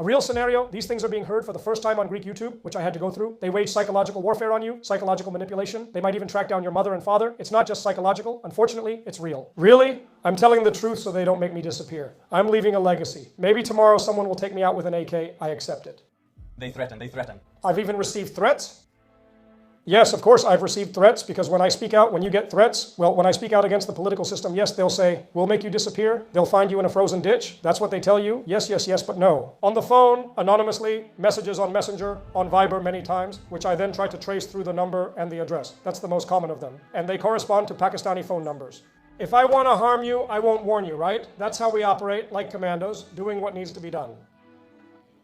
A real scenario, these things are being heard for the first time on Greek YouTube, which I had to go through. They wage psychological warfare on you, psychological manipulation. They might even track down your mother and father. It's not just psychological. Unfortunately, it's real. Really? I'm telling the truth so they don't make me disappear. I'm leaving a legacy. Maybe tomorrow someone will take me out with an AK. I accept it. They threaten. I've even received threats. Yes, of course, I've received threats because when I speak out, when you get threats, well, when I speak out against the political system, yes, they'll say, we'll make you disappear. They'll find you in a frozen ditch. That's what they tell you. Yes, yes, yes, but no. On the phone, anonymously, messages on Messenger, on Viber many times, which I then try to trace through the number and the address. That's the most common of them. And they correspond to Pakistani phone numbers. If I want to harm you, I won't warn you, right? That's how we operate, like commandos, doing what needs to be done.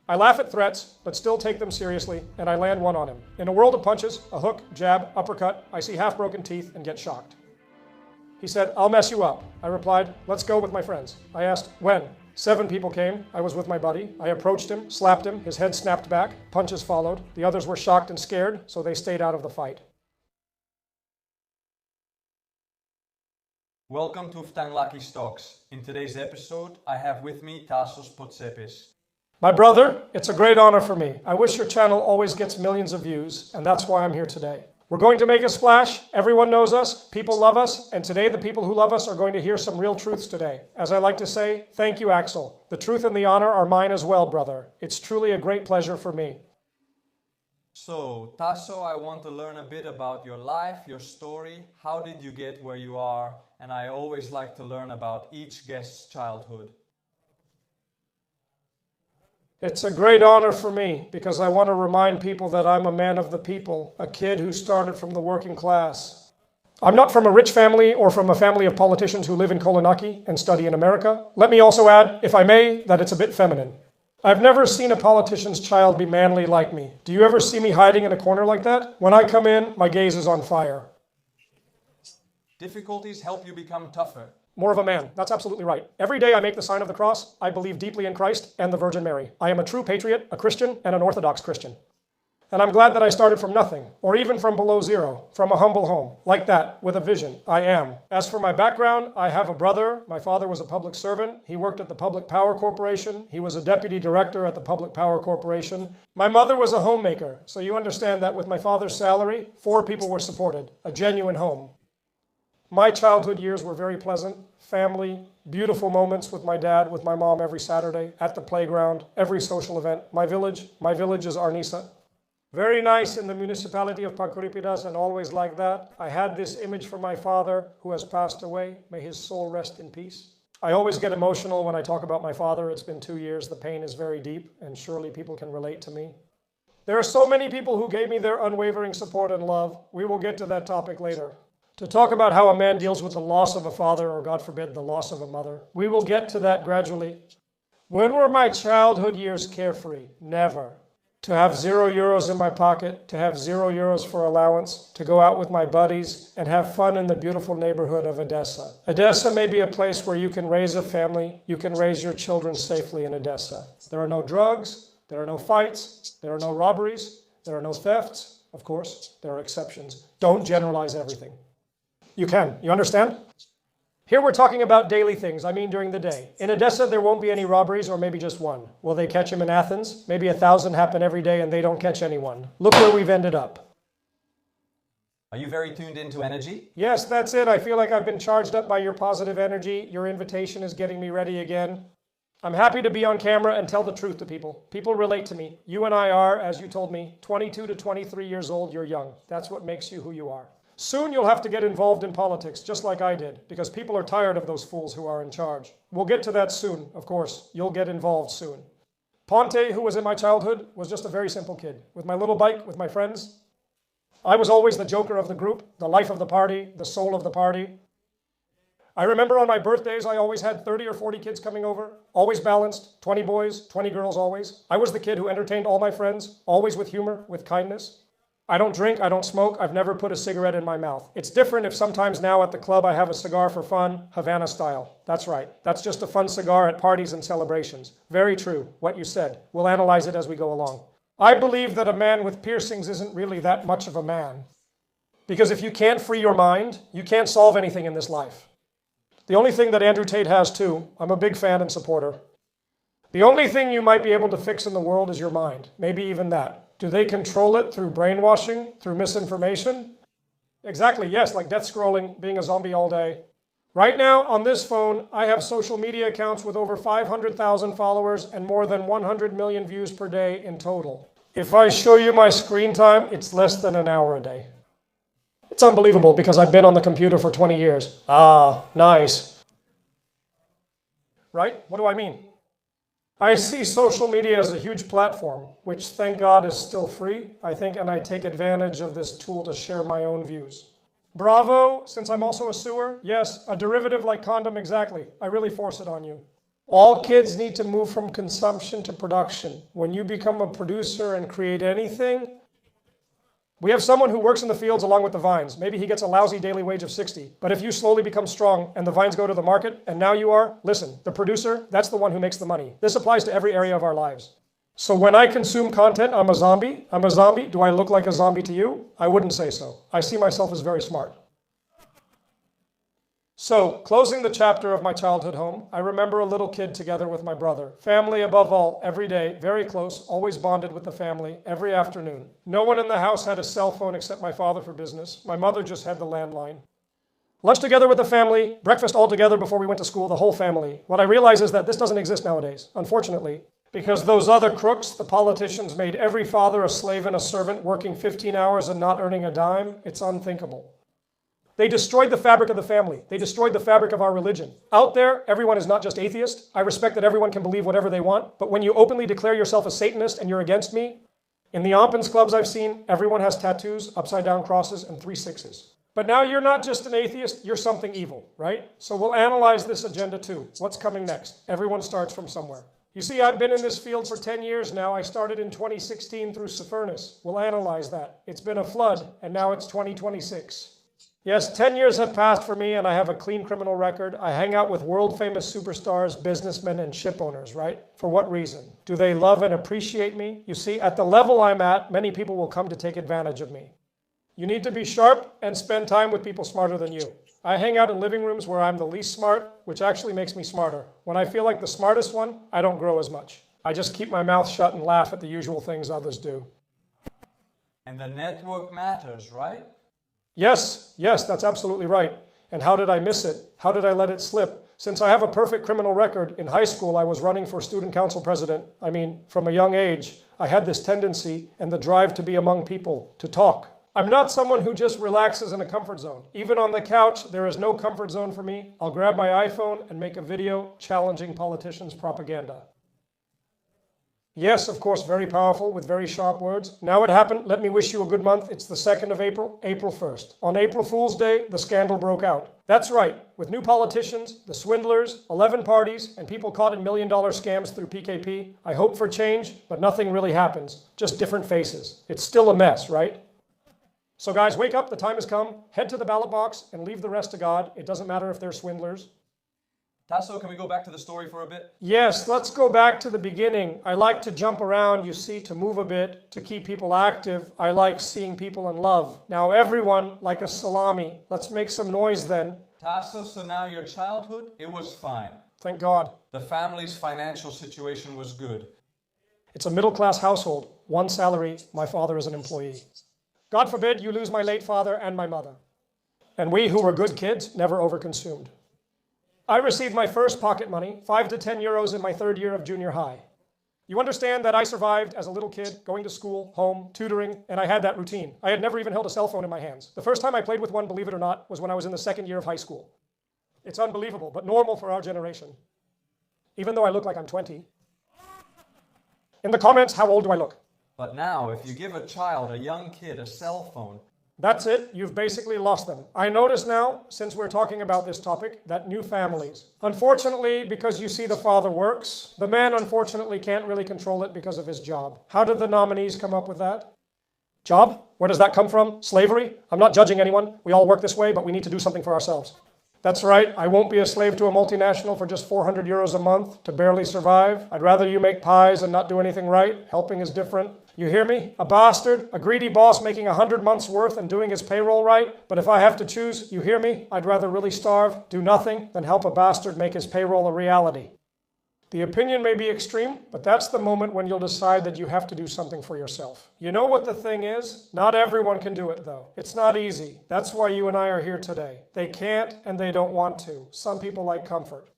I laugh at threats, but still take them seriously, and I land one on him. In a world of punches, a hook, jab, uppercut, I see half-broken teeth and get shocked. He said, I'll mess you up. I replied, let's go with my friends. I asked, when? 7 people came. I was with my buddy. I approached him, slapped him, his head snapped back, punches followed. The others were shocked and scared, so they stayed out of the fight. Welcome to FtaklakisTalk. In today's episode, I have with me Tasos Potsepis. My brother, it's a great honor for me. I wish your channel always gets millions of views, and that's why I'm here today. We're going to make a splash. Everyone knows us, people love us, and today the people who love us are going to hear some real truths today. As I like to say, thank you, Axel. The truth and the honor are mine as well, brother. It's truly a great pleasure for me. So, Tasso, I want to learn a bit about your life, your story. How did you get where you are? And I always like to learn about each guest's childhood. It's a great honor for me because I want to remind people that I'm a man of the people, a kid who started from the working class. I'm not from a rich family or from a family of politicians who live in Kolonaki and study in America. Let me also add, if I may, that it's a bit feminine. I've never seen a politician's child be manly like me. Do you ever see me hiding in a corner like that? When I come in, my gaze is on fire. Difficulties help you become tougher. More of a man. That's absolutely right. Every day I make the sign of the cross. I believe deeply in Christ and the Virgin Mary. I am a true patriot, a Christian, and an Orthodox Christian. And I'm glad that I started from nothing, or even from below zero, from a humble home, like that, with a vision. I am. As for my background, I have a brother. My father was a public servant. He worked at the Public Power Corporation. He was a deputy director at the Public Power Corporation. My mother was a homemaker, so you understand that with my father's salary, 4 people were supported, a genuine home. My childhood years were very pleasant, family, beautiful moments with my dad, with my mom every Saturday, at the playground, every social event. My village is Arnisa. Very nice in the municipality of Potsepis and always like that. I had this image for my father who has passed away. May his soul rest in peace. I always get emotional when I talk about my father. It's been 2 years. The pain is very deep and surely people can relate to me. There are so many people who gave me their unwavering support and love. We will get to that topic later. To talk about how a man deals with the loss of a father, or God forbid, the loss of a mother. We will get to that gradually. When were my childhood years carefree? Never. To have €0 in my pocket, to have €0 for allowance, to go out with my buddies and have fun in the beautiful neighborhood of Edessa. Edessa may be a place where you can raise a family, you can raise your children safely in Edessa. There are no drugs, there are no fights, there are no robberies, there are no thefts. Of course, there are exceptions. Don't generalize everything. You can. You understand? Here we're talking about daily things, I mean during the day. In Edessa, there won't be any robberies or maybe just one. Will they catch him in Athens? Maybe 1,000 happen every day and they don't catch anyone. Look where we've ended up. Are you very tuned into energy? Yes, that's it. I feel like I've been charged up by your positive energy. Your invitation is getting me ready again. I'm happy to be on camera and tell the truth to people. People relate to me. You and I are, as you told me, 22 to 23 years old, you're young. That's what makes you who you are. Soon you'll have to get involved in politics, just like I did, because people are tired of those fools who are in charge. We'll get to that soon, of course. You'll get involved soon. Ponte, who was in my childhood, was just a very simple kid. With my little bike, with my friends. I was always the joker of the group, the life of the party, the soul of the party. I remember on my birthdays, I always had 30 or 40 kids coming over, always balanced, 20 boys, 20 girls always. I was the kid who entertained all my friends, always with humor, with kindness. I don't drink, I don't smoke, I've never put a cigarette in my mouth. It's different if sometimes now at the club I have a cigar for fun, Havana style. That's right, that's just a fun cigar at parties and celebrations. Very true, what you said. We'll analyze it as we go along. I believe that a man with piercings isn't really that much of a man. Because if you can't free your mind, you can't solve anything in this life. The only thing that Andrew Tate has too, I'm a big fan and supporter. The only thing you might be able to fix in the world is your mind, maybe even that. Do they control it through brainwashing, through misinformation? Exactly, yes, like death scrolling, being a zombie all day. Right now, on this phone, I have social media accounts with over 500,000 followers and more than 100 million views per day in total. If I show you my screen time, it's less than an hour a day. It's unbelievable because I've been on the computer for 20 years. Ah, nice. Right? What do I mean? I see social media as a huge platform, which thank God is still free, I think, and I take advantage of this tool to share my own views. Bravo, since I'm also a sewer. Yes, a derivative like condom, exactly. I really force it on you. All kids need to move from consumption to production. When you become a producer and create anything, we have someone who works in the fields along with the vines. Maybe he gets a lousy daily wage of 60. But if you slowly become strong and the vines go to the market, and now you are, listen, the producer, that's the one who makes the money. This applies to every area of our lives. So when I consume content, I'm a zombie. I'm a zombie. Do I look like a zombie to you? I wouldn't say so. I see myself as very smart. So, closing the chapter of my childhood home, I remember a little kid together with my brother. Family above all, every day, very close, always bonded with the family, every afternoon. No one in the house had a cell phone except my father for business. My mother just had the landline. Lunch together with the family, breakfast all together before we went to school, the whole family. What I realize is that this doesn't exist nowadays, unfortunately, because those other crooks, the politicians, made every father a slave and a servant, working 15 hours and not earning a dime. It's unthinkable. They destroyed the fabric of the family. They destroyed the fabric of our religion. Out there, everyone is not just atheist. I respect that everyone can believe whatever they want, but when you openly declare yourself a Satanist and you're against me, in the Ompens clubs I've seen, everyone has tattoos, upside down crosses, and 3 6s. But now you're not just an atheist, you're something evil, right? So we'll analyze this agenda too. What's coming next? Everyone starts from somewhere. You see, I've been in this field for 10 years now. I started in 2016 through Sapphirnus. We'll analyze that. It's been a flood, and now it's 2026. Yes, 10 years have passed for me, and I have a clean criminal record. I hang out with world-famous superstars, businessmen, and ship owners, right? For what reason? Do they love and appreciate me? You see, at the level I'm at, many people will come to take advantage of me. You need to be sharp and spend time with people smarter than you. I hang out in living rooms where I'm the least smart, which actually makes me smarter. When I feel like the smartest one, I don't grow as much. I just keep my mouth shut and laugh at the usual things others do. And the network matters, right? Yes, that's absolutely right. And how did I miss it? How did I let it slip? Since I have a perfect criminal record, in high school I was running for student council president. From a young age, I had this tendency and the drive to be among people, to talk. I'm not someone who just relaxes in a comfort zone. Even on the couch, there is no comfort zone for me. I'll grab my iPhone and make a video challenging politicians' propaganda. Yes, of course, very powerful with very sharp words. Now it happened. Let me wish you a good month. It's the 2nd of April, April 1st. On April Fool's Day, the scandal broke out. That's right. With new politicians, the swindlers, 11 parties, and people caught in million-dollar scams through PKP. I hope for change, but nothing really happens. Just different faces. It's still a mess, right? So guys, wake up. The time has come. Head to the ballot box and leave the rest to God. It doesn't matter if they're swindlers. Tasso, can we go back to the story for a bit? Yes, let's go back to the beginning. I like to jump around, you see, to move a bit, to keep people active. I like seeing people in love. Now everyone, like a salami. Let's make some noise then. Tasso, so now your childhood, it was fine. Thank God. The family's financial situation was good. It's a middle-class household. One salary, my father is an employee. God forbid you lose my late father and my mother. And we who were good kids never overconsumed. I received my first pocket money, 5 to 10 euros in my 3rd year of junior high. You understand that I survived as a little kid, going to school, home, tutoring, and I had that routine. I had never even held a cell phone in my hands. The first time I played with one, believe it or not, was when I was in the 2nd year of high school. It's unbelievable, but normal for our generation. Even though I look like I'm 20. In the comments, how old do I look? But now, if you give a child, a young kid, a cell phone, that's it. You've basically lost them. I notice now, since we're talking about this topic, that new families. Unfortunately, because you see the father works, the man unfortunately can't really control it because of his job. How did the nominees come up with that? Job? Where does that come from? Slavery? I'm not judging anyone. We all work this way, but we need to do something for ourselves. That's right. I won't be a slave to a multinational for just 400 euros a month to barely survive. I'd rather you make pies and not do anything right. Helping is different. You hear me? A bastard, a greedy boss making 100 months' worth and doing his payroll right. But if I have to choose, you hear me? I'd rather really starve, do nothing, than help a bastard make his payroll a reality. The opinion may be extreme, but that's the moment when you'll decide that you have to do something for yourself. You know what the thing is? Not everyone can do it, though. It's not easy. That's why you and I are here today. They can't and they don't want to. Some people like comfort.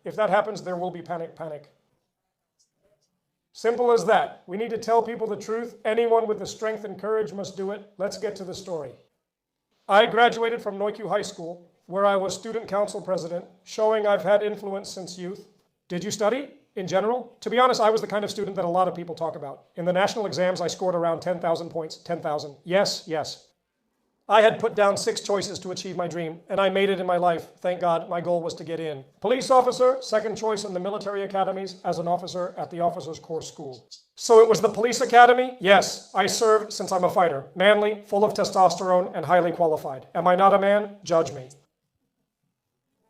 If that happens, there will be panic. Simple as that. We need to tell people the truth. Anyone with the strength and courage must do it. Let's get to the story. I graduated from Neuku High School, where I was student council president, showing I've had influence since youth. Did you study? In general? To be honest, I was the kind of student that a lot of people talk about. In the national exams, I scored around 10,000 points. 10,000. Yes. I had put down 6 choices to achieve my dream, and I made it in my life. Thank God, my goal was to get in. Police officer, second choice in the military academies as an officer at the Officers Corps School. So it was the police academy? Yes, I served since I'm a fighter. Manly, full of testosterone, and highly qualified. Am I not a man? Judge me.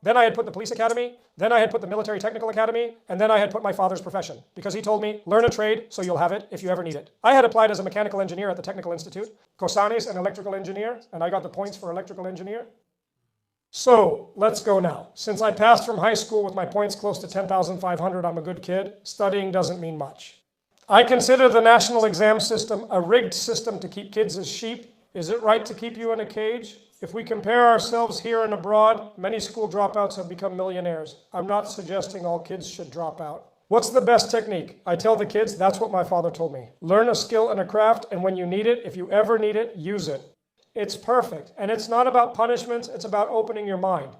Then I had put the police academy, then I had put the military technical academy, and then I had put my father's profession, because he told me, learn a trade so you'll have it if you ever need it. I had applied as a mechanical engineer at the Technical Institute, Cosanis an electrical engineer, and I got the points for electrical engineer. So let's go now. Since I passed from high school with my points close to 10,500, I'm a good kid. Studying doesn't mean much. I consider the national exam system a rigged system to keep kids as sheep. Is it right to keep you in a cage? If we compare ourselves here and abroad, many school dropouts have become millionaires. I'm not suggesting all kids should drop out. What's the best technique? I tell the kids, that's what my father told me. Learn a skill and a craft, and when you need it, if you ever need it, use it. It's perfect, and it's not about punishments, it's about opening your mind.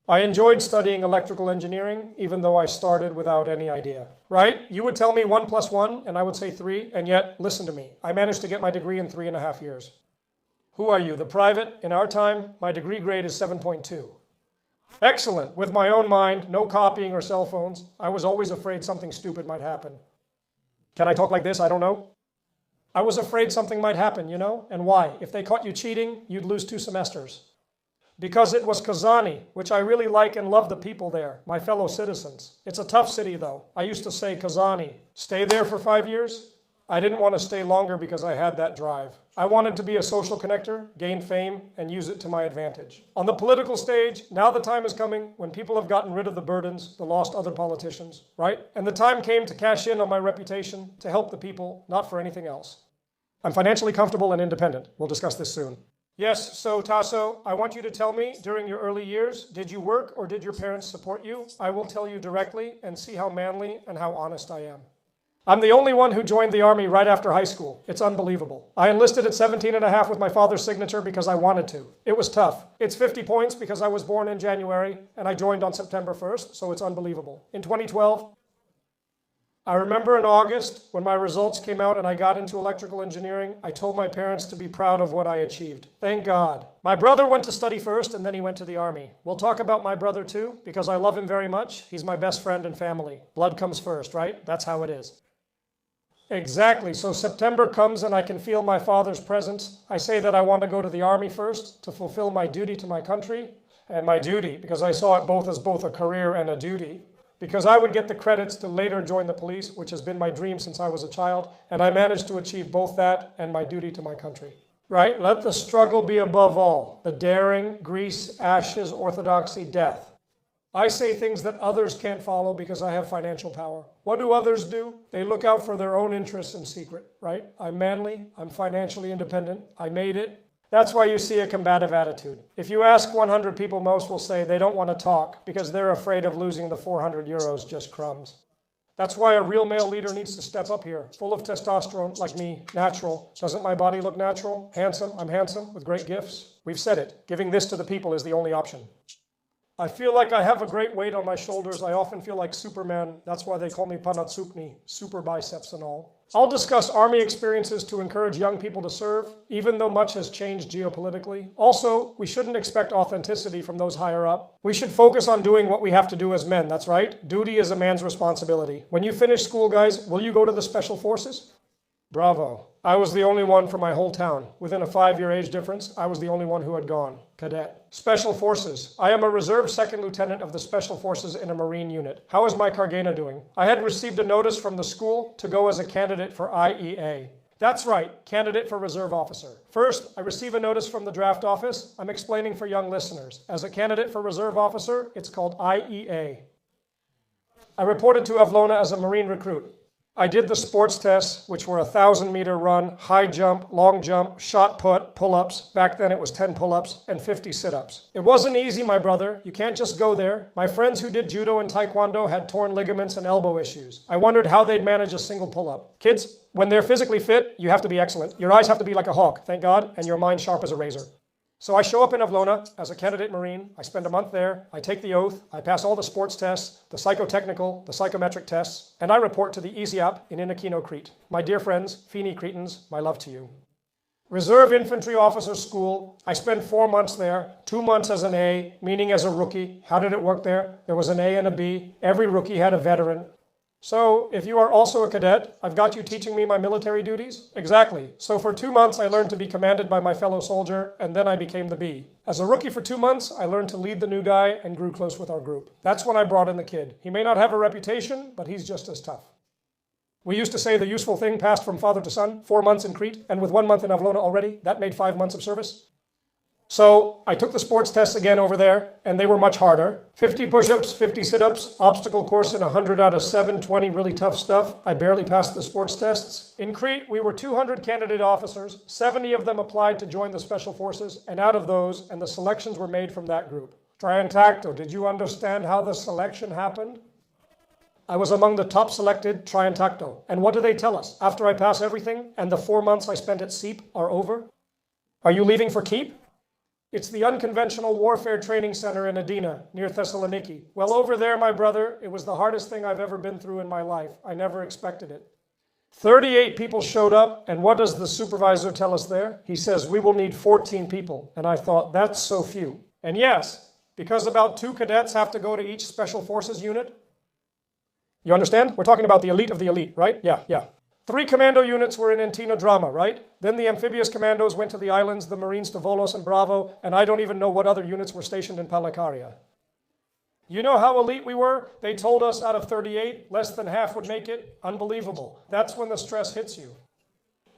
I enjoyed studying electrical engineering, even though I started without any idea. Right? You would tell me 1 + 1, and I would say 3, and yet, listen to me. I managed to get my degree in 3.5 years. Who are you, the private? In our time, my degree grade is 7.2. Excellent. With my own mind, no copying or cell phones. I was always afraid something stupid might happen. Can I talk like this? I don't know. I was afraid something might happen, you know? And why? If they caught you cheating, you'd lose 2 semesters. Because it was Kazani, which I really like and love the people there, my fellow citizens. It's a tough city, though. I used to say Kazani. Stay there for 5 years? I didn't want to stay longer because I had that drive. I wanted to be a social connector, gain fame, and use it to my advantage. On the political stage, now the time is coming when people have gotten rid of the burdens, the lost other politicians, right? And the time came to cash in on my reputation to help the people, not for anything else. I'm financially comfortable and independent. We'll discuss this soon. Yes, so Taso, I want you to tell me, during your early years, did you work or did your parents support you? I will tell you directly and see how manly and how honest I am. I'm the only one who joined the Army right after high school. It's unbelievable. I enlisted at 17.5 with my father's signature because I wanted to. It was tough. It's 50 points because I was born in January and I joined on September 1st, so it's unbelievable. In 2012, I remember in August when my results came out and I got into electrical engineering, I told my parents to be proud of what I achieved. Thank God. My brother went to study first and then he went to the Army. We'll talk about my brother too because I love him very much. He's my best friend and family. Blood comes first, right? That's how it is. Exactly. So September comes and I can feel my father's presence. I say that I want to go to the Army first to fulfill my duty to my country and my duty because I saw it both as both a career and a duty. Because I would get the credits to later join the police, which has been my dream since I was a child, and I managed to achieve both that and my duty to my country. Right? Let the struggle be above all. The daring, grease, ashes, orthodoxy, death. I say things that others can't follow because I have financial power. What do others do? They look out for their own interests in secret, right? I'm manly, I'm financially independent, I made it. That's why you see a combative attitude. If you ask 100 people, most will say they don't want to talk because they're afraid of losing the 400 euros, just crumbs. That's why a real male leader needs to step up here, full of testosterone like me, natural. Doesn't my body look natural? Handsome? I'm handsome with great gifts. We've said it. Giving this to the people is the only option. I feel like I have a great weight on my shoulders. I often feel like Superman. That's why they call me Panatsupni, super biceps and all. I'll discuss Army experiences to encourage young people to serve, even though much has changed geopolitically. Also, we shouldn't expect authenticity from those higher up. We should focus on doing what we have to do as men, that's right. Duty is a man's responsibility. When you finish school, guys, will you go to the Special Forces? Bravo. I was the only one from my whole town. Within a 5-year age difference, I was the only one who had gone. Cadet. Special Forces. I am a reserve second lieutenant of the Special Forces in a Marine unit. How is my Cargena doing? I had received a notice from the school to go as a candidate for IEA. That's right, candidate for reserve officer. First, I receive a notice from the draft office. I'm explaining for young listeners. As a candidate for reserve officer, it's called IEA. I reported to Avlona as a Marine recruit. I did the sports tests, which were a 1,000-meter run, high jump, long jump, shot put, pull-ups. Back then it was 10 pull-ups and 50 sit-ups. It wasn't easy, my brother. You can't just go there. My friends who did judo and taekwondo had torn ligaments and elbow issues. I wondered how they'd manage a single pull-up. Kids, when they're physically fit, you have to be excellent. Your eyes have to be like a hawk, thank God, and your mind sharp as a razor. So I show up in Avlona as a candidate Marine. I spend a month there. I take the oath. I pass all the sports tests, the psychotechnical, the psychometric tests, and I report to the EasyApp in Inakino, Crete. My dear friends, Fini Cretans, my love to you. Reserve Infantry Officer School. I spent 4 months there, 2 months as an A, meaning as a rookie. How did it work there? There was an A and a B. Every rookie had a veteran. So, if you are also a cadet, I've got you teaching me my military duties? Exactly. So for 2 months, I learned to be commanded by my fellow soldier, and then I became the B. As a rookie for 2 months, I learned to lead the new guy and grew close with our group. That's when I brought in the kid. He may not have a reputation, but he's just as tough. We used to say the useful thing passed from father to son, 4 months in Crete, and with 1 month in Avlona already, that made 5 months of service. So I took the sports tests again over there, and they were much harder. 50 push-ups, 50 sit-ups, obstacle course in 100 out of 720, really tough stuff. I barely passed the sports tests. In Crete, we were 200 candidate officers. 70 of them applied to join the special forces, and out of those, and the selections were made from that group. Triantacto, did you understand how the selection happened? I was among the top selected Triantacto. And what do they tell us? After I pass everything, and the 4 months I spent at SEEP are over? Are you leaving for keep? It's the Unconventional Warfare Training Center in Edina, near Thessaloniki. Well, over there, my brother, it was the hardest thing I've ever been through in my life. I never expected it. 38 people showed up, and what does the supervisor tell us there? He says, we will need 14 people. And I thought, that's so few. And yes, because about 2 cadets have to go to each special forces unit. You understand? We're talking about the elite of the elite, right? Yeah. 3 commando units were in Antino Drama, right? Then the amphibious commandos went to the islands, the Marines to Volos and Bravo, and I don't even know what other units were stationed in Palakaria. You know how elite we were? They told us out of 38, less than half would make it. Unbelievable. That's when the stress hits you.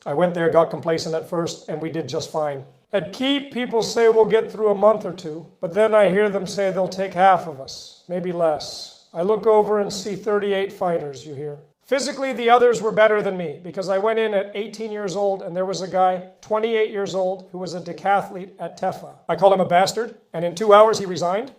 I went there, got complacent at first, and we did just fine. At Keep, people say we'll get through a month or 2, but then I hear them say they'll take half of us, maybe less. I look over and see 38 fighters, you hear. Physically, the others were better than me because I went in at 18 years old and there was a guy, 28 years old, who was a decathlete at Tefa. I call him a bastard, and in 2 hours he resigned.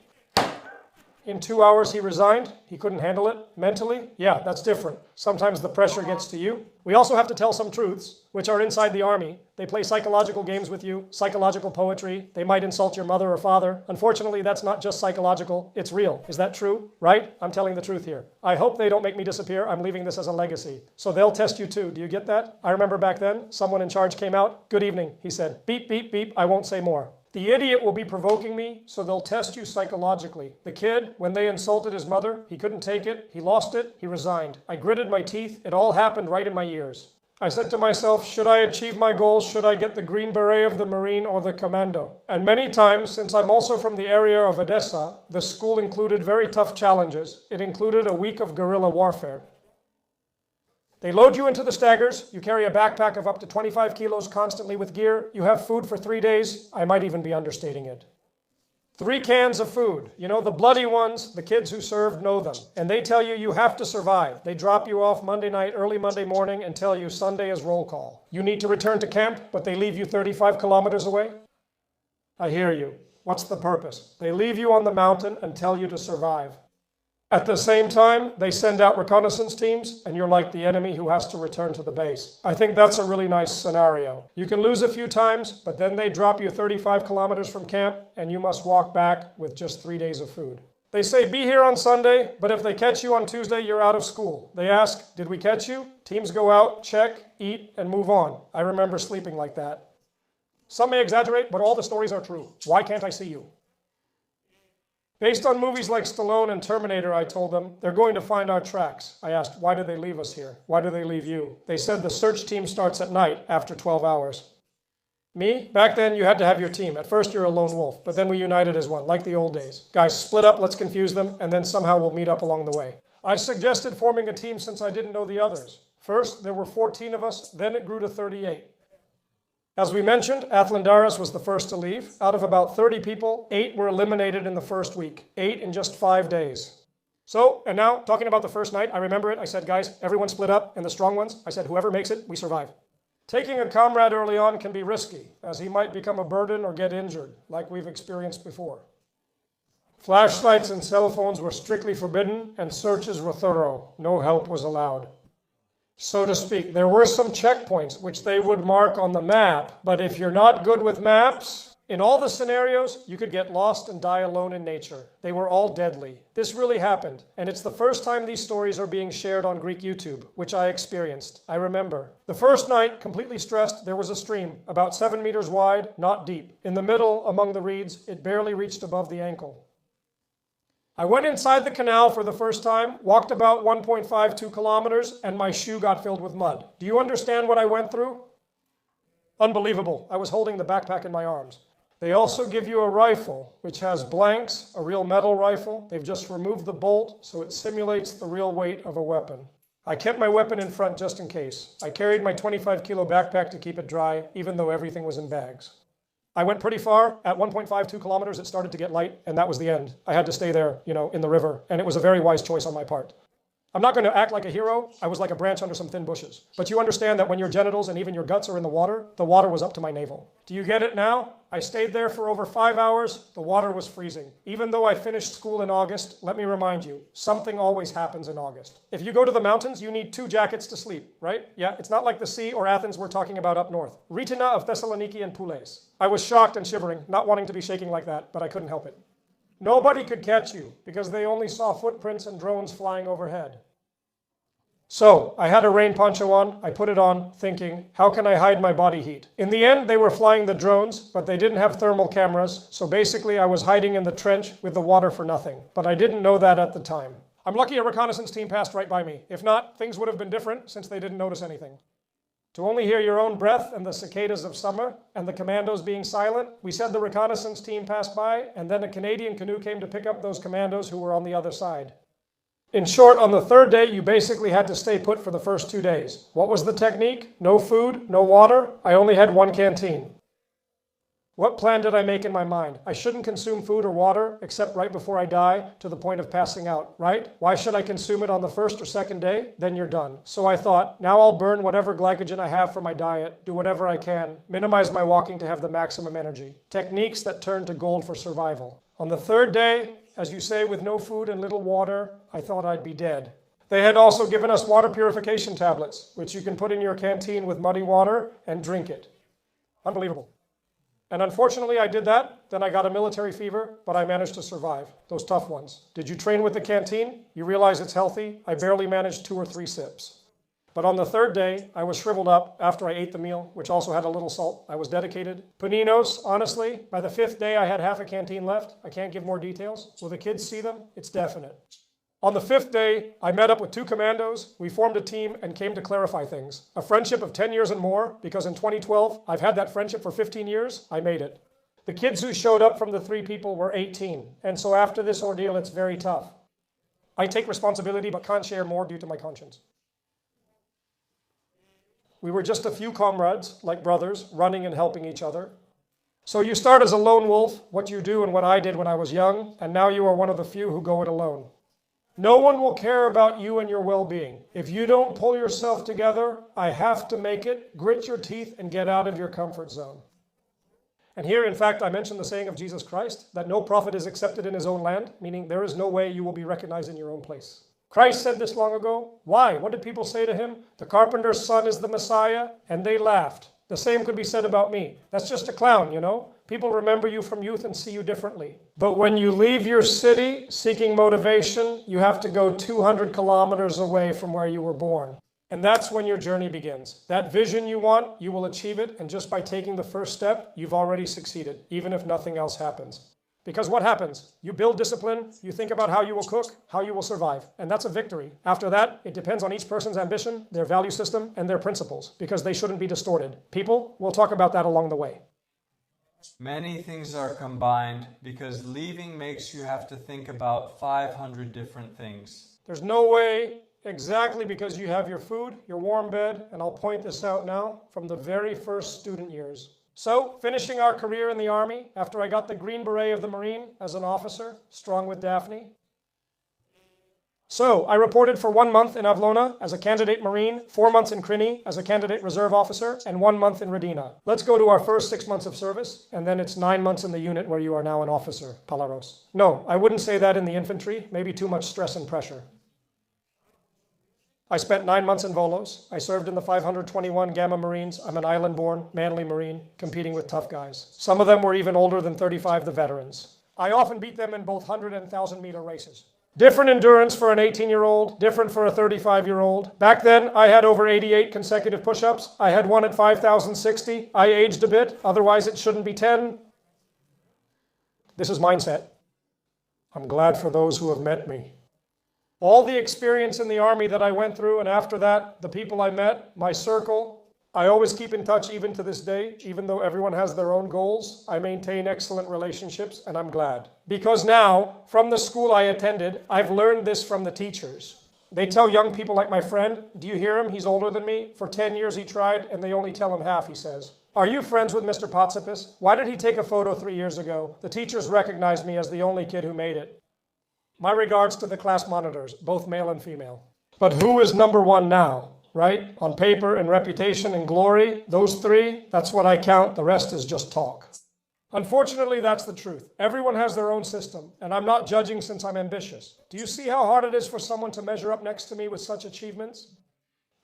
In 2 hours he resigned. He couldn't handle it mentally. Yeah, that's different. Sometimes the pressure gets to you. We also have to tell some truths, which are inside the army. They play psychological games with you, psychological poetry. They might insult your mother or father. Unfortunately, that's not just psychological, it's real. Is that true? Right? I'm telling the truth here. I hope they don't make me disappear. I'm leaving this as a legacy. So they'll test you too. Do you get that? I remember back then, someone in charge came out. Good evening, he said. Beep, beep, beep. I won't say more. The idiot will be provoking me, so they'll test you psychologically. The kid, when they insulted his mother, he couldn't take it, he lost it, he resigned. I gritted my teeth, it all happened right in my ears. I said to myself, should I achieve my goals, should I get the Green Beret of the Marine or the Commando? And many times, since I'm also from the area of Odessa, the school included very tough challenges. It included a week of guerrilla warfare. They load you into the staggers, you carry a backpack of up to 25 kilos constantly with gear, you have food for 3 days, I might even be understating it. 3 cans of food, you know, the bloody ones, the kids who served know them. And they tell you you have to survive. They drop you off Monday night, early Monday morning, and tell you Sunday is roll call. You need to return to camp, but they leave you 35 kilometers away? I hear you. What's the purpose? They leave you on the mountain and tell you to survive. At the same time, they send out reconnaissance teams, and you're like the enemy who has to return to the base. I think that's a really nice scenario. You can lose a few times, but then they drop you 35 kilometers from camp, and you must walk back with just 3 days of food. They say, be here on Sunday, but if they catch you on Tuesday, you're out of school. They ask, did we catch you? Teams go out, check, eat, and move on. I remember sleeping like that. Some may exaggerate, but all the stories are true. Why can't I see you? Based on movies like Stallone and Terminator, I told them, they're going to find our tracks. I asked, why did they leave us here? Why did they leave you? They said the search team starts at night after 12 hours. Me? Back then, you had to have your team. At first, you're a lone wolf, but then we united as one, like the old days. Guys, split up, let's confuse them, and then somehow we'll meet up along the way. I suggested forming a team since I didn't know the others. First, there were 14 of us, then it grew to 38. As we mentioned, Athlandaris was the first to leave. Out of about 30 people, 8 were eliminated in the first week. 8 in just 5 days. So, and now, talking about the first night, I remember it. I said, guys, everyone split up, and the strong ones, I said, whoever makes it, we survive. Taking a comrade early on can be risky, as he might become a burden or get injured, like we've experienced before. Flashlights and cell phones were strictly forbidden, and searches were thorough. No help was allowed. So to speak, there were some checkpoints which they would mark on the map, but if you're not good with maps, in all the scenarios, you could get lost and die alone in nature. They were all deadly. This really happened, and it's the first time these stories are being shared on Greek YouTube, which I experienced. I remember. The first night, completely stressed, there was a stream, about 7 meters wide, not deep. In the middle, among the reeds, it barely reached above the ankle. I went inside the canal for the first time, walked about 1.52 kilometers, and my shoe got filled with mud. Do you understand what I went through? Unbelievable. I was holding the backpack in my arms. They also give you a rifle, which has blanks, a real metal rifle. They've just removed the bolt, so it simulates the real weight of a weapon. I kept my weapon in front just in case. I carried my 25-kilo backpack to keep it dry, even though everything was in bags. I went pretty far. At 1.52 kilometers, it started to get light, and that was the end. I had to stay there, in the river, and it was a very wise choice on my part. I'm not going to act like a hero. I was like a branch under some thin bushes. But you understand that when your genitals and even your guts are in the water was up to my navel. Do you get it now? I stayed there for over 5 hours. The water was freezing. Even though I finished school in August, let me remind you, something always happens in August. If you go to the mountains, you need 2 jackets to sleep, right? Yeah, it's not like the sea or Athens we're talking about up north. Rhetina of Thessaloniki and Poules. I was shocked and shivering, not wanting to be shaking like that, but I couldn't help it. Nobody could catch you because they only saw footprints and drones flying overhead. So I had a rain poncho on. I put it on thinking, how can I hide my body heat? In the end, they were flying the drones, but they didn't have thermal cameras. So basically, I was hiding in the trench with the water for nothing. But I didn't know that at the time. I'm lucky a reconnaissance team passed right by me. If not, things would have been different since they didn't notice anything. To only hear your own breath and the cicadas of summer and the commandos being silent, we said the reconnaissance team passed by, and then a Canadian canoe came to pick up those commandos who were on the other side. In short, on the third day, you basically had to stay put for the first 2 days. What was the technique? No food, no water. I only had 1 canteen. What plan did I make in my mind? I shouldn't consume food or water except right before I die to the point of passing out, right? Why should I consume it on the first or second day? Then you're done. So I thought, now I'll burn whatever glycogen I have for my diet, do whatever I can, minimize my walking to have the maximum energy. Techniques that turn to gold for survival. On the third day, as you say, with no food and little water, I thought I'd be dead. They had also given us water purification tablets, which you can put in your canteen with muddy water and drink it. Unbelievable. And unfortunately, I did that. Then I got a military fever, but I managed to survive. Those tough ones. Did you train with the canteen? You realize it's healthy. I barely managed 2 or 3 sips. But on the third day, I was shriveled up after I ate the meal, which also had a little salt. I was dedicated. Paninos, honestly, by the 5th day, I had half a canteen left. I can't give more details. Will the kids see them? It's definite. On the 5th day, I met up with 2 commandos. We formed a team and came to clarify things. A friendship of 10 years and more, because in 2012, I've had that friendship for 15 years. I made it. The kids who showed up from the 3 people were 18. And so after this ordeal, it's very tough. I take responsibility, but can't share more due to my conscience. We were just a few comrades, like brothers, running and helping each other. So you start as a lone wolf, what you do and what I did when I was young, and now you are one of the few who go it alone. No one will care about you and your well-being. If you don't pull yourself together, I have to make it, grit your teeth, and get out of your comfort zone. And here, in fact, I mentioned the saying of Jesus Christ, that no prophet is accepted in his own land, meaning there is no way you will be recognized in your own place. Christ said this long ago. Why? What did people say to him? The carpenter's son is the Messiah, and they laughed. The same could be said about me. That's just a clown, People remember you from youth and see you differently. But when you leave your city seeking motivation, you have to go 200 kilometers away from where you were born. And that's when your journey begins. That vision you want, you will achieve it, and just by taking the first step, you've already succeeded, even if nothing else happens. Because what happens? You build discipline, you think about how you will cook, how you will survive, and that's a victory. After that, it depends on each person's ambition, their value system, and their principles, because they shouldn't be distorted. People, we'll talk about that along the way. Many things are combined because leaving makes you have to think about 500 different things. There's no way, exactly because you have your food, your warm bed, and I'll point this out now, from the very first student years. So, finishing our career in the Army, after I got the Green Beret of the Marine as an officer, strong with Daphne, So, I reported for 1 month in Avlona as a candidate Marine, 4 months in Krini as a candidate Reserve Officer, and 1 month in Radina. Let's go to our first 6 months of service, and then it's 9 months in the unit where you are now an officer, Palaros. No, I wouldn't say that in the infantry, maybe too much stress and pressure. I spent 9 months in Volos. I served in the 521 Gamma Marines. I'm an island-born, manly Marine, competing with tough guys. Some of them were even older than 35, the veterans. I often beat them in both 100 and 1,000-meter races. Different endurance for an 18-year-old, different for a 35-year-old. Back then, I had over 88 consecutive push-ups. I had one at 5,060. I aged a bit, otherwise it shouldn't be 10. This is mindset. I'm glad for those who have met me. All the experience in the Army that I went through, and after that, the people I met, my circle, I always keep in touch even to this day, even though everyone has their own goals. I maintain excellent relationships, and I'm glad. Because now, from the school I attended, I've learned this from the teachers. They tell young people like my friend, do you hear him? He's older than me. For 10 years he tried, and they only tell him half, he says. Are you friends with Mr. Potsepis? Why did he take a photo 3 years ago? The teachers recognized me as the only kid who made it. My regards to the class monitors, both male and female. But who is number one now? Right? On paper and reputation and glory, those three, that's what I count. The rest is just talk. Unfortunately, that's the truth. Everyone has their own system, and I'm not judging since I'm ambitious. Do you see how hard it is for someone to measure up next to me with such achievements?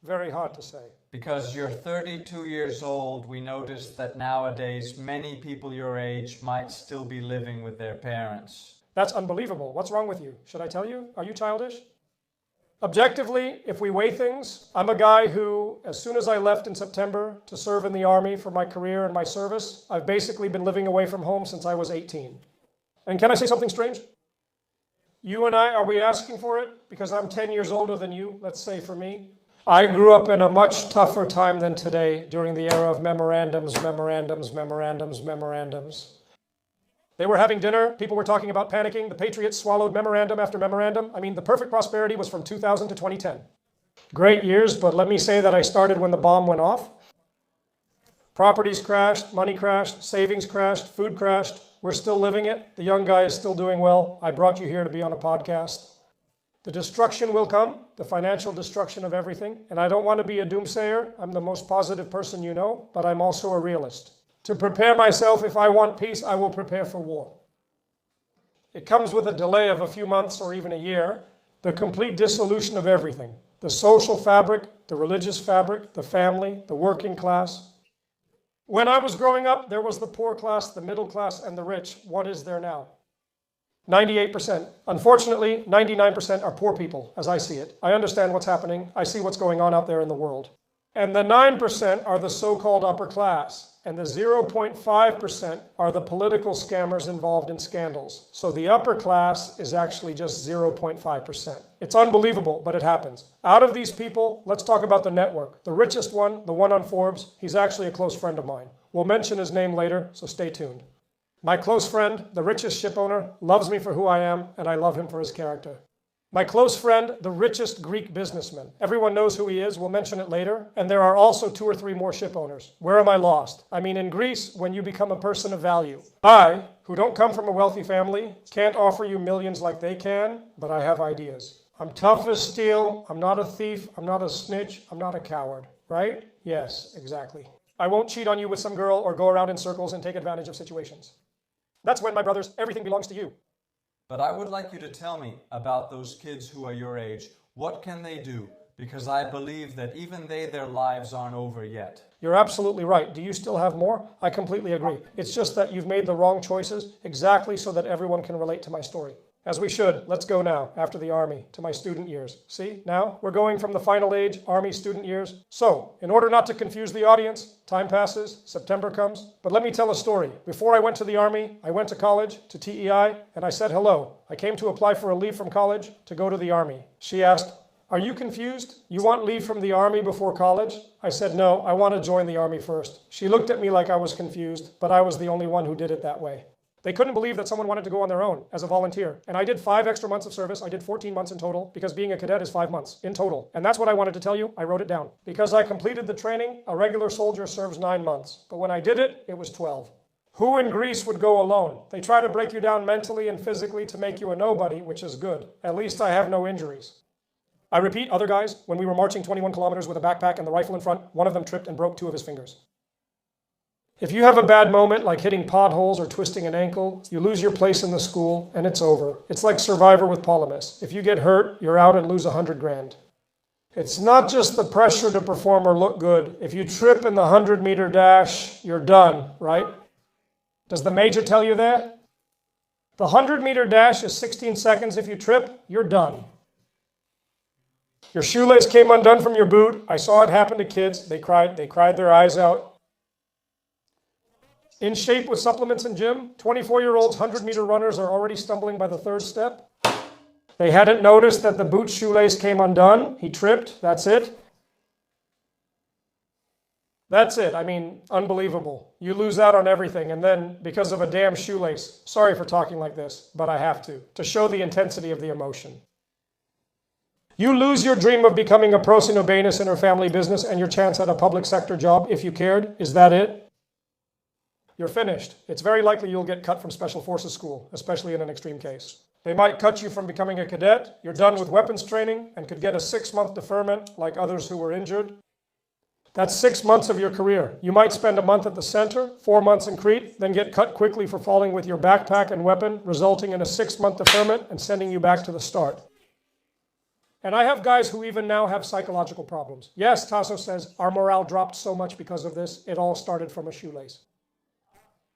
Very hard to say. Because you're 32 years old, we noticed that nowadays many people your age might still be living with their parents. That's unbelievable. What's wrong with you? Should I tell you? Are you childish? Objectively, if we weigh things, I'm a guy who, as soon as I left in September to serve in the Army for my career and my service, I've basically been living away from home since I was 18. And can I say something strange? You and I, are we asking for it? Because I'm 10 years older than you, let's say for me. I grew up in a much tougher time than today during the era of memorandums. They were having dinner, people were talking about panicking, the Patriots swallowed memorandum after memorandum. I mean, the perfect prosperity was from 2000 to 2010. Great years, but let me say that I started when the bomb went off. Properties crashed, money crashed, savings crashed, food crashed. We're still living it. The young guy is still doing well. I brought you here to be on a podcast. The destruction will come, the financial destruction of everything. And I don't want to be a doomsayer. I'm the most positive person you know, but I'm also a realist. To prepare myself, if I want peace, I will prepare for war. It comes with a delay of a few months or even a year, the complete dissolution of everything. The social fabric, the religious fabric, the family, the working class. When I was growing up, there was the poor class, the middle class, and the rich. What is there now? 98%. Unfortunately, 99% are poor people, as I see it. I understand what's happening. I see what's going on out there in the world. And the 9% are the so-called upper class. And the 0.5% are the political scammers involved in scandals. So the upper class is actually just 0.5%. It's unbelievable, but it happens. Out of these people, let's talk about the network. The richest one, the one on Forbes, he's actually a close friend of mine. We'll mention his name later, so stay tuned. My close friend, the richest ship owner, loves me for who I am, and I love him for his character. My close friend, the richest Greek businessman. Everyone knows who he is. We'll mention it later. And there are also 2 or 3 more ship owners. Where am I lost? I mean, in Greece, when you become a person of value. I, who don't come from a wealthy family, can't offer you millions like they can, but I have ideas. I'm tough as steel. I'm not a thief. I'm not a snitch. I'm not a coward. Right? Yes, exactly. I won't cheat on you with some girl or go around in circles and take advantage of situations. That's when, my brothers, everything belongs to you. But I would like you to tell me about those kids who are your age. What can they do? Because I believe that even their lives aren't over yet. You're absolutely right. Do you still have more? I completely agree. It's just that you've made the wrong choices exactly so that everyone can relate to my story. As we should. Let's go now, after the Army, to my student years. See, now we're going from the final age, Army student years. So, in order not to confuse the audience, time passes, September comes. But let me tell a story. Before I went to the Army, I went to college, to TEI, and I said hello. I came to apply for a leave from college to go to the Army. She asked, are you confused? You want leave from the Army before college? I said, no, I want to join the Army first. She looked at me like I was confused, but I was the only one who did it that way. They couldn't believe that someone wanted to go on their own as a volunteer. And I did 5 extra months of service. I did 14 months in total because being a cadet is 5 months in total. And that's what I wanted to tell you. I wrote it down. Because I completed the training, a regular soldier serves 9 months. But when I did it, it was 12. Who in Greece would go alone? They try to break you down mentally and physically to make you a nobody, which is good. At least I have no injuries. I repeat, other guys, when we were marching 21 kilometers with a backpack and the rifle in front, one of them tripped and broke 2 of his fingers. If you have a bad moment, like hitting potholes or twisting an ankle, you lose your place in the school and it's over. It's like Survivor with Polymus. If you get hurt, you're out and lose 100 grand. It's not just the pressure to perform or look good. If you trip in the 100-meter dash, you're done, right? Does the major tell you that? The 100-meter dash is 16 seconds. If you trip, you're done. Your shoelace came undone from your boot. I saw it happen to kids. They cried their eyes out. In shape with supplements and gym, 24-year-olds, 100-meter runners are already stumbling by the 3rd step. They hadn't noticed that the boot shoelace came undone. He tripped. That's it. That's it. I mean, unbelievable. You lose out on everything, and then because of a damn shoelace. Sorry for talking like this, but I have to show the intensity of the emotion. You lose your dream of becoming a prosinobanus in her family business and your chance at a public sector job if you cared. Is that it? You're finished. It's very likely you'll get cut from Special Forces school, especially in an extreme case. They might cut you from becoming a cadet. You're done with weapons training and could get a 6-month deferment like others who were injured. That's 6 months of your career. You might spend a month at the center, 4 months in Crete, then get cut quickly for falling with your backpack and weapon, resulting in a 6-month deferment and sending you back to the start. And I have guys who even now have psychological problems. Yes, Tasos says, our morale dropped so much because of this. It all started from a shoelace.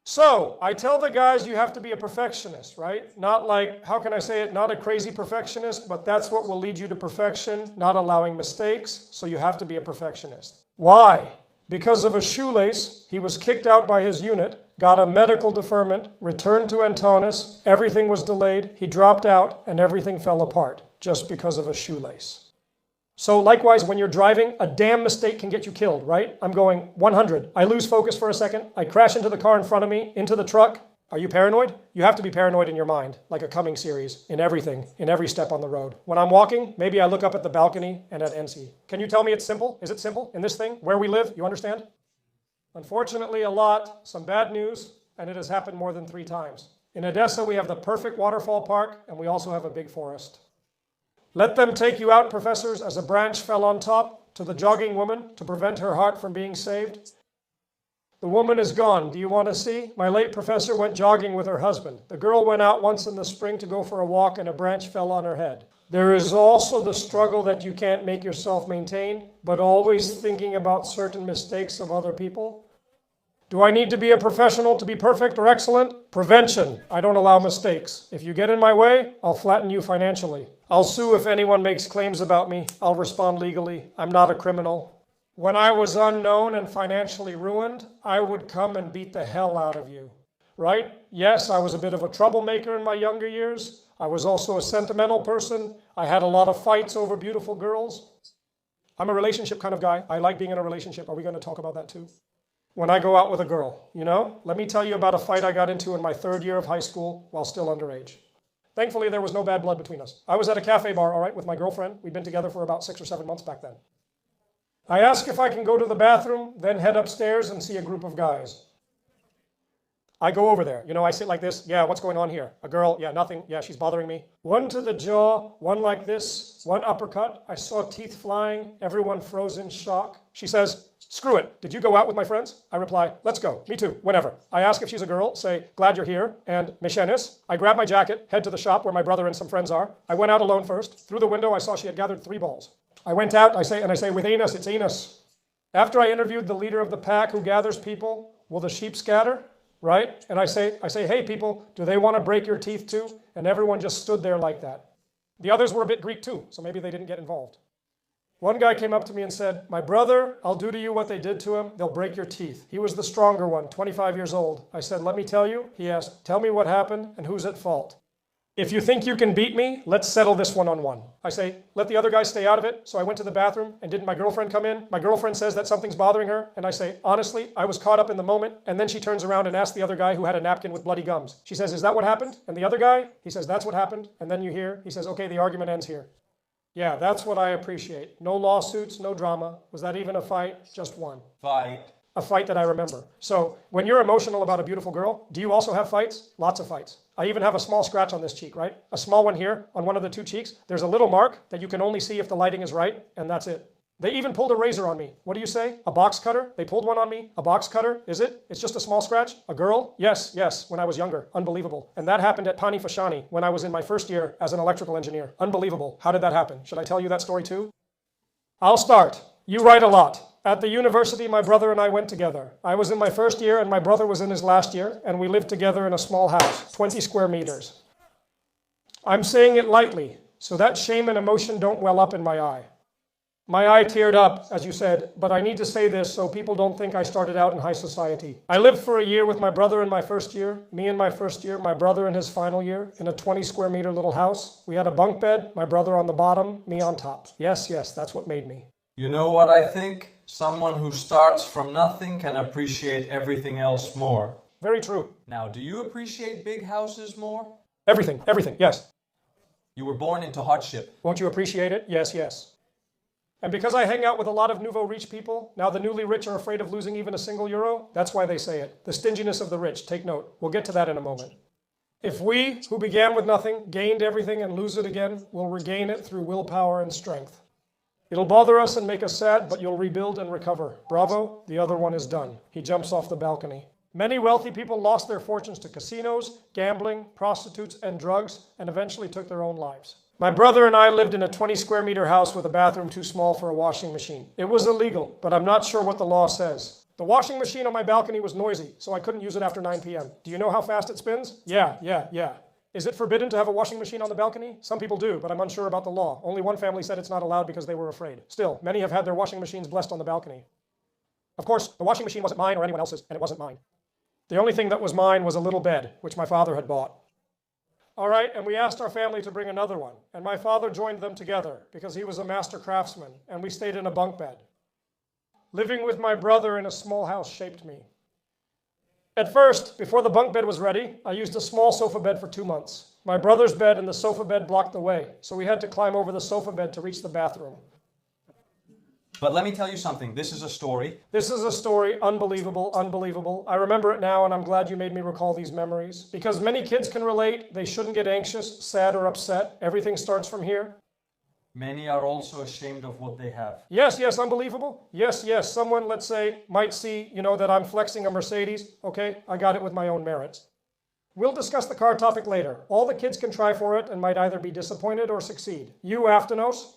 So I tell the guys you have to be a perfectionist, right? Not like, how can I say it? Not a crazy perfectionist, but that's what will lead you to perfection, not allowing mistakes. So you have to be a perfectionist. Why? Because of a shoelace, he was kicked out by his unit, got a medical deferment, returned to Antonis, everything was delayed, he dropped out, and everything fell apart just because of a shoelace. So likewise, when you're driving, a damn mistake can get you killed, right? I'm going 100. I lose focus for a second. I crash into the car in front of me, into the truck. Are you paranoid? You have to be paranoid in your mind, like a Cumming series, in everything, in every step on the road. When I'm walking, maybe I look up at the balcony and at NC. Can you tell me it's simple? Is it simple in this thing, where we live? You understand? Unfortunately, a lot, some bad news, and it has happened more than 3 times. In Odessa, we have the perfect waterfall park, and we also have a big forest. Let them take you out, professors, as a branch fell on top to the jogging woman to prevent her heart from being saved. The woman is gone. Do you want to see? My late professor went jogging with her husband. The girl went out once in the spring to go for a walk and a branch fell on her head. There is also the struggle that you can't make yourself maintain, but always thinking about certain mistakes of other people. Do I need to be a professional to be perfect or excellent? Prevention. I don't allow mistakes. If you get in my way, I'll flatten you financially. I'll sue if anyone makes claims about me. I'll respond legally. I'm not a criminal. When I was unknown and financially ruined, I would come and beat the hell out of you. Right? Yes, I was a bit of a troublemaker in my younger years. I was also a sentimental person. I had a lot of fights over beautiful girls. I'm a relationship kind of guy. I like being in a relationship. Are we going to talk about that too? When I go out with a girl, let me tell you about a fight I got into in my 3rd year of high school while still underage. Thankfully, there was no bad blood between us. I was at a cafe bar, all right, with my girlfriend. We'd been together for about 6 or 7 months back then. I ask if I can go to the bathroom, then head upstairs and see a group of guys. I go over there. I sit like this. Yeah, what's going on here? A girl? Yeah, nothing. Yeah, she's bothering me. One to the jaw, one like this, one uppercut. I saw teeth flying. Everyone froze in shock. She says, screw it. Did you go out with my friends? I reply, let's go. Me too. Whenever. I ask if she's a girl, say, glad you're here, and Mishenis. I grab my jacket, head to the shop where my brother and some friends are. I went out alone first. Through the window, I saw she had gathered 3 balls. I went out, I say, with Enos, it's Enos. After I interviewed the leader of the pack who gathers people, will the sheep scatter? Right? And I say, hey people, do they want to break your teeth too? And everyone just stood there like that. The others were a bit Greek too, so maybe they didn't get involved. One guy came up to me and said, my brother, I'll do to you what they did to him. They'll break your teeth. He was the stronger one, 25 years old. I said, let me tell you. He asked, tell me what happened and who's at fault. If you think you can beat me, let's settle this one-on-one. I say, let the other guy stay out of it. So I went to the bathroom, and didn't my girlfriend come in? My girlfriend says that something's bothering her, and I say, honestly, I was caught up in the moment. And then she turns around and asks the other guy who had a napkin with bloody gums. She says, is that what happened? And the other guy, he says, that's what happened. And then you hear, he says, okay, the argument ends here. Yeah, that's what I appreciate. No lawsuits, no drama. Was that even a fight? Just one. Fight. A fight that I remember. So when you're emotional about a beautiful girl, do you also have fights? Lots of fights. I even have a small scratch on this cheek, right? A small one here on one of the two cheeks. There's a little mark that you can only see if the lighting is right, and that's it. They even pulled a razor on me. What do you say? A box cutter? They pulled one on me. A box cutter? Is it? It's just a small scratch? A girl? Yes, yes, when I was younger. Unbelievable. And that happened at Pani Fashani when I was in my first year as an electrical engineer. Unbelievable. How did that happen? Should I tell you that story too? I'll start. You write a lot. At the university, my brother and I went together. I was in my first year and my brother was in his last year, and we lived together in a small house, 20 square meters. I'm saying it lightly, so that shame and emotion don't well up in my eye. My eye teared up, as you said, but I need to say this so people don't think I started out in high society. I lived for a year with my brother in my first year, me in my first year, my brother in his final year, in a 20 square meter little house. We had a bunk bed, my brother on the bottom, me on top. Yes, yes, that's what made me. You know what I think? Someone who starts from nothing can appreciate everything else more. Very true. Now, do you appreciate big houses more? Everything, yes. You were born into hardship. Won't you appreciate it? Yes, yes. And because I hang out with a lot of nouveau riche people, now the newly rich are afraid of losing even a single euro, that's why they say it. The stinginess of the rich, take note. We'll get to that in a moment. If we, who began with nothing, gained everything and lose it again, will regain it through willpower and strength. It'll bother us and make us sad, but you'll rebuild and recover. Bravo, the other one is done. He jumps off the balcony. Many wealthy people lost their fortunes to casinos, gambling, prostitutes, and drugs, and eventually took their own lives. My brother and I lived in a 20 square meter house with a bathroom too small for a washing machine. It was illegal, but I'm not sure what the law says. The washing machine on my balcony was noisy, so I couldn't use it after 9 p.m. Do you know how fast it spins? Yeah. Is it forbidden to have a washing machine on the balcony? Some people do, but I'm unsure about the law. Only one family said it's not allowed because they were afraid. Still, many have had their washing machines blessed on the balcony. Of course, the washing machine wasn't mine or anyone else's, and it wasn't mine. The only thing that was mine was a little bed, which my father had bought. All right, and we asked our family to bring another one, and my father joined them together because he was a master craftsman, and we stayed in a bunk bed. Living with my brother in a small house shaped me. At first, before the bunk bed was ready, I used a small sofa bed for 2 months. My brother's bed and the sofa bed blocked the way, so we had to climb over the sofa bed to reach the bathroom. But let me tell you something. This is a story. This is a story, unbelievable, unbelievable. I remember it now, and I'm glad you made me recall these memories. Because many kids can relate, they shouldn't get anxious, sad, or upset. Everything starts from here. Many are also ashamed of what they have. Yes, unbelievable. Yes, someone, let's say, might see, that I'm flexing a Mercedes. Okay, I got it with my own merits. We'll discuss the car topic later. All the kids can try for it and might either be disappointed or succeed. You, Aftanos?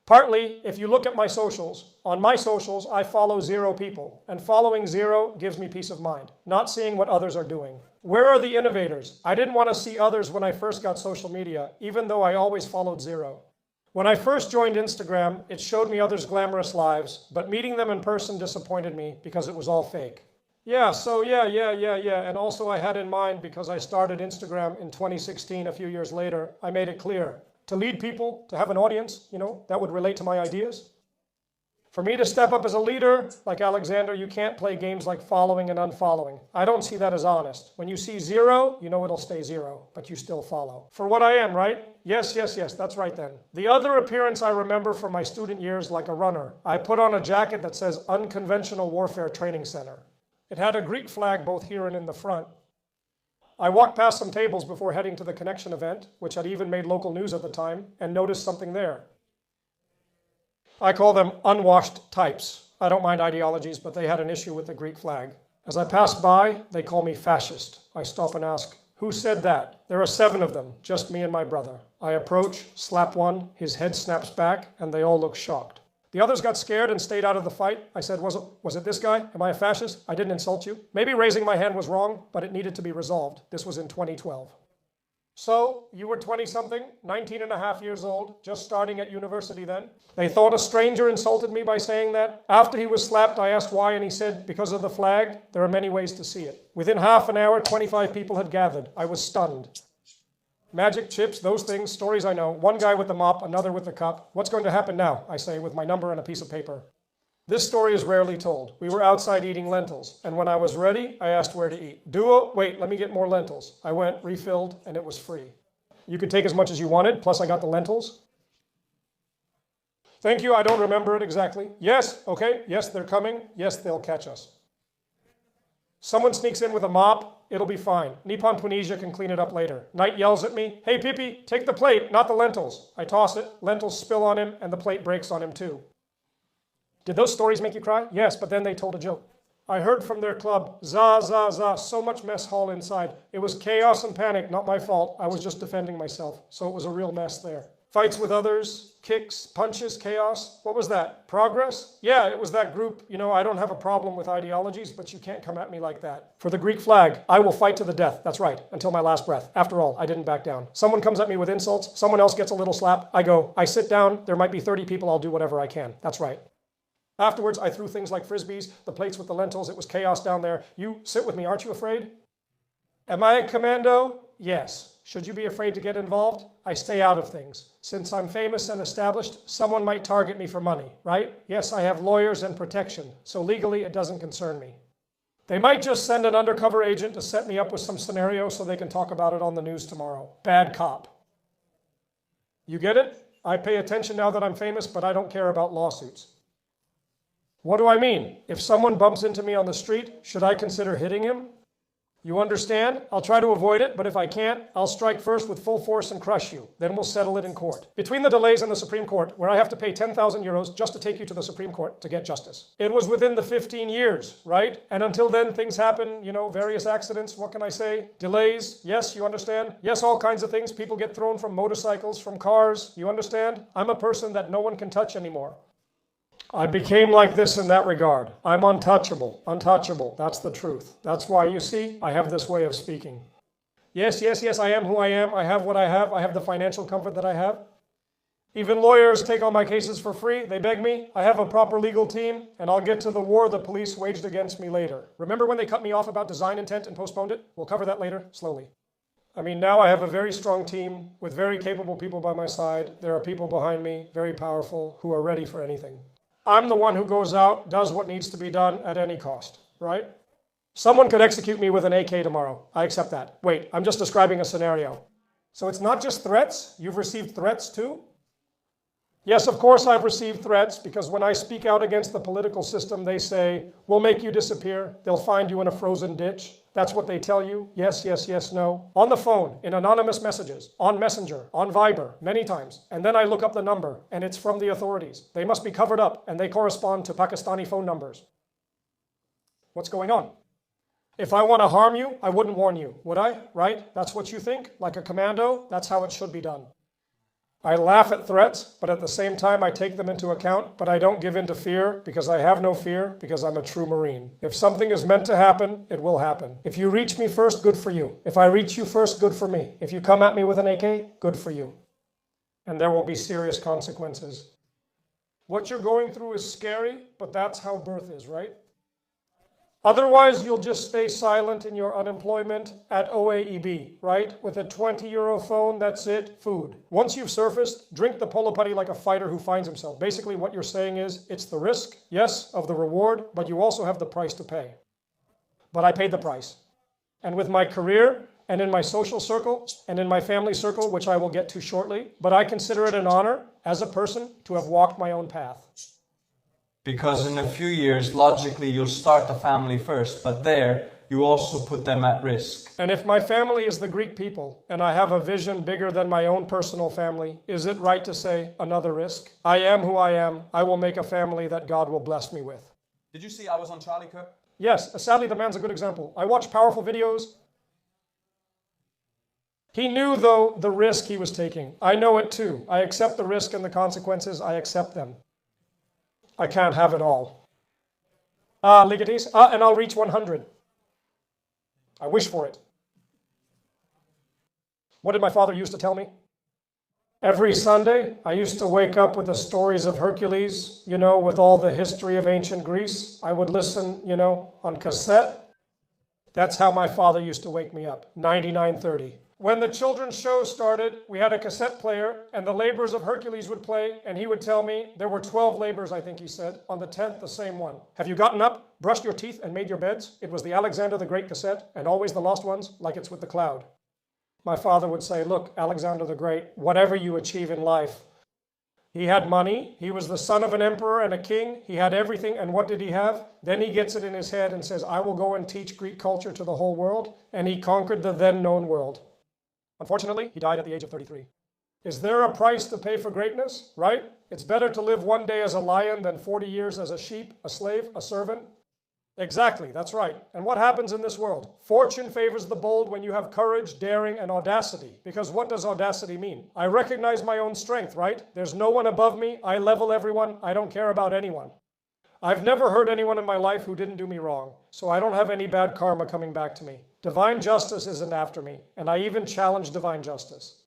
Partly, if you look at my socials, on my socials, I follow 0 people, and following 0 gives me peace of mind, not seeing what others are doing. Where are the innovators? I didn't want to see others when I first got social media, even though I always followed 0. When I first joined Instagram, it showed me others' glamorous lives, but meeting them in person disappointed me because it was all fake. Yeah, and also I had in mind, because I started Instagram in 2016, a few years later, I made it clear. To lead people, to have an audience, that would relate to my ideas. For me to step up as a leader, like Alexander, you can't play games like following and unfollowing. I don't see that as honest. When you see 0, you know it'll stay 0, but you still follow. For what I am, right? Yes, that's right then. The other appearance I remember from my student years like a runner. I put on a jacket that says Unconventional Warfare Training Center. It had a Greek flag both here and in the front. I walked past some tables before heading to the Connection event, which had even made local news at the time, and noticed something there. I call them unwashed types. I don't mind ideologies, but they had an issue with the Greek flag. As I pass by, they call me fascist. I stop and ask, who said that? There are 7 of them, just me and my brother. I approach, slap one, his head snaps back, and they all look shocked. The others got scared and stayed out of the fight. I said, was it this guy? Am I a fascist? I didn't insult you. Maybe raising my hand was wrong, but it needed to be resolved. This was in 2012. So, you were 20-something, 19 and a half years old, just starting at university then. They thought a stranger insulted me by saying that. After he was slapped, I asked why, and he said, because of the flag, there are many ways to see it. Within half an hour, 25 people had gathered. I was stunned. Magic, chips, those things, stories I know. One guy with the mop, another with the cup. What's going to happen now? I say, with my number and a piece of paper. This story is rarely told. We were outside eating lentils, and when I was ready, I asked where to eat. Duo, wait, let me get more lentils. I went, refilled, and it was free. You could take as much as you wanted, plus I got the lentils. Thank you, I don't remember it exactly. Yes, okay, yes, they're coming. Yes, they'll catch us. Someone sneaks in with a mop, it'll be fine. Nippon Tunisia can clean it up later. Knight yells at me, hey Pippi, take the plate, not the lentils. I toss it, lentils spill on him, and the plate breaks on him too. Did those stories make you cry? Yes, but then they told a joke. I heard from their club, za, za, za, so much mess hall inside. It was chaos and panic, not my fault. I was just defending myself, so it was a real mess there. Fights with others, kicks, punches, chaos. What was that? Progress? Yeah, it was that group. You know, I don't have a problem with ideologies, but you can't come at me like that. For the Greek flag, I will fight to the death. That's right, until my last breath. After all, I didn't back down. Someone comes at me with insults, someone else gets a little slap. I go, I sit down, there might be 30 people, I'll do whatever I can. That's right. Afterwards, I threw things like frisbees, the plates with the lentils. It was chaos down there. You sit with me, aren't you afraid? Am I a commando? Yes. Should you be afraid to get involved? I stay out of things. Since I'm famous and established, someone might target me for money, right? Yes, I have lawyers and protection, so legally it doesn't concern me. They might just send an undercover agent to set me up with some scenario so they can talk about it on the news tomorrow. Bad cop. You get it? I pay attention now that I'm famous, but I don't care about lawsuits. What do I mean? If someone bumps into me on the street, should I consider hitting him? You understand? I'll try to avoid it, but if I can't, I'll strike first with full force and crush you. Then we'll settle it in court. Between the delays in the Supreme Court, where I have to pay 10,000 euros just to take you to the Supreme Court to get justice. It was within the 15 years, right? And until then, things happen, various accidents. What can I say? Delays. Yes, you understand? Yes, all kinds of things. People get thrown from motorcycles, from cars. You understand? I'm a person that no one can touch anymore. I became like this in that regard. I'm untouchable. Untouchable. That's the truth. That's why, you see, I have this way of speaking. Yes, I am who I am. I have what I have. I have the financial comfort that I have. Even lawyers take on my cases for free. They beg me. I have a proper legal team, and I'll get to the war the police waged against me later. Remember when they cut me off about design intent and postponed it? We'll cover that later, slowly. Now I have a very strong team with very capable people by my side. There are people behind me, very powerful, who are ready for anything. I'm the one who goes out, does what needs to be done at any cost, right? Someone could execute me with an AK tomorrow. I accept that. Wait, I'm just describing a scenario. So it's not just threats? You've received threats too? Yes, of course I've received threats, because when I speak out against the political system, they say, we'll make you disappear. They'll find you in a frozen ditch. That's what they tell you. Yes, no. On the phone, in anonymous messages, on Messenger, on Viber, many times. And then I look up the number, and it's from the authorities. They must be covered up, and they correspond to Pakistani phone numbers. What's going on? If I want to harm you, I wouldn't warn you, would I? Right? That's what you think? Like a commando? That's how it should be done. I laugh at threats, but at the same time I take them into account, but I don't give in to fear, because I have no fear, because I'm a true Marine. If something is meant to happen, it will happen. If you reach me first, good for you. If I reach you first, good for me. If you come at me with an AK, good for you. And there will be serious consequences. What you're going through is scary, but that's how birth is, right? Otherwise, you'll just stay silent in your unemployment at OAEB, right? With a 20 € phone, that's it, food. Once you've surfaced, drink the polo putty like a fighter who finds himself. Basically, what you're saying is, it's the risk, yes, of the reward, but you also have the price to pay. But I paid the price. And with my career, and in my social circle, and in my family circle, which I will get to shortly, but I consider it an honor, as a person, to have walked my own path. Because in a few years, logically, you'll start the family first, but there, you also put them at risk. And if my family is the Greek people, and I have a vision bigger than my own personal family, is it right to say another risk? I am who I am. I will make a family that God will bless me with. Did you see I was on Charlie Kirk? Yes, sadly the man's a good example. I watch powerful videos. He knew, though, the risk he was taking. I know it too. I accept the risk and the consequences. I accept them. I can't have it all. Ligatis, and I'll reach 100. I wish for it. What did my father used to tell me? Every Sunday, I used to wake up with the stories of Hercules, with all the history of ancient Greece. I would listen, on cassette. That's how my father used to wake me up, 99:30. When the children's show started, we had a cassette player, and the labors of Hercules would play, and he would tell me, there were 12 labors, I think he said, on the 10th, the same one. Have you gotten up, brushed your teeth, and made your beds? It was the Alexander the Great cassette, and always the lost ones, like it's with the cloud. My father would say, look, Alexander the Great, whatever you achieve in life, He had money. He was the son of an emperor and a king. He had everything. And what did he have? Then he gets it in his head and says, I will go and teach Greek culture to the whole world. And he conquered the then known world. Unfortunately, he died at the age of 33. Is there a price to pay for greatness? Right? It's better to live one day as a lion than 40 years as a sheep, a slave, a servant. Exactly, that's right. And what happens in this world? Fortune favors the bold when you have courage, daring, and audacity. Because what does audacity mean? I recognize my own strength, right? There's no one above me. I level everyone. I don't care about anyone. I've never hurt anyone in my life who didn't do me wrong, so I don't have any bad karma coming back to me. Divine justice isn't after me, and I even challenge divine justice.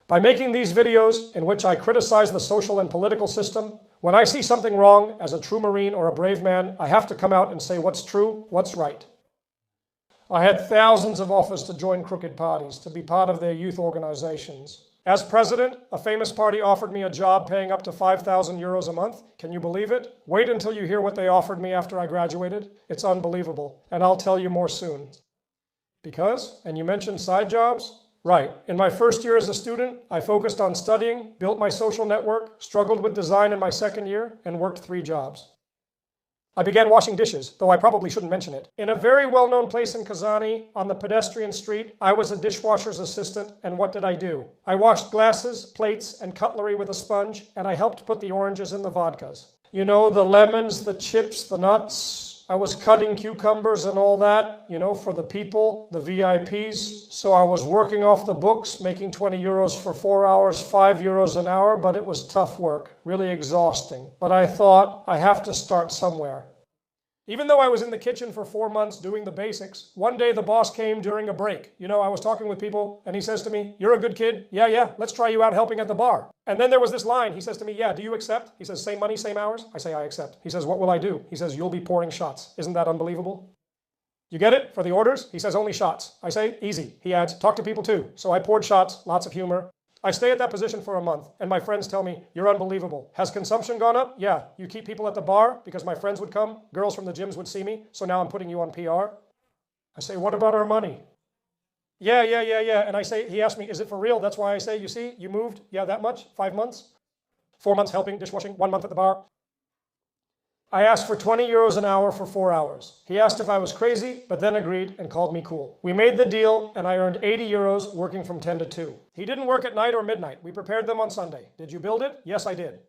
By making these videos in which I criticize the social and political system, when I see something wrong as a true Marine or a brave man, I have to come out and say what's true, what's right. I had thousands of offers to join crooked parties, to be part of their youth organizations. As president, a famous party offered me a job paying up to 5,000 euros a month. Can you believe it? Wait until you hear what they offered me after I graduated. It's unbelievable, and I'll tell you more soon. Because, and you mentioned side jobs? Right. In my first year as a student, I focused on studying, built my social network, struggled with design in my second year, and worked 3 jobs. I began washing dishes, though I probably shouldn't mention it. In a very well-known place in Kazani, on the pedestrian street, I was a dishwasher's assistant, and what did I do? I washed glasses, plates, and cutlery with a sponge, and I helped put the oranges in the vodkas. You know, the lemons, the chips, the nuts. I was cutting cucumbers and all that, you know, for the people, the VIPs. So I was working off the books, making 20 euros for 4 hours, 5 euros an hour, but it was tough work, really exhausting. But I thought, I have to start somewhere. Even though I was in the kitchen for 4 months doing the basics, one day the boss came during a break. You know, I was talking with people and he says to me, you're a good kid. Yeah, let's try you out helping at the bar. And then there was this line. He says to me, yeah, do you accept? He says, same money, same hours? I say, I accept. He says, what will I do? He says, you'll be pouring shots. Isn't that unbelievable? You get it? For the orders? He says, only shots. I say, easy. He adds, talk to people too. So I poured shots, lots of humor. I stay at that position for a month, and my friends tell me, you're unbelievable. Has consumption gone up? Yeah. You keep people at the bar because my friends would come, girls from the gyms would see me, so now I'm putting you on PR. I say, what about our money? Yeah. And I say, he asked me, is it for real? That's why I say, you see, you moved, yeah, that much, 5 months, 4 months helping, dishwashing, 1 month at the bar. I asked for 20 euros an hour for 4 hours. He asked if I was crazy, but then agreed and called me cool. We made the deal, and I earned 80 euros working from 10 to 2. He didn't work at night or midnight. We prepared them on Sunday. Did you build it? Yes, I did.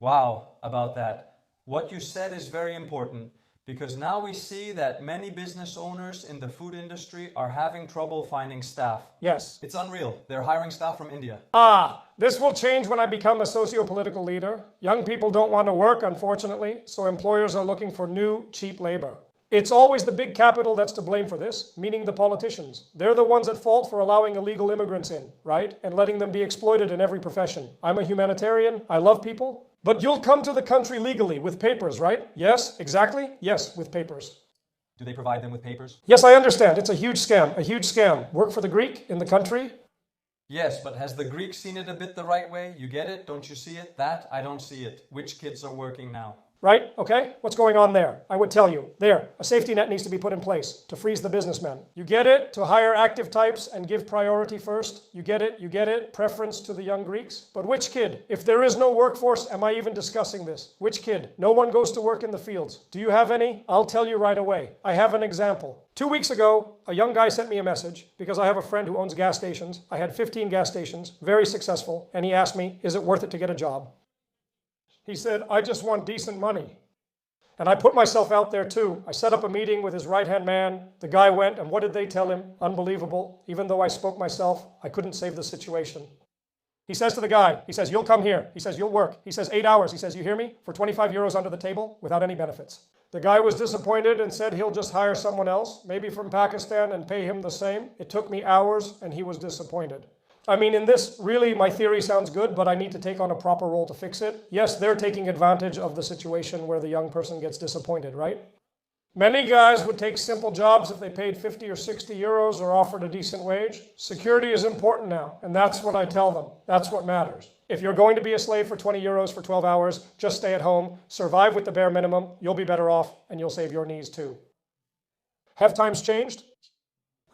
Wow, about that. What you said is very important, because now we see that many business owners in the food industry are having trouble finding staff. Yes. It's unreal. They're hiring staff from India. This will change when I become a socio-political leader. Young people don't want to work, unfortunately, so employers are looking for new, cheap labor. It's always the big capital that's to blame for this, meaning the politicians. They're the ones at fault for allowing illegal immigrants in, right? And letting them be exploited in every profession. I'm a humanitarian. I love people. But you'll come to the country legally with papers, right? Yes, exactly. Yes, with papers. Do they provide them with papers? Yes, I understand. It's a huge scam. A huge scam. Work for the Greek in the country? Yes, but has the Greek seen it a bit the right way? You get it? Don't you see it? That, I don't see it. Which kids are working now? Right? Okay? What's going on there? I would tell you. There, a safety net needs to be put in place to freeze the businessmen. You get it? To hire active types and give priority first. You get it? You get it? Preference to the young Greeks. But which kid? If there is no workforce, am I even discussing this? Which kid? No one goes to work in the fields. Do you have any? I'll tell you right away. I have an example. 2 weeks ago, a young guy sent me a message because I have a friend who owns gas stations. I had 15 gas stations, very successful, and he asked me, is it worth it to get a job? He said, I just want decent money. And I put myself out there too. I set up a meeting with his right-hand man. The guy went, and what did they tell him? Unbelievable. Even though I spoke myself, I couldn't save the situation. He says to the guy, he says, you'll come here. He says, you'll work. He says, 8 hours. He says, you hear me? For 25 euros under the table without any benefits. The guy was disappointed and said he'll just hire someone else, maybe from Pakistan, and pay him the same. It took me hours, and he was disappointed. I mean, in this, really, my theory sounds good, but I need to take on a proper role to fix it. Yes, they're taking advantage of the situation where the young person gets disappointed, right? Many guys would take simple jobs if they paid 50 or 60 euros or offered a decent wage. Security is important now, and that's what I tell them. That's what matters. If you're going to be a slave for 20 euros for 12 hours, just stay at home, survive with the bare minimum, you'll be better off, and you'll save your knees too. Have times changed?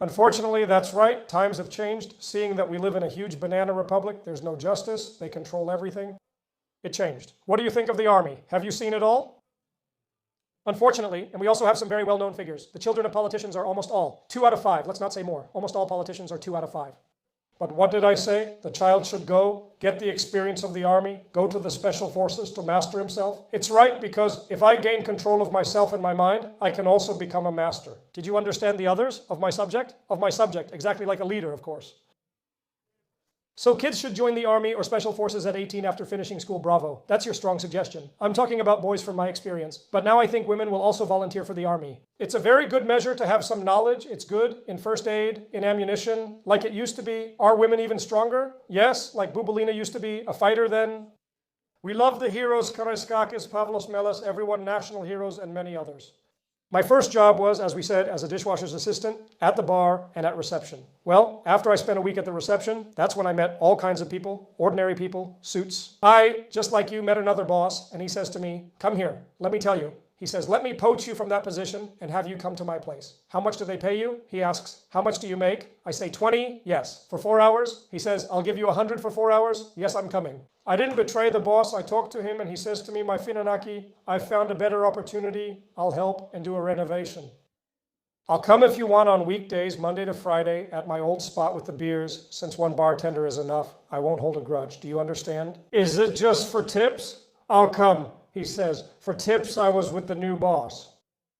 Unfortunately, that's right. Times have changed. Seeing that we live in a huge banana republic, there's no justice. They control everything. It changed. What do you think of the army? Have you seen it all? Unfortunately, and we also have some very well-known figures, the children of politicians are almost all, 2 out of 5, let's not say more, almost all politicians are 2 out of 5. But what did I say? The child should go, get the experience of the army, go to the special forces to master himself. It's right, because if I gain control of myself and my mind, I can also become a master. Did you understand the others of my subject? Of my subject, exactly like a leader, of course. So kids should join the army or special forces at 18 after finishing school. Bravo. That's your strong suggestion. I'm talking about boys from my experience. But now I think women will also volunteer for the army. It's a very good measure to have some knowledge. It's good in first aid, in ammunition, like it used to be. Are women even stronger? Yes, like Bubalina used to be, a fighter then. We love the heroes, Karaiskakis, Pavlos Melas, everyone, national heroes, and many others. My first job was, as we said, as a dishwasher's assistant, at the bar, and at reception. Well, after I spent a week at the reception, that's when I met all kinds of people, ordinary people, suits. I, just like you, met another boss, and he says to me, come here, let me tell you. He says, let me poach you from that position and have you come to my place. How much do they pay you? He asks, how much do you make? I say 20, yes. For 4 hours? He says, I'll give you 100 for 4 hours. Yes, I'm coming. I didn't betray the boss. I talked to him and he says to me, my Finanaki, I've found a better opportunity. I'll help and do a renovation. I'll come if you want on weekdays, Monday to Friday, at my old spot with the beers. Since one bartender is enough, I won't hold a grudge. Do you understand? Is it just for tips? I'll come. He says, for tips, I was with the new boss.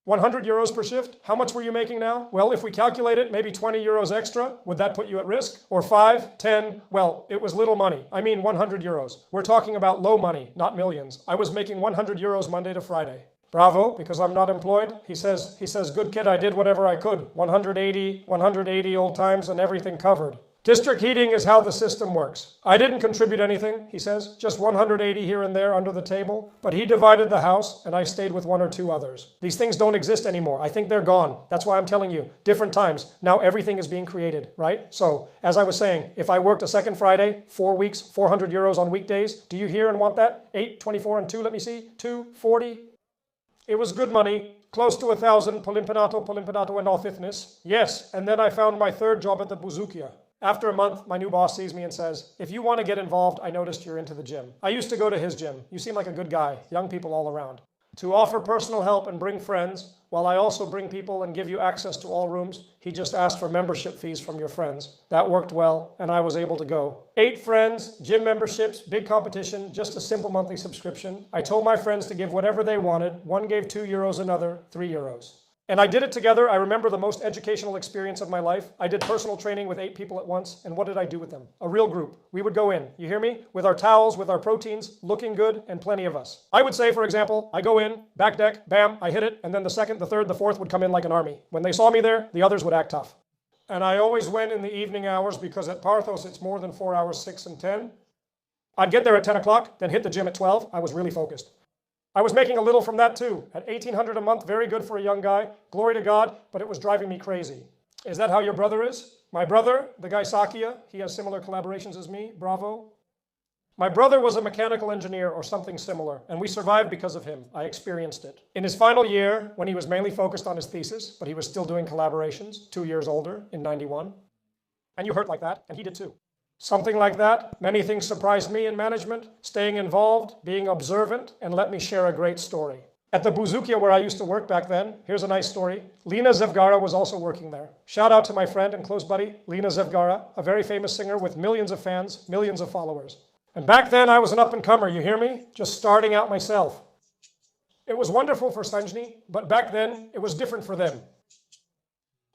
100 euros per shift? How much were you making now? Well, if we calculate it, maybe 20 euros extra. Would that put you at risk? Or 5, 10? Well, it was little money. I mean 100 euros. We're talking about low money, not millions. I was making 100 euros Monday to Friday. Bravo, because I'm not employed. He says, good kid, I did whatever I could. 180 old times and everything covered. District heating is how the system works. I didn't contribute anything, he says, just 180 here and there under the table, but he divided the house and I stayed with 1 or 2 others. These things don't exist anymore. I think they're gone. That's why I'm telling you, different times. Now everything is being created, right? So, as I was saying, if I worked a second Friday, 4 weeks, 400 euros on weekdays, do you hear and want that? 8, 24, and 2, let me see, 2, 40. It was good money. Close to 1,000, Polimpinato, and all fifness. Yes, and then I found my third job at the Buzukia. After a month, my new boss sees me and says, if you want to get involved, I noticed you're into the gym. I used to go to his gym. You seem like a good guy, young people all around. To offer personal help and bring friends, while I also bring people and give you access to all rooms, he just asked for membership fees from your friends. That worked well, and I was able to go. 8 friends, gym memberships, big competition, just a simple monthly subscription. I told my friends to give whatever they wanted. One gave 2 euros, another 3 euros. And I did it together. I remember the most educational experience of my life. I did personal training with 8 people at once. And what did I do with them? A real group. We would go in, you hear me? With our towels, with our proteins, looking good, and plenty of us. I would say, for example, I go in, back deck, bam, I hit it, and then the second, the third, the fourth would come in like an army. When they saw me there, the others would act tough. And I always went in the evening hours because at Parthos it's more than 4 hours, 6 and 10. I'd get there at 10 o'clock, then hit the gym at 12. I was really focused. I was making a little from that too. At 1,800 a month, very good for a young guy. Glory to God, but it was driving me crazy. Is that how your brother is? My brother, the guy Sakia, he has similar collaborations as me. Bravo. My brother was a mechanical engineer or something similar, and we survived because of him. I experienced it. In his final year, when he was mainly focused on his thesis, but he was still doing collaborations, 2 years older, in 91. And you hurt like that, and he did too. Something like that. Many things surprised me in management, staying involved, being observant, and let me share a great story. At the Buzukia where I used to work back then, here's a nice story. Lina Zevgara was also working there. Shout out to my friend and close buddy, Lina Zevgara, a very famous singer with millions of fans, millions of followers. And back then I was an up-and-comer, you hear me? Just starting out myself. It was wonderful for Sanjni, but back then it was different for them.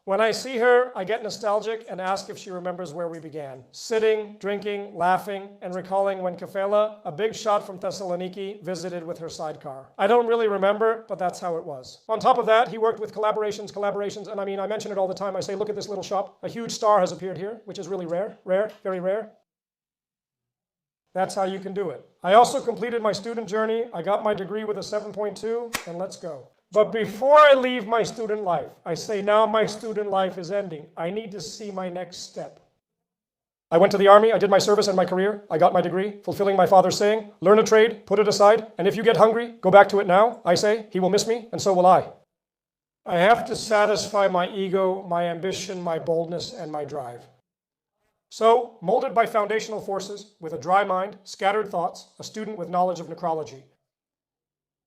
When I see her, I get nostalgic and ask if she remembers where we began. Sitting, drinking, laughing, and recalling when Kefela, a big shot from Thessaloniki, visited with her sidecar. I don't really remember, but that's how it was. On top of that, he worked with collaborations, and I mention it all the time. I say, look at this little shop. A huge star has appeared here, which is really rare, very rare. That's how you can do it. I also completed my student journey. I got my degree with a 7.2, and let's go. But before I leave my student life, I say now my student life is ending. I need to see my next step. I went to the army, I did my service and my career, I got my degree, fulfilling my father's saying, learn a trade, put it aside, and if you get hungry, go back to it now. I say, he will miss me, and so will I. I have to satisfy my ego, my ambition, my boldness, and my drive. So, molded by foundational forces, with a dry mind, scattered thoughts, a student with knowledge of necrology.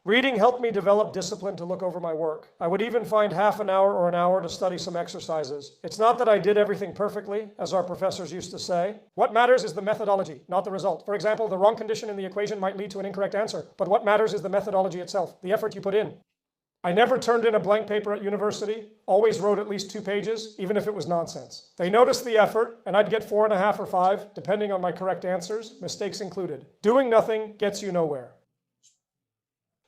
Reading helped me develop discipline to look over my work. I would even find half an hour or an hour to study some exercises. It's not that I did everything perfectly, as our professors used to say. What matters is the methodology, not the result. For example, the wrong condition in the equation might lead to an incorrect answer, but what matters is the methodology itself, the effort you put in. I never turned in a blank paper at university, always wrote at least 2 pages, even if it was nonsense. They noticed the effort, and I'd get 4.5 or 5, depending on my correct answers, mistakes included. Doing nothing gets you nowhere.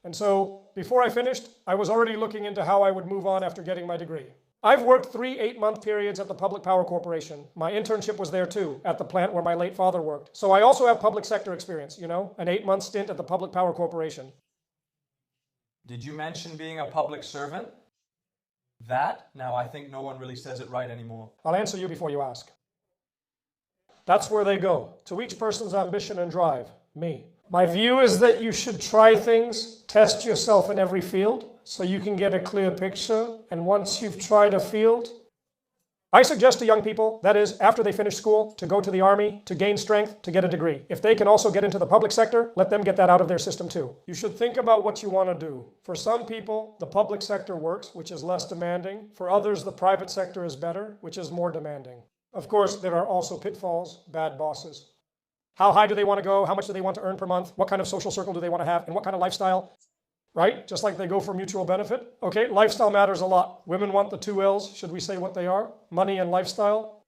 And so, before I finished, I was already looking into how I would move on after getting my degree. I've worked 3 8-month periods at the Public Power Corporation. My internship was there too, at the plant where my late father worked. So I also have public sector experience, an 8-month stint at the Public Power Corporation. Did you mention being a public servant? Now I think no one really says it right anymore. I'll answer you before you ask. That's where they go. To each person's ambition and drive, me. My view is that you should try things, test yourself in every field, so you can get a clear picture, and once you've tried a field, I suggest to young people, that is, after they finish school, to go to the army, to gain strength, to get a degree. If they can also get into the public sector, let them get that out of their system too. You should think about what you want to do. For some people, the public sector works, which is less demanding. For others, the private sector is better, which is more demanding. Of course, there are also pitfalls, bad bosses. How high do they want to go? How much do they want to earn per month? What kind of social circle do they want to have? And what kind of lifestyle? Right? Just like they go for mutual benefit. Okay, lifestyle matters a lot. Women want the 2 L's. Should we say what they are? Money and lifestyle.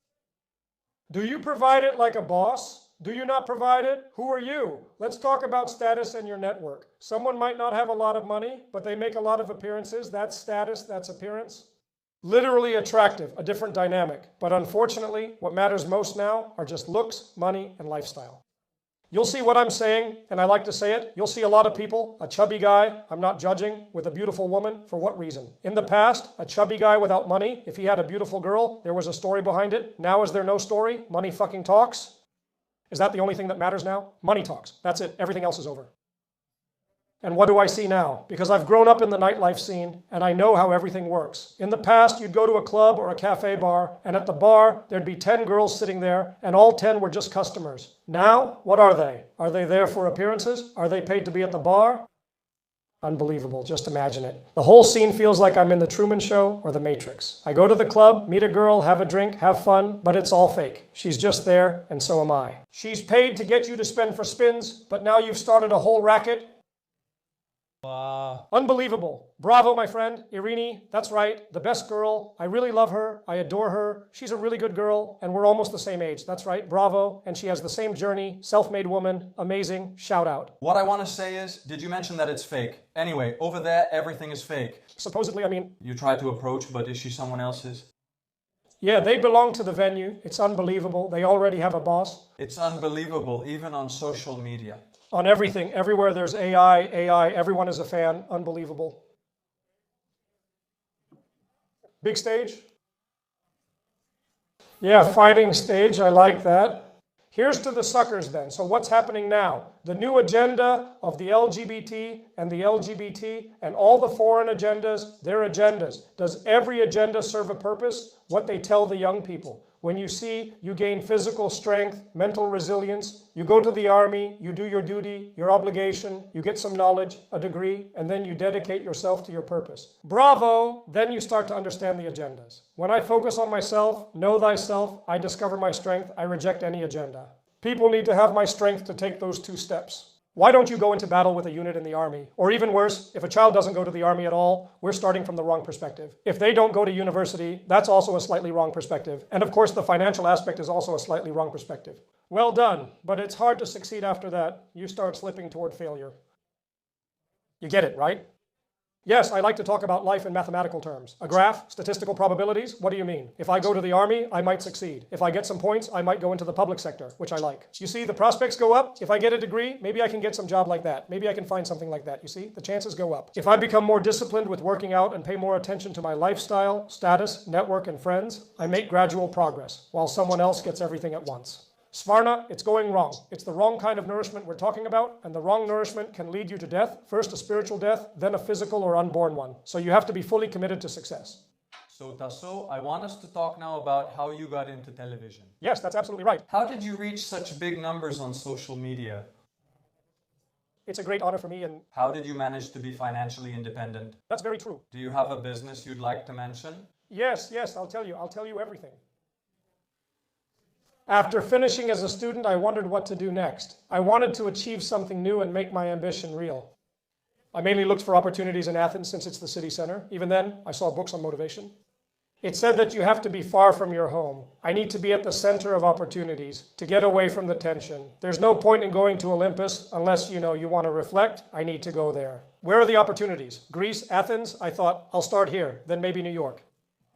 Do you provide it like a boss? Do you not provide it? Who are you? Let's talk about status and your network. Someone might not have a lot of money, but they make a lot of appearances. That's status, that's appearance. Literally attractive, a different dynamic. But unfortunately, what matters most now are just looks, money, and lifestyle. You'll see what I'm saying, and I like to say it. You'll see a lot of people, a chubby guy, I'm not judging, with a beautiful woman. For what reason? In the past, a chubby guy without money, if he had a beautiful girl, there was a story behind it. Now is there no story? Money fucking talks? Is that the only thing that matters now? Money talks. That's it. Everything else is over. And what do I see now? Because I've grown up in the nightlife scene, and I know how everything works. In the past, you'd go to a club or a cafe bar, and at the bar, there'd be 10 girls sitting there, and all 10 were just customers. Now, what are they? Are they there for appearances? Are they paid to be at the bar? Unbelievable, just imagine it. The whole scene feels like I'm in the Truman Show or the Matrix. I go to the club, meet a girl, have a drink, have fun, but it's all fake. She's just there, and so am I. She's paid to get you to spend for spins, but now you've started a whole racket. Wow. Unbelievable. Bravo, my friend. Irini, that's right. The best girl. I really love her. I adore her. She's a really good girl, and we're almost the same age. That's right. Bravo. And she has the same journey. Self-made woman. Amazing. Shout out. What I want to say is, did you mention that it's fake? Anyway, over there, everything is fake. Supposedly, I mean... You try to approach, but is she someone else's? Yeah, they belong to the venue. It's unbelievable. They already have a boss. It's unbelievable, even on social media. On everything, everywhere there's AI, everyone is a fan. Unbelievable. Big stage? Yeah, fighting stage, I like that. Here's to the suckers then. So what's happening now? The new agenda of the LGBT and the LGBT and all the foreign agendas, their agendas. Does every agenda serve a purpose? What they tell the young people. When you see, you gain physical strength, mental resilience, you go to the army, you do your duty, your obligation, you get some knowledge, a degree, and then you dedicate yourself to your purpose. Bravo! Then you start to understand the agendas. When I focus on myself, know thyself, I discover my strength, I reject any agenda. People need to have my strength to take those 2 steps. Why don't you go into battle with a unit in the army? Or even worse, if a child doesn't go to the army at all, we're starting from the wrong perspective. If they don't go to university, that's also a slightly wrong perspective. And of course, the financial aspect is also a slightly wrong perspective. Well done, but it's hard to succeed after that. You start slipping toward failure. You get it, right? Yes, I like to talk about life in mathematical terms. A graph, statistical probabilities, what do you mean? If I go to the army, I might succeed. If I get some points, I might go into the public sector, which I like. You see, the prospects go up. If I get a degree, maybe I can get some job like that. Maybe I can find something like that. You see, the chances go up. If I become more disciplined with working out and pay more attention to my lifestyle, status, network, and friends, I make gradual progress, while someone else gets everything at once. Svarna, it's going wrong. It's the wrong kind of nourishment we're talking about, and the wrong nourishment can lead you to death, first a spiritual death, then a physical or unborn one. So you have to be fully committed to success. So Tasso, I want us to talk now about how you got into television. Yes, that's absolutely right. How did you reach such big numbers on social media? It's a great honor for me, and How did you manage to be financially independent? that's very true. Do you have a business you'd like to mention? Yes, I'll tell you everything. After finishing as a student, I wondered what to do next. I wanted to achieve something new and make my ambition real. I mainly looked for opportunities in Athens since it's the city center. Even then, I saw books on motivation. It said that you have to be far from your home. I need to be at the center of opportunities to get away from the tension. There's no point in going to Olympus unless you want to reflect. I need to go there. Where are the opportunities? Greece, Athens? I thought, I'll start here, then maybe New York.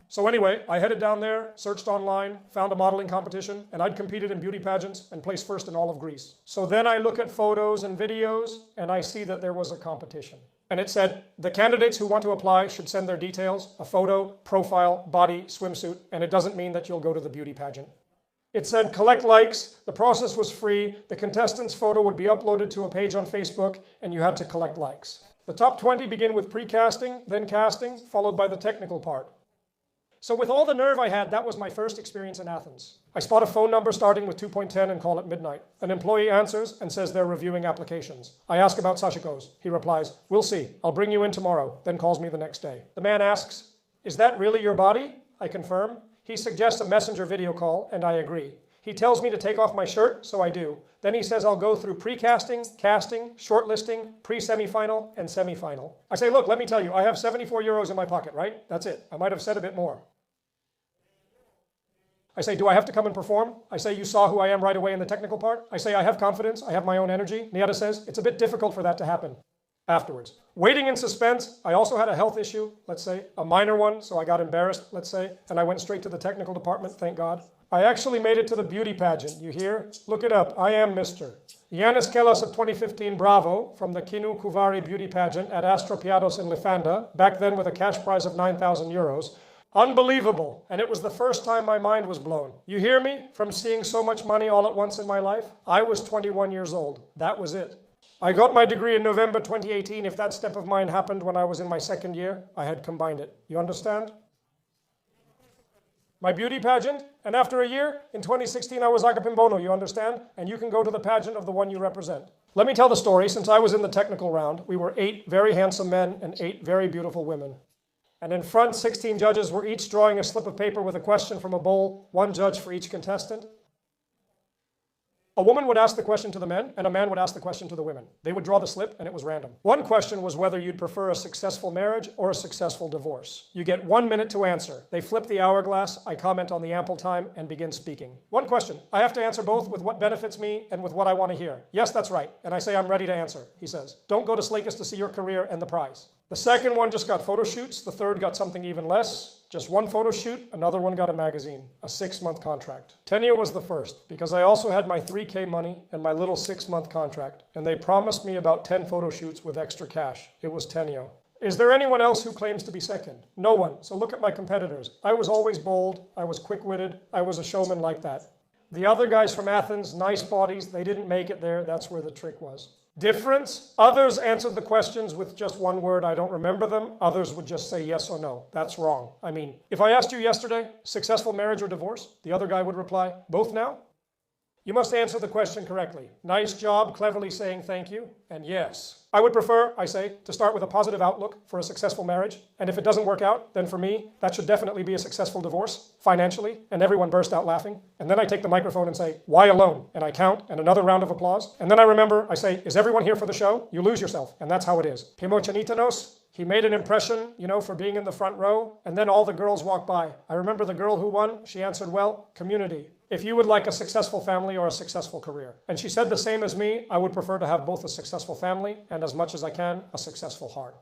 So anyway, I headed down there, searched online, found a modeling competition, and I'd competed in beauty pageants and placed first in all of Greece. So then I look at photos and videos, and I see that there was a competition. And it said, the candidates who want to apply should send their details, a photo, profile, body, swimsuit, and it doesn't mean that you'll go to the beauty pageant. It said, collect likes, the process was free, the contestant's photo would be uploaded to a page on Facebook, and you had to collect likes. The top 20 begin with pre-casting, then casting, followed by the technical part. So with all the nerve I had, that was my first experience in Athens. I spot a phone number starting with 2.10 and call at midnight. An employee answers and says they're reviewing applications. I ask about Sashikos. He replies, we'll see. I'll bring you in tomorrow, then calls me the next day. The man asks, is that really your body? I confirm. He suggests a messenger video call, and I agree. He tells me to take off my shirt, so I do. Then he says I'll go through pre-casting, casting, shortlisting, pre-semifinal, and semifinal. I say, look, let me tell you, I have 74 euros in my pocket, right? That's it. I might have said a bit more. I say, do I have to come and perform? I say, you saw who I am right away in the technical part. I say, I have confidence, I have my own energy. Niada says, it's a bit difficult for that to happen. Afterwards, waiting in suspense, I also had a health issue, let's say, a minor one, so I got embarrassed, let's say, and I went straight to the technical department, thank God. I actually made it to the beauty pageant, you hear? Look it up, I am Mr. Yannis Kellas of 2015 Bravo from the Kinu Kouvari beauty pageant at Astropiados in Lifanda, back then with a cash prize of 9,000 euros. Unbelievable, and it was the first time my mind was blown. You hear me? From seeing so much money all at once in my life? I was 21 years old, that was it. I got my degree in November 2018. If that step of mine happened when I was in my second year, I had combined it. You understand? My beauty pageant, and after a year, in 2016, I was Agapimbono, you understand? And you can go to the pageant of the one you represent. Let me tell the story. Since I was in the technical round, we were 8 very handsome men and 8 very beautiful women. And in front, 16 judges were each drawing a slip of paper with a question from a bowl, 1 judge for each contestant. A woman would ask the question to the men, and a man would ask the question to the women. They would draw the slip, and it was random. One question was whether you'd prefer a successful marriage or a successful divorce. You get 1 minute to answer. They flip the hourglass, I comment on the ample time, and begin speaking. One question. I have to answer both with what benefits me and with what I want to hear. Yes, that's right. And I say I'm ready to answer, he says. Don't go to Slakis to see your career and the prize. The second one just got photo shoots. The third got something even less. Just 1 photo shoot. Another one got a magazine, a 6-month contract. Tenio was the first because I also had my 3K money and my little 6-month contract. And they promised me about 10 photo shoots with extra cash. It was Tenio. Is there anyone else who claims to be second? No one. So look at my competitors. I was always bold. I was quick-witted. I was a showman like that. The other guys from Athens, nice bodies, they didn't make it there. That's where the trick was. Difference? Others answered the questions with just 1 word. I don't remember them. Others would just say yes or no. That's wrong. I mean, if I asked you yesterday, successful marriage or divorce, the other guy would reply, both now? You must answer the question correctly. Nice job, cleverly saying thank you, and yes. I would prefer, I say, to start with a positive outlook for a successful marriage. And if it doesn't work out, then for me, that should definitely be a successful divorce, financially, and everyone burst out laughing. And then I take the microphone and say, why alone? And I count, and another round of applause. And then I remember, I say, is everyone here for the show? You lose yourself, and that's how it is. Pimochanitanos, he made an impression, for being in the front row, and then all the girls walked by. I remember the girl who won, she answered, well, community. If you would like a successful family or a successful career. And she said the same as me, I would prefer to have both a successful family and as much as I can, a successful heart.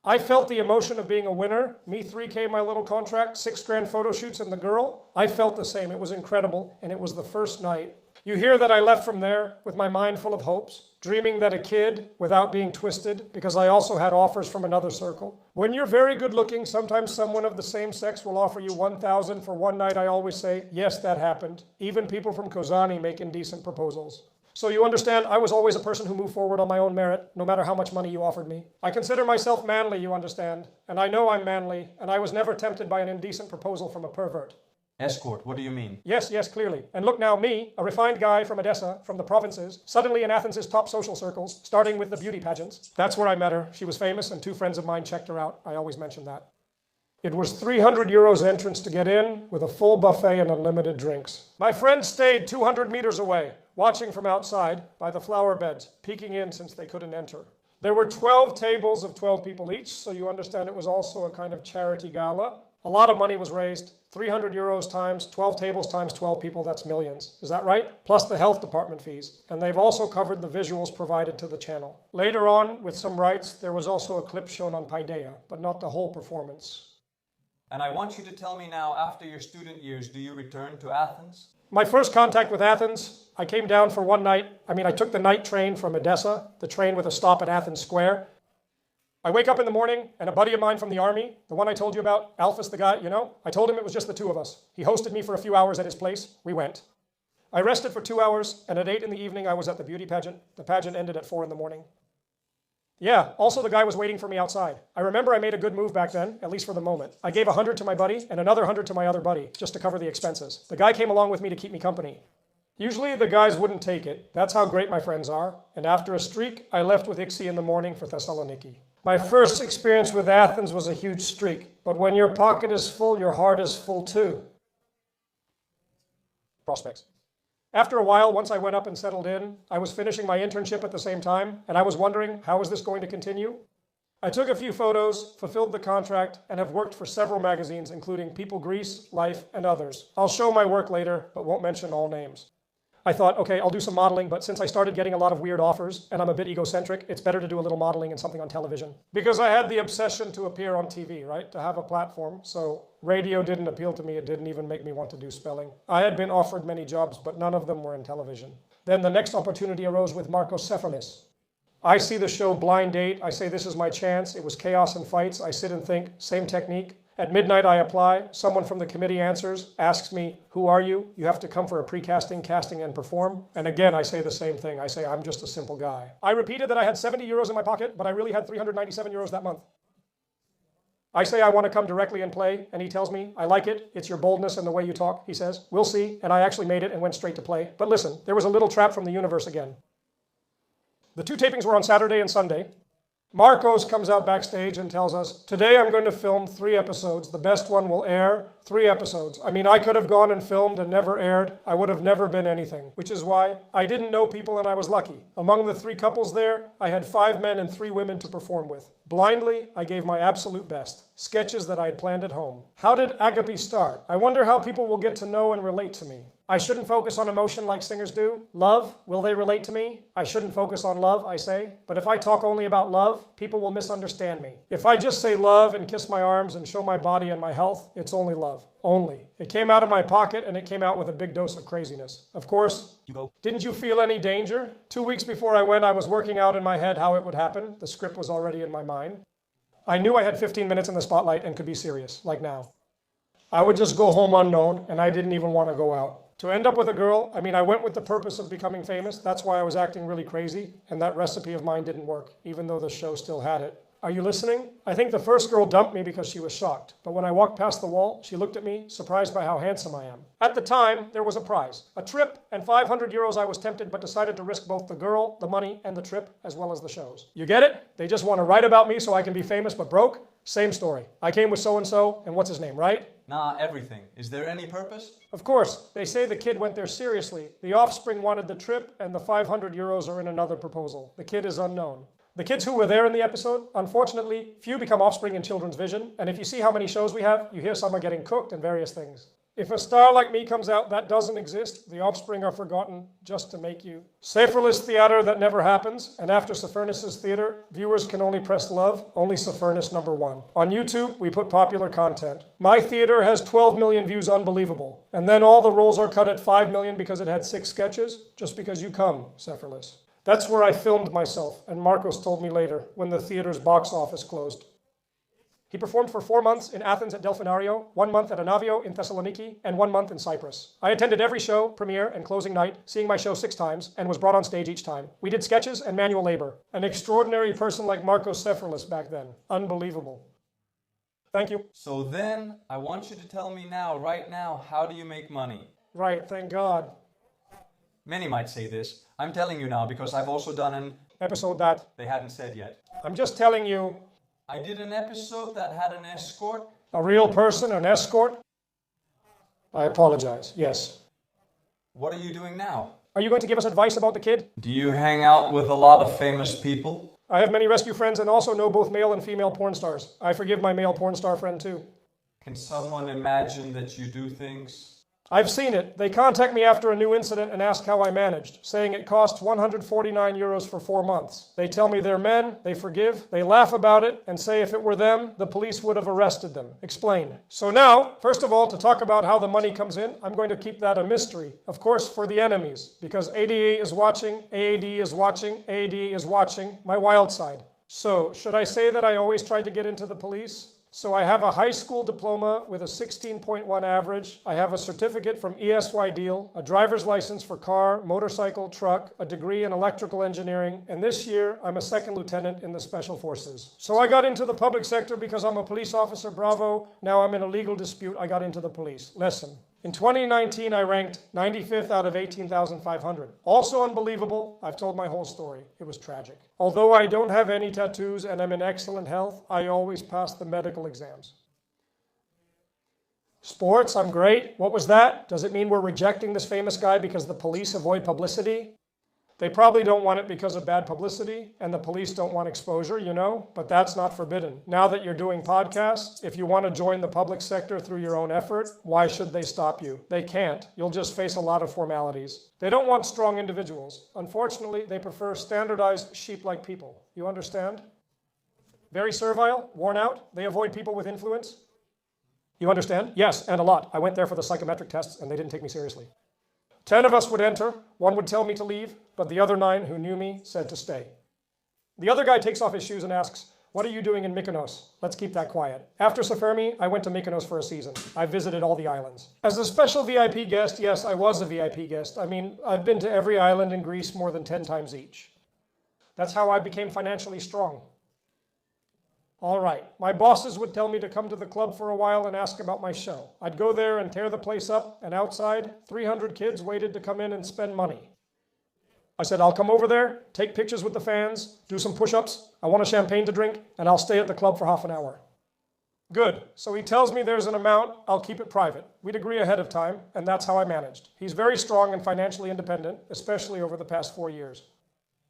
I felt the emotion of being a winner. Me 3K, my little contract, 6 grand photo shoots and the girl. I felt the same. It was incredible. And it was the first night. You hear that I left from there with my mind full of hopes, dreaming that a kid without being twisted, because I also had offers from another circle. When you're very good looking, sometimes someone of the same sex will offer you 1,000 for one night. I always say, yes, that happened. Even people from Kozani make indecent proposals. So you understand, I was always a person who moved forward on my own merit, no matter how much money you offered me. I consider myself manly, you understand, and I know I'm manly, and I was never tempted by an indecent proposal from a pervert. Escort, what do you mean? Yes, clearly. And look now, me, a refined guy from Edessa, from the provinces, suddenly in Athens' top social circles, starting with the beauty pageants. That's where I met her. She was famous, and 2 friends of mine checked her out. I always mention that. It was 300 euros entrance to get in, with a full buffet and unlimited drinks. My friend stayed 200 meters away, watching from outside by the flower beds, peeking in since they couldn't enter. There were 12 tables of 12 people each, so you understand it was also a kind of charity gala. A lot of money was raised. 300 euros times 12 tables times 12 people, that's millions. Is that right? Plus the health department fees. And they've also covered the visuals provided to the channel. Later on, with some rights, there was also a clip shown on Paideia, but not the whole performance. And I want you to tell me now, after your student years, do you return to Athens? My first contact with Athens, I came down for one night. I took the night train from Edessa, the train with a stop at Athens Square. I wake up in the morning, and a buddy of mine from the army, the one I told you about, Alphys, the guy, I told him it was just the 2 of us. He hosted me for a few hours at his place. We went. I rested for 2 hours, and at 8 in the evening, I was at the beauty pageant. The pageant ended at 4 in the morning. Yeah, also the guy was waiting for me outside. I remember I made a good move back then, at least for the moment. I gave 100 to my buddy and another 100 to my other buddy, just to cover the expenses. The guy came along with me to keep me company. Usually the guys wouldn't take it. That's how great my friends are. And after a streak, I left with Ixi in the morning for Thessaloniki. My first experience with Athens was a huge streak. But when your pocket is full, your heart is full too. Prospects. After a while, once I went up and settled in, I was finishing my internship at the same time, and I was wondering, how is this going to continue? I took a few photos, fulfilled the contract, and have worked for several magazines, including People Greece, Life, and others. I'll show my work later, but won't mention all names. I thought, okay, I'll do some modeling, but since I started getting a lot of weird offers, and I'm a bit egocentric, it's better to do a little modeling and something on television. Because I had the obsession to appear on TV, right? To have a platform. So radio didn't appeal to me. It didn't even make me want to do spelling. I had been offered many jobs, but none of them were in television. Then the next opportunity arose with Marcos Cephalis. I see the show Blind Date. I say, this is my chance. It was chaos and fights. I sit and think, same technique. At midnight, I apply. Someone from the committee answers, asks me, who are you? You have to come for a pre-casting, casting, and perform. And again, I say the same thing. I say, I'm just a simple guy. I repeated that I had 70 euros in my pocket, but I really had 397 euros that month. I say I want to come directly and play, and he tells me, I like it. It's your boldness and the way you talk, he says. We'll see. And I actually made it and went straight to play. But listen, there was a little trap from the universe again. The 2 tapings were on Saturday and Sunday. Marcos comes out backstage and tells us, today I'm going to film 3 episodes. The best one will air. 3 episodes. I could have gone and filmed and never aired. I would have never been anything, which is why I didn't know people and I was lucky. Among the 3 couples there, I had 5 men and 3 women to perform with. Blindly, I gave my absolute best. Sketches that I had planned at home. How did Agape start? I wonder how people will get to know and relate to me. I shouldn't focus on emotion like singers do. Love, will they relate to me? I shouldn't focus on love, I say. But if I talk only about love, people will misunderstand me. If I just say love and kiss my arms and show my body and my health, it's only love. Only. It came out of my pocket and it came out with a big dose of craziness. Of course, didn't you feel any danger? 2 weeks before I went, I was working out in my head how it would happen. The script was already in my mind. I knew I had 15 minutes in the spotlight and could be serious, like now. I would just go home unknown and I didn't even want to go out. To end up with a girl, I went with the purpose of becoming famous. That's why I was acting really crazy, and that recipe of mine didn't work, even though the show still had it. Are you listening? I think the first girl dumped me because she was shocked. But when I walked past the wall, she looked at me, surprised by how handsome I am. At the time, there was a prize. A trip and 500 euros. I was tempted, but decided to risk both the girl, the money, and the trip, as well as the shows. You get it? They just want to write about me so I can be famous but broke? Same story. I came with so-and-so, and what's his name, right? Nah, everything. Is there any purpose? Of course. They say the kid went there seriously. The offspring wanted the trip, and the 500 euros are in another proposal. The kid is unknown. The kids who were there in the episode, unfortunately, few become offspring in children's vision. And if you see how many shows we have, you hear some are getting cooked and various things. If a star like me comes out, that doesn't exist. The offspring are forgotten just to make you. Saferless theater that never happens. And after Sapphirnis's theater, viewers can only press love, only Sapphirnis #1. On YouTube, we put popular content. My theater has 12 million views, unbelievable. And then all the roles are cut at 5 million because it had 6 sketches, just because you come, Sapphilis. That's where I filmed myself, and Marcos told me later, when the theater's box office closed. He performed for 4 months in Athens at Delphinario, 1 month at Anavio in Thessaloniki, and 1 month in Cyprus. I attended every show, premiere, and closing night, seeing my show 6 times, and was brought on stage each time. We did sketches and manual labor. An extraordinary person like Marcos Cephalus back then. Unbelievable. Thank you. So then, I want you to tell me now, right now, how do you make money? Right, thank God. Many might say this. I'm telling you now because I've also done an Episode that. they hadn't said yet. I'm just telling you, I did an episode that had an escort. a real person, an escort. I apologize, yes. What are you doing now? Are you going to give us advice about the kid? Do you hang out with a lot of famous people? I have many rescue friends and also know both male and female porn stars. I forgive my male porn star friend too. Can someone imagine that you do things? I've seen it. They contact me after a new incident and ask how I managed, saying it costs 149 euros for 4 months. They tell me they're men, they forgive, they laugh about it, and say if it were them, the police would have arrested them. Explain. So now, first of all, to talk about how the money comes in, I'm going to keep that a mystery. Of course, for the enemies, because ADA is watching, AAD is watching, AAD is watching, my wild side. So, should I say that I always tried to get into the police? So I have a high school diploma with a 16.1 average. I have a certificate from ESY Deal, a driver's license for car, motorcycle, truck, a degree in electrical engineering, and this year I'm a second lieutenant in the Special Forces. So I got into the public sector because I'm a police officer, bravo. Now I'm in a legal dispute, I got into the police. Listen. In 2019, I ranked 95th out of 18,500. Also unbelievable, I've told my whole story. It was tragic. Although I don't have any tattoos and I'm in excellent health, I always pass the medical exams. Sports, I'm great. What was that? Does it mean we're rejecting this famous guy because the police avoid publicity? They probably don't want it because of bad publicity, and the police don't want exposure, you know, but that's not forbidden. Now that you're doing podcasts, if you want to join the public sector through your own effort, why should they stop you? They can't. You'll just face a lot of formalities. They don't want strong individuals. Unfortunately, they prefer standardized sheep-like people. You understand? Very servile, worn out. They avoid people with influence. You understand? Yes, and a lot. I went there for the psychometric tests, and they didn't take me seriously. 10 of us would enter, 1 would tell me to leave, but the other 9 who knew me said to stay. The other guy takes off his shoes and asks, what are you doing in Mykonos? Let's keep that quiet. After Sefermi, I went to Mykonos for a season. I visited all the islands. As a special VIP guest, yes, I was a VIP guest. I mean, I've been to every island in Greece more than 10 times each. That's how I became financially strong. All right, my bosses would tell me to come to the club for a while and ask about my show. I'd go there and tear the place up, and outside, 300 kids waited to come in and spend money. I said, I'll come over there, take pictures with the fans, do some push-ups, I want a champagne to drink, and I'll stay at the club for half an hour. Good, so he tells me there's an amount, I'll keep it private. We'd agree ahead of time, and that's how I managed. He's very strong and financially independent, especially over the past 4 years.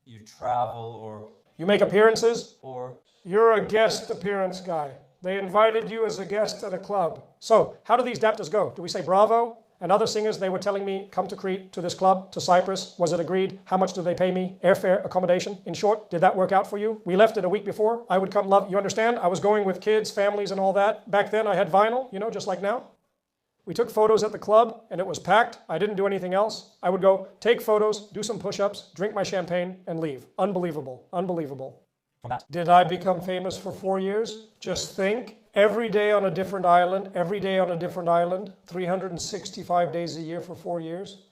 You travel or... You make appearances? Or... You're a guest appearance guy. They invited you as a guest at a club. So, how do these daptors go? Do we say bravo? And other singers, they were telling me, come to Crete, to this club, to Cyprus. Was it agreed? How much do they pay me? Airfare, accommodation? In short, did that work out for you? We left it a week before. I would come love, you understand? I was going with kids, families, and all that. Back then, I had vinyl, you know, just like now. We took photos at the club, and it was packed. I didn't do anything else. I would go take photos, do some push-ups, drink my champagne, and leave. Unbelievable. Unbelievable. Did I become famous for 4 years? Just think. Every day on a different island, every day on a different island, 365 days a year for 4 years.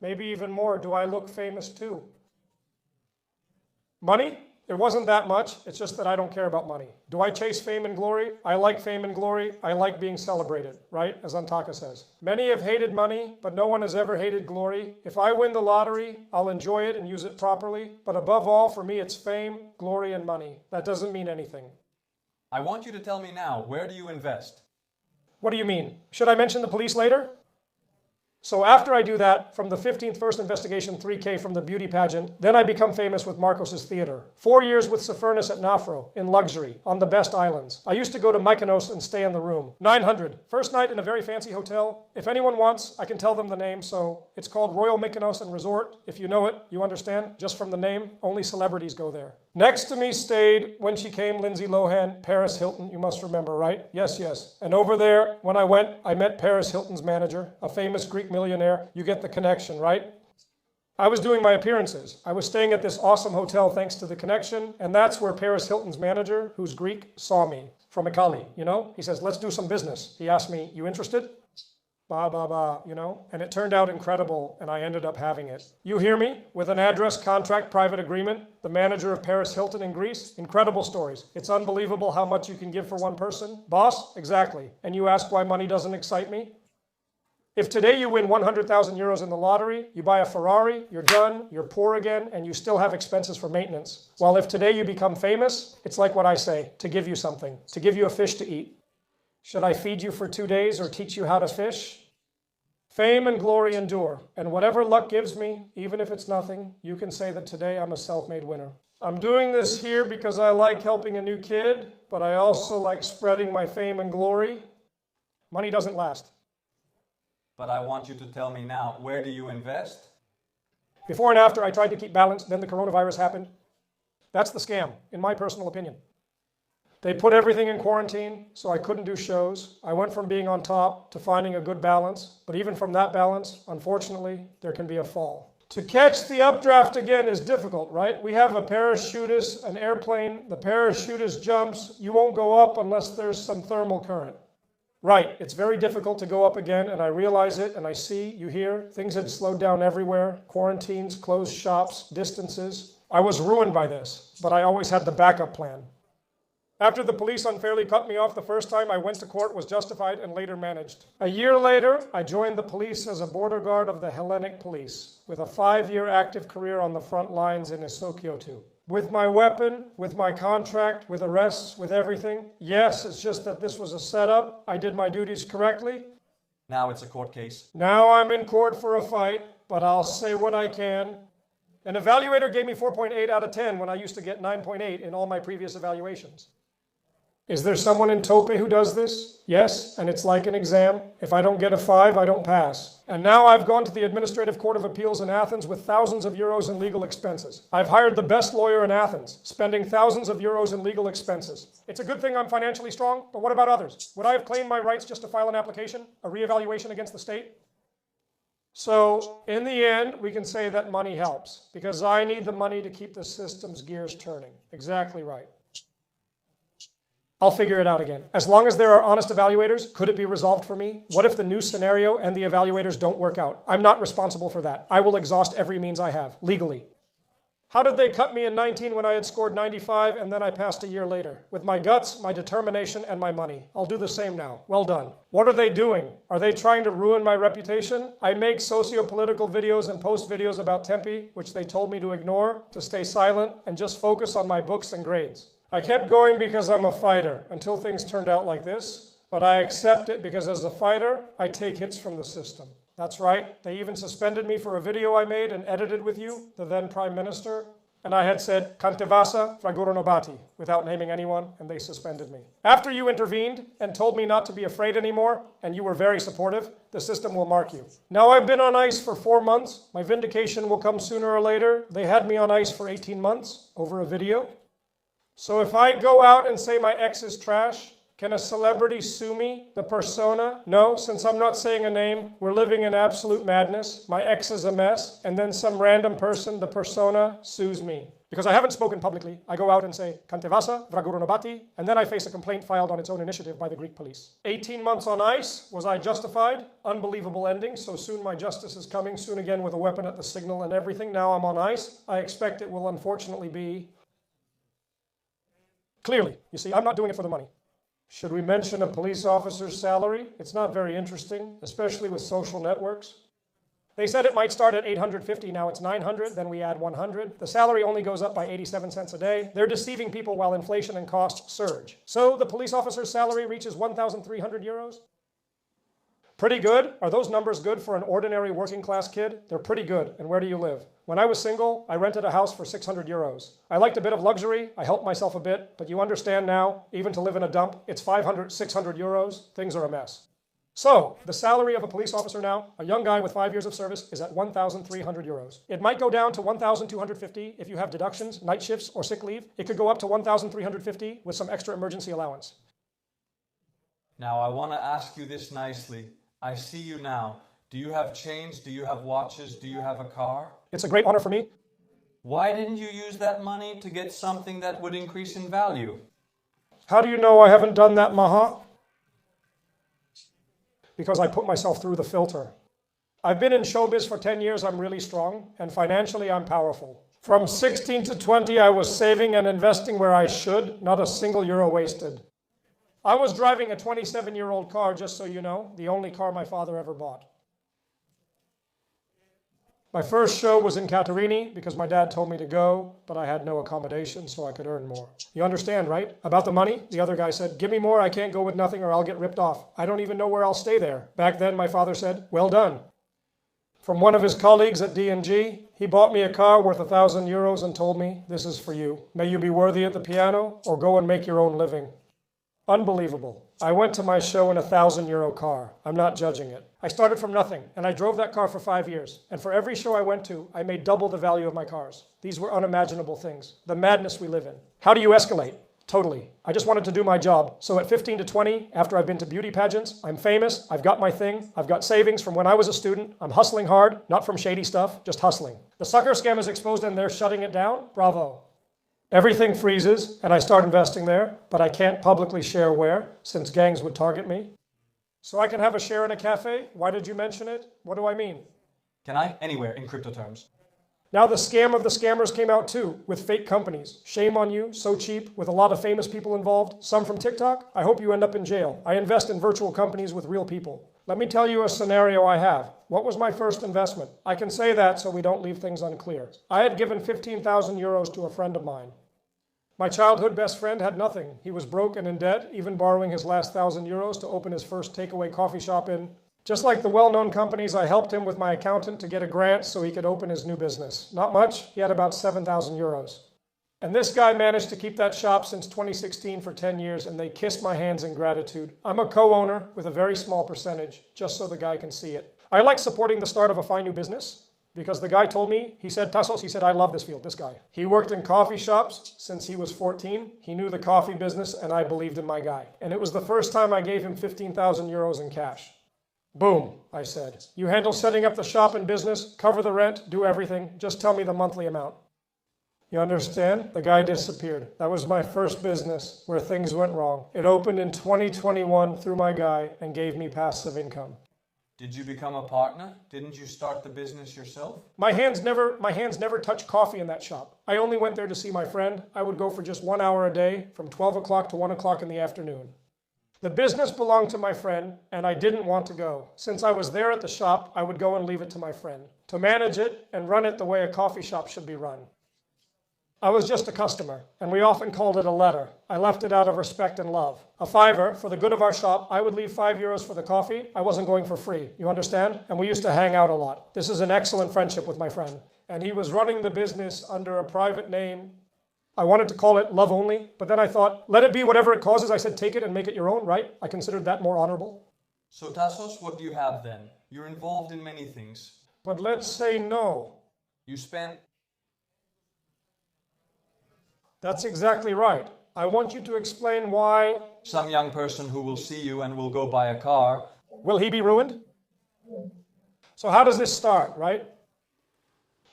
Maybe even more. Do I look famous too? Money? It wasn't that much. It's just that I don't care about money. Do I chase fame and glory? I like fame and glory. I like being celebrated, right? As Antaka says. Many have hated money, but no one has ever hated glory. If I win the lottery, I'll enjoy it and use it properly. But above all, for me, it's fame, glory, and money. That doesn't mean anything. I want you to tell me now, where do you invest? What do you mean? Should I mention the police later? So after I do that, from the 15th first investigation 3K from the beauty pageant, then I become famous with Marcos's theater. 4 years with Sophernis at Nafro, in luxury, on the best islands. I used to go to Mykonos and stay in the room. 900. First night in a very fancy hotel. If anyone wants, I can tell them the name, so it's called Royal Mykonos and Resort. If you know it, you understand, just from the name, only celebrities go there. Next to me stayed, when she came, Lindsay Lohan, Paris Hilton, you must remember, right? Yes, yes. And over there, when I went, I met Paris Hilton's manager, a famous Greek millionaire. You get the connection, right? I was doing my appearances. I was staying at this awesome hotel thanks to the connection, and that's where Paris Hilton's manager, who's Greek, saw me. from Ikali, you know? He says, let's do some business. He asked me, you interested? Ba, ba, ba, you know? And it turned out incredible, and I ended up having it. You hear me? With an address, contract, private agreement, the manager of Paris Hilton in Greece. Incredible stories. It's unbelievable how much you can give for one person. Boss? Exactly. And you ask why money doesn't excite me? If today you win 100,000 euros in the lottery, you buy a Ferrari, you're done, you're poor again, and you still have expenses for maintenance. While if today you become famous, it's like what I say, to give you something, to give you a fish to eat. Should I feed you for 2 days or teach you how to fish? Fame and glory endure, and whatever luck gives me, even if it's nothing, you can say that today I'm a self-made winner. I'm doing this here because I like helping a new kid, but I also like spreading my fame and glory. Money doesn't last. But I want you to tell me now, where do you invest? Before and after, I tried to keep balance, then the coronavirus happened. That's the scam, in my personal opinion. They put everything in quarantine, so I couldn't do shows. I went from being on top to finding a good balance, but even from that balance, unfortunately, there can be a fall. To catch the updraft again is difficult, right? We have a parachutist, an airplane, the parachutist jumps, you won't go up unless there's some thermal current. Right, it's very difficult to go up again, and I realize it, and I see, you hear, things had slowed down everywhere, quarantines, closed shops, distances. I was ruined by this, but I always had the backup plan. After the police unfairly cut me off the first time, I went to court, was justified, and later managed. A year later, I joined the police as a border guard of the Hellenic Police, with a 5-year active career on the front lines in Isokiotu. With my weapon, with my contract, with arrests, with everything. Yes, it's just that this was a setup. I did my duties correctly. Now it's a court case. Now I'm in court for a fight, but I'll say what I can. An evaluator gave me 4.8 out of 10 when I used to get 9.8 in all my previous evaluations. Is there someone in Tope who does this? Yes, and it's like an exam. If I don't get a 5, I don't pass. And now I've gone to the Administrative Court of Appeals in Athens with thousands of euros in legal expenses. I've hired the best lawyer in Athens, spending thousands of euros in legal expenses. It's a good thing I'm financially strong, but what about others? Would I have claimed my rights just to file an application, a reevaluation against the state? So, in the end, we can say that money helps, because I need the money to keep the system's gears turning. Exactly right. I'll figure it out again. As long as there are honest evaluators, could it be resolved for me? What if the new scenario and the evaluators don't work out? I'm not responsible for that. I will exhaust every means I have, legally. How did they cut me in 19 when I had scored 95 and then I passed a year later? With my guts, my determination, and my money. I'll do the same now. Well done. What are they doing? Are they trying to ruin my reputation? I make socio-political videos and post videos about Tempe, which they told me to ignore, to stay silent, and just focus on my books and grades. I kept going because I'm a fighter until things turned out like this, but I accept it because as a fighter, I take hits from the system. That's right, they even suspended me for a video I made and edited with you, the then Prime Minister, and I had said, Kantevasa Fraguronobati, without naming anyone, and they suspended me. After you intervened and told me not to be afraid anymore, and you were very supportive, the system will mark you. Now I've been on ice for 4 months. My vindication will come sooner or later. They had me on ice for 18 months over a video. So if I go out and say my ex is trash, can a celebrity sue me, the persona? No, since I'm not saying a name, we're living in absolute madness. My ex is a mess, and then some random person, the persona, sues me. Because I haven't spoken publicly, I go out and say, Kantevasa, Vraguronobati, and then I face a complaint filed on its own initiative by the Greek police. 18 months on ice, was I justified? Unbelievable ending, so soon my justice is coming, soon again with a weapon at the signal and everything. Now I'm on ice. I expect it will unfortunately be clearly. You see, I'm not doing it for the money. Should we mention a police officer's salary? It's not very interesting, especially with social networks. They said it might start at 850, now it's 900, then we add 100. The salary only goes up by 87 cents a day. They're deceiving people while inflation and costs surge. So the police officer's salary reaches 1,300 euros. Pretty good. Are those numbers good for an ordinary working class kid? They're pretty good. And where do you live? When I was single, I rented a house for 600 euros. I liked a bit of luxury. I helped myself a bit. But you understand now, even to live in a dump, it's 500, 600 euros. Things are a mess. So, the salary of a police officer now, a young guy with 5 years of service, is at 1,300 euros. It might go down to 1,250 if you have deductions, night shifts, or sick leave. It could go up to 1,350 with some extra emergency allowance. Now, I want to ask you this nicely. I see you now. Do you have chains? Do you have watches? Do you have a car? It's a great honor for me. Why didn't you use that money to get something that would increase in value? How do you know I haven't done that, Maha? Because I put myself through the filter. I've been in showbiz for 10 years, I'm really strong, and financially I'm powerful. From 16 to 20, I was saving and investing where I should, not a single euro wasted. I was driving a 27-year-old car, just so you know, the only car my father ever bought. My first show was in Katerini because my dad told me to go, but I had no accommodation, so I could earn more. You understand, right? About the money, the other guy said, give me more, I can't go with nothing or I'll get ripped off. I don't even know where I'll stay there. Back then, my father said, well done. From one of his colleagues at D&G, he bought me a car worth 1,000 euros and told me, this is for you. May you be worthy at the piano or go and make your own living. Unbelievable. I went to my show in a 1,000-euro car. I'm not judging it. I started from nothing, and I drove that car for 5 years. And for every show I went to, I made double the value of my cars. These were unimaginable things. The madness we live in. How do you escalate? Totally. I just wanted to do my job. So at 15 to 20, after I've been to beauty pageants, I'm famous, I've got my thing, I've got savings from when I was a student, I'm hustling hard, not from shady stuff, just hustling. The sucker scam is exposed and they're shutting it down? Bravo. Everything freezes, and I start investing there, but I can't publicly share where, since gangs would target me. So I can have a share in a cafe? Why did you mention it? What do I mean? Can I? Anywhere, in crypto terms. Now the scam of the scammers came out too, with fake companies. Shame on you, so cheap, with a lot of famous people involved, some from TikTok. I hope you end up in jail. I invest in virtual companies with real people. Let me tell you a scenario I have. What was my first investment? I can say that so we don't leave things unclear. I had given 15,000 euros to a friend of mine. My childhood best friend had nothing. He was broke and in debt, even borrowing his last 1,000 euros to open his first takeaway coffee shop in. Just like the well-known companies, I helped him with my accountant to get a grant so he could open his new business. Not much, he had about 7,000 euros. And this guy managed to keep that shop since 2016 for 10 years, and they kissed my hands in gratitude. I'm a co-owner with a very small percentage, just so the guy can see it. I like supporting the start of a fine new business, because the guy told me, he said, Tasos, he said, I love this field, this guy. He worked in coffee shops since he was 14. He knew the coffee business, and I believed in my guy. And it was the first time I gave him 15,000 euros in cash. Boom, I said. You handle setting up the shop and business, cover the rent, do everything. Just tell me the monthly amount. You understand? The guy disappeared. That was my first business where things went wrong. It opened in 2021 through my guy and gave me passive income. Did you become a partner? Didn't you start the business yourself? My hands never touched coffee in that shop. I only went there to see my friend. I would go for just 1 hour a day from 12 o'clock to 1 o'clock in the afternoon. The business belonged to my friend, and I didn't want to go. Since I was there at the shop, I would go and leave it to my friend to manage it and run it the way a coffee shop should be run. I was just a customer, and we often called it a letter. I left it out of respect and love. A fiver, for the good of our shop, I would leave 5 euros for the coffee. I wasn't going for free, you understand? And we used to hang out a lot. This is an excellent friendship with my friend. And he was running the business under a private name. I wanted to call it Love Only, but then I thought, let it be whatever it causes. I said, take it and make it your own, right? I considered that more honorable. So Tasos, what do you have then? You're involved in many things. But let's say no. You spent... That's exactly right. I want you to explain why... Some young person who will see you and will go buy a car. Will he be ruined? So how does this start, right?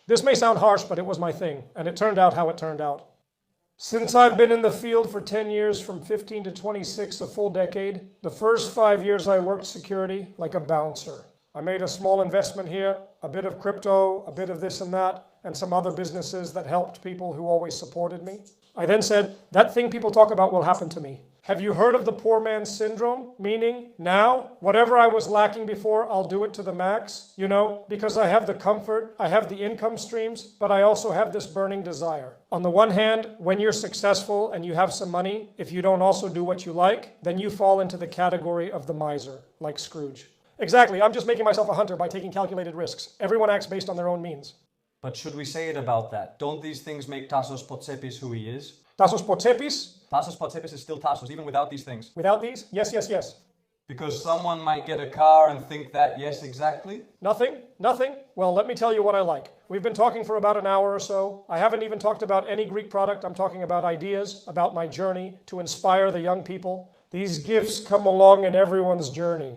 This may sound harsh, but it was my thing, and it turned out how it turned out. Since I've been in the field for 10 years, from 15 to 26, a full decade, the first 5 years I worked security like a bouncer. I made a small investment here, a bit of crypto, a bit of this and that, and some other businesses that helped people who always supported me. I then said, that thing people talk about will happen to me. Have you heard of the poor man's syndrome? Meaning, now, whatever I was lacking before, I'll do it to the max, you know, because I have the comfort, I have the income streams, but I also have this burning desire. On the one hand, when you're successful and you have some money, if you don't also do what you like, then you fall into the category of the miser, like Scrooge. Exactly, I'm just making myself a hunter by taking calculated risks. Everyone acts based on their own means. But should we say it about that? Don't these things make Tasos Potsepis who he is? Tasos Potsepis? Tasos Potsepis is still Tasos, even without these things. Without these? Yes, yes, yes. Because someone might get a car and think that, yes, exactly. Nothing? Nothing? Well, let me tell you what I like. We've been talking for about an hour or so. I haven't even talked about any Greek product. I'm talking about ideas, about my journey to inspire the young people. These gifts come along in everyone's journey.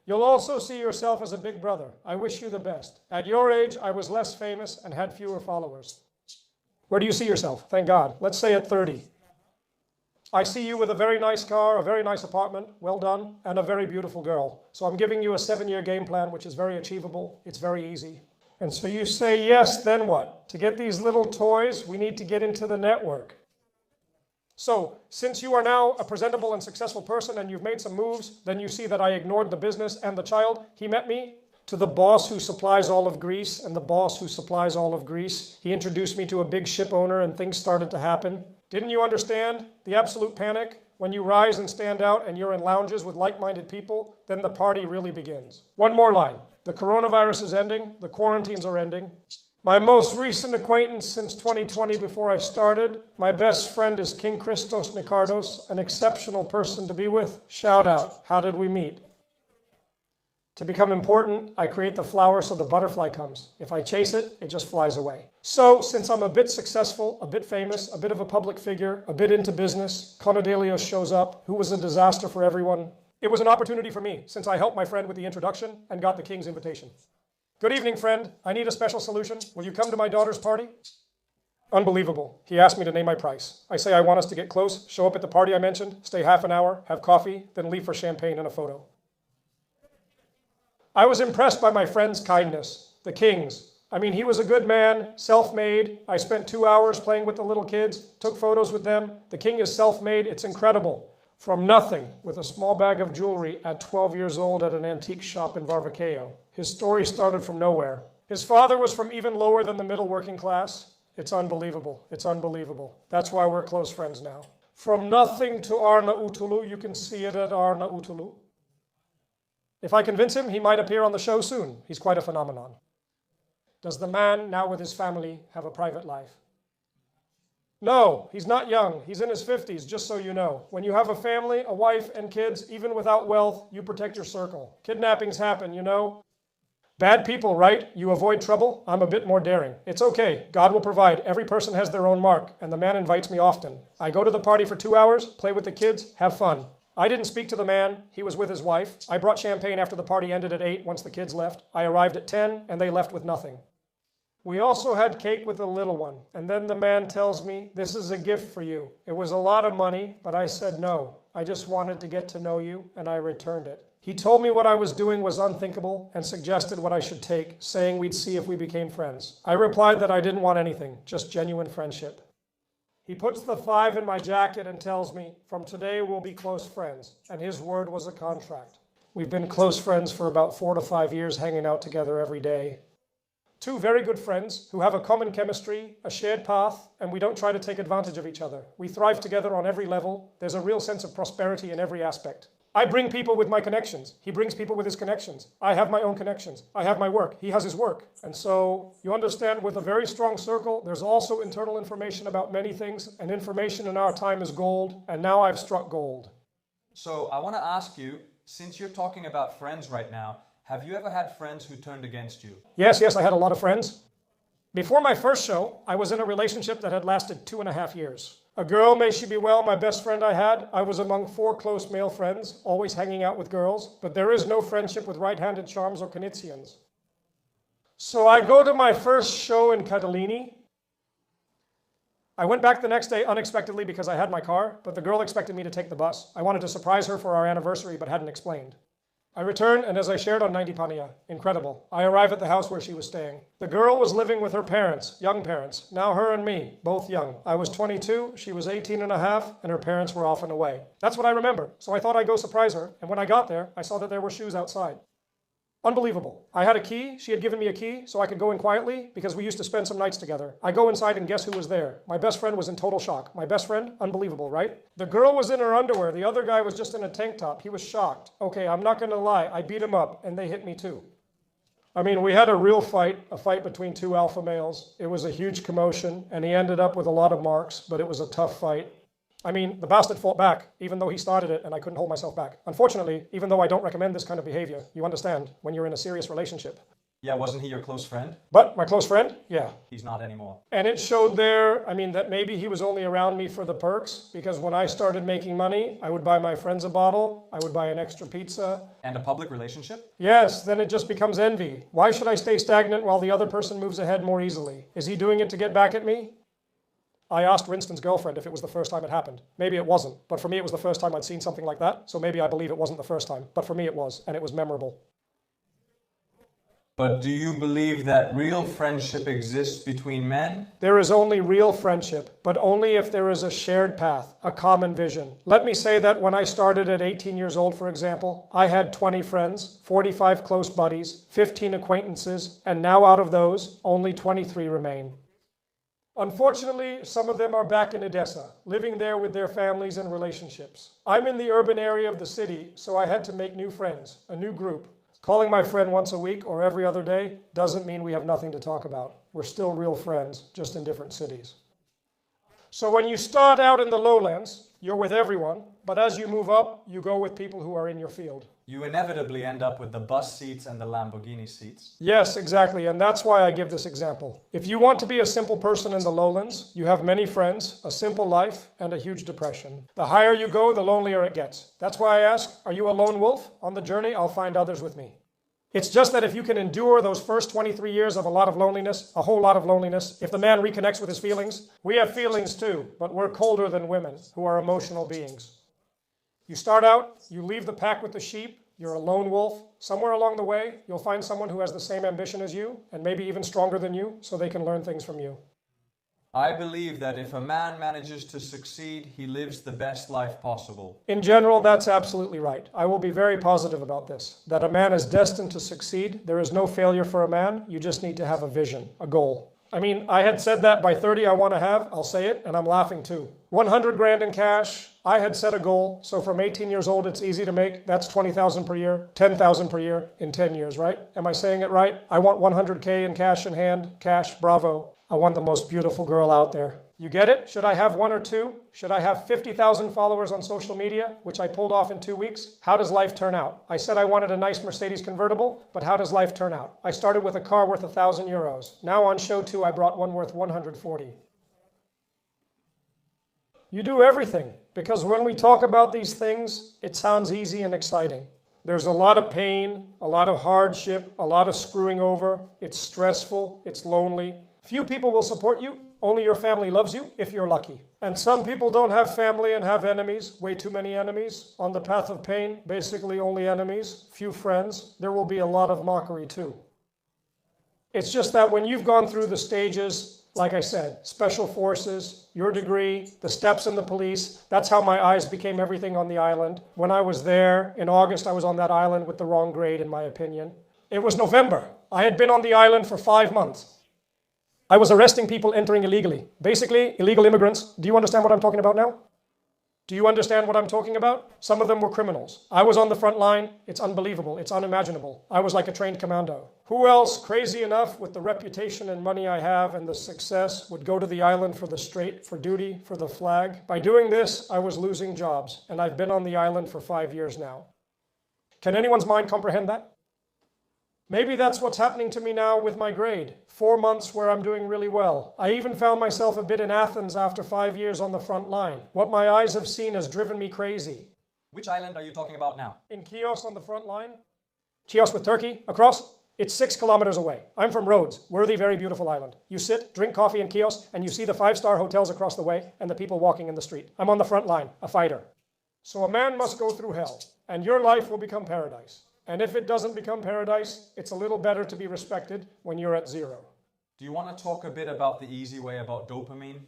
You'll also see yourself as a big brother. I wish you the best. At your age, I was less famous and had fewer followers. Where do you see yourself? Thank God. Let's say at 30. I see you with a very nice car, a very nice apartment, well done, and a very beautiful girl. So I'm giving you a 7-year game plan, which is very achievable. It's very easy. And so you say, yes, then what? To get these little toys, we need to get into the network. So since you are now a presentable and successful person and you've made some moves, then you see that I ignored the business and the child. He met me to the boss who supplies all of Greece and the boss who supplies all of Greece. He introduced me to a big ship owner and things started to happen. Didn't you understand the absolute panic? When you rise and stand out and you're in lounges with like-minded people, then the party really begins. One more line. The coronavirus is ending. The quarantines are ending. My most recent acquaintance since 2020 before I started, my best friend is King Christos Nikardos, an exceptional person to be with. Shout out. How did we meet? To become important, I create the flower so the butterfly comes. If I chase it, it just flies away. So, since I'm a bit successful, a bit famous, a bit of a public figure, a bit into business, Konadelios shows up, who was a disaster for everyone. It was an opportunity for me, since I helped my friend with the introduction and got the king's invitation. Good evening, friend. I need a special solution. Will you come to my daughter's party? Unbelievable. He asked me to name my price. I say I want us to get close, show up at the party I mentioned, stay half an hour, have coffee, then leave for champagne and a photo. I was impressed by my friend's kindness, the king's. I mean, he was a good man, self-made. I spent 2 hours playing with the little kids, took photos with them. The king is self-made. It's incredible. From nothing, with a small bag of jewelry at 12 years old at an antique shop in Varvakeo. His story started from nowhere. His father was from even lower than the middle working class. It's unbelievable. It's unbelievable. That's why we're close friends now. From nothing to Arnautulu, you can see it at Arnautulu. If I convince him, he might appear on the show soon. He's quite a phenomenon. Does the man, now with his family, have a private life? No, he's not young. He's in his 50s, just so you know. When you have a family, a wife, and kids, even without wealth, you protect your circle. Kidnappings happen, you know. Bad people, right? You avoid trouble. I'm a bit more daring. It's okay. God will provide. Every person has their own mark, and the man invites me often. I go to the party for 2 hours, play with the kids, have fun. I didn't speak to the man. He was with his wife. I brought champagne after the party ended at 8 once the kids left. I arrived at 10, and they left with nothing. We also had cake with the little one, and then the man tells me, this is a gift for you. It was a lot of money, but I said no. I just wanted to get to know you, and I returned it. He told me what I was doing was unthinkable and suggested what I should take, saying we'd see if we became friends. I replied that I didn't want anything, just genuine friendship. He puts the 5 in my jacket and tells me, from today we'll be close friends, and his word was a contract. We've been close friends for about 4 to 5 years, hanging out together every day. 2 very good friends who have a common chemistry, a shared path, and we don't try to take advantage of each other. We thrive together on every level. There's a real sense of prosperity in every aspect. I bring people with my connections. He brings people with his connections. I have my own connections. I have my work. He has his work. And so you understand, with a very strong circle, there's also internal information about many things, and information in our time is gold, and now I've struck gold. So I want to ask you, since you're talking about friends right now, have you ever had friends who turned against you? Yes, I had a lot of friends. Before my first show, I was in a relationship that had lasted 2.5 years. A girl, may she be well, my best friend I had. I was among 4 close male friends, always hanging out with girls, but there is no friendship with right-handed charms or Knizians. So I go to my first show in Catalini. I went back the next day unexpectedly because I had my car, but the girl expected me to take the bus. I wanted to surprise her for our anniversary, but hadn't explained. I return, and as I shared on 90 Pania, incredible. I arrive at the house where she was staying. The girl was living with her parents, young parents. Now her and me, both young. I was 22, she was 18 and a half, and her parents were off and away. That's what I remember. So I thought I'd go surprise her, and when I got there, I saw that there were shoes outside. Unbelievable. I had a key. She had given me a key so I could go in quietly because we used to spend some nights together. I go inside and guess who was there? My best friend was in total shock. My best friend? Unbelievable, right? The girl was in her underwear. The other guy was just in a tank top. He was shocked. Okay, I'm not going to lie. I beat him up and they hit me too. I mean, we had a real fight, a fight between 2 alpha males. It was a huge commotion and he ended up with a lot of marks, but it was a tough fight. I mean, the bastard fought back, even though he started it and I couldn't hold myself back. Unfortunately, even though I don't recommend this kind of behavior, you understand, when you're in a serious relationship. Yeah, wasn't he your close friend? But my close friend? Yeah. He's not anymore. And it showed there, that maybe he was only around me for the perks, because when I started making money, I would buy my friends a bottle, I would buy an extra pizza. And a public relationship? Yes, then it just becomes envy. Why should I stay stagnant while the other person moves ahead more easily? Is he doing it to get back at me? I asked Winston's girlfriend if it was the first time it happened. Maybe it wasn't, but for me it was the first time I'd seen something like that, so maybe I believe it wasn't the first time. But for me it was, and it was memorable. But do you believe that real friendship exists between men? There is only real friendship, but only if there is a shared path, a common vision. Let me say that when I started at 18 years old, for example, I had 20 friends, 45 close buddies, 15 acquaintances, and now out of those, only 23 remain. Unfortunately, some of them are back in Edessa, living there with their families and relationships. I'm in the urban area of the city, so I had to make new friends, a new group. Calling my friend once a week or every other day doesn't mean we have nothing to talk about. We're still real friends, just in different cities. So when you start out in the lowlands, you're with everyone, but as you move up, you go with people who are in your field. You inevitably end up with the bus seats and the Lamborghini seats. Yes, exactly, and that's why I give this example. If you want to be a simple person in the lowlands, you have many friends, a simple life, and a huge depression. The higher you go, the lonelier it gets. That's why I ask, are you a lone wolf? On the journey, I'll find others with me. It's just that if you can endure those first 23 years of a lot of loneliness, a whole lot of loneliness, if the man reconnects with his feelings, we have feelings too, but we're colder than women, who are emotional beings. You start out, you leave the pack with the sheep, you're a lone wolf. Somewhere along the way, you'll find someone who has the same ambition as you, and maybe even stronger than you, so they can learn things from you. I believe that if a man manages to succeed, he lives the best life possible. In general, that's absolutely right. I will be very positive about this, that a man is destined to succeed. There is no failure for a man. You just need to have a vision, a goal. I mean, I had said that by 30 I want to have, I'll say it, and I'm laughing too. 100 grand in cash, I had set a goal, so from 18 years old it's easy to make, that's 20,000 per year, 10,000 per year in 10 years, right? Am I saying it right? I want 100K in cash in hand, cash, bravo. I want the most beautiful girl out there. You get it? Should I have one or two? Should I have 50,000 followers on social media, which I pulled off in 2 weeks? How does life turn out? I said I wanted a nice Mercedes convertible, but how does life turn out? I started with a car worth 1,000 euros. Now on show 2, I brought one worth 140. You do everything, because when we talk about these things, it sounds easy and exciting. There's a lot of pain, a lot of hardship, a lot of screwing over. It's stressful, it's lonely. Few people will support you. Only your family loves you, if you're lucky. And some people don't have family and have enemies, way too many enemies. On the path of pain, basically only enemies, few friends. There will be a lot of mockery too. It's just that when you've gone through the stages, like I said, special forces, your degree, the steps in the police, that's how my eyes became everything on the island. When I was there, in August, I was on that island with the wrong grade, in my opinion. It was November. I had been on the island for 5 months. I was arresting people entering illegally. Basically, illegal immigrants. Do you understand what I'm talking about now? Do you understand what I'm talking about? Some of them were criminals. I was on the front line. It's unbelievable. It's unimaginable. I was like a trained commando. Who else, crazy enough, with the reputation and money I have and the success, would go to the island for the straight, for duty, for the flag? By doing this, I was losing jobs, and I've been on the island for 5 years now. Can anyone's mind comprehend that? Maybe that's what's happening to me now with my grade. 4 months where I'm doing really well. I even found myself a bit in Athens after 5 years on the front line. What my eyes have seen has driven me crazy. Which island are you talking about now? In Chios on the front line. Chios with Turkey, across. It's 6 kilometers away. I'm from Rhodes, worthy, very beautiful island. You sit, drink coffee in Chios, and you see the 5-star hotels across the way and the people walking in the street. I'm on the front line, a fighter. So a man must go through hell, and your life will become paradise. And if it doesn't become paradise, it's a little better to be respected when you're at 0. Do you want to talk a bit about the easy way about dopamine?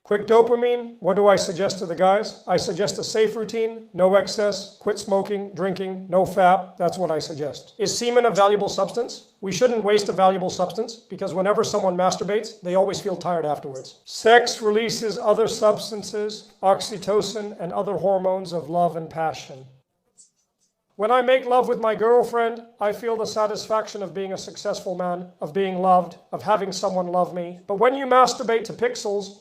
Quick dopamine, what do I suggest to the guys? I suggest a safe routine, no excess, quit smoking, drinking, no fap, that's what I suggest. Is semen a valuable substance? We shouldn't waste a valuable substance because whenever someone masturbates, they always feel tired afterwards. Sex releases other substances, oxytocin and other hormones of love and passion. When I make love with my girlfriend, I feel the satisfaction of being a successful man, of being loved, of having someone love me. But when you masturbate to pixels,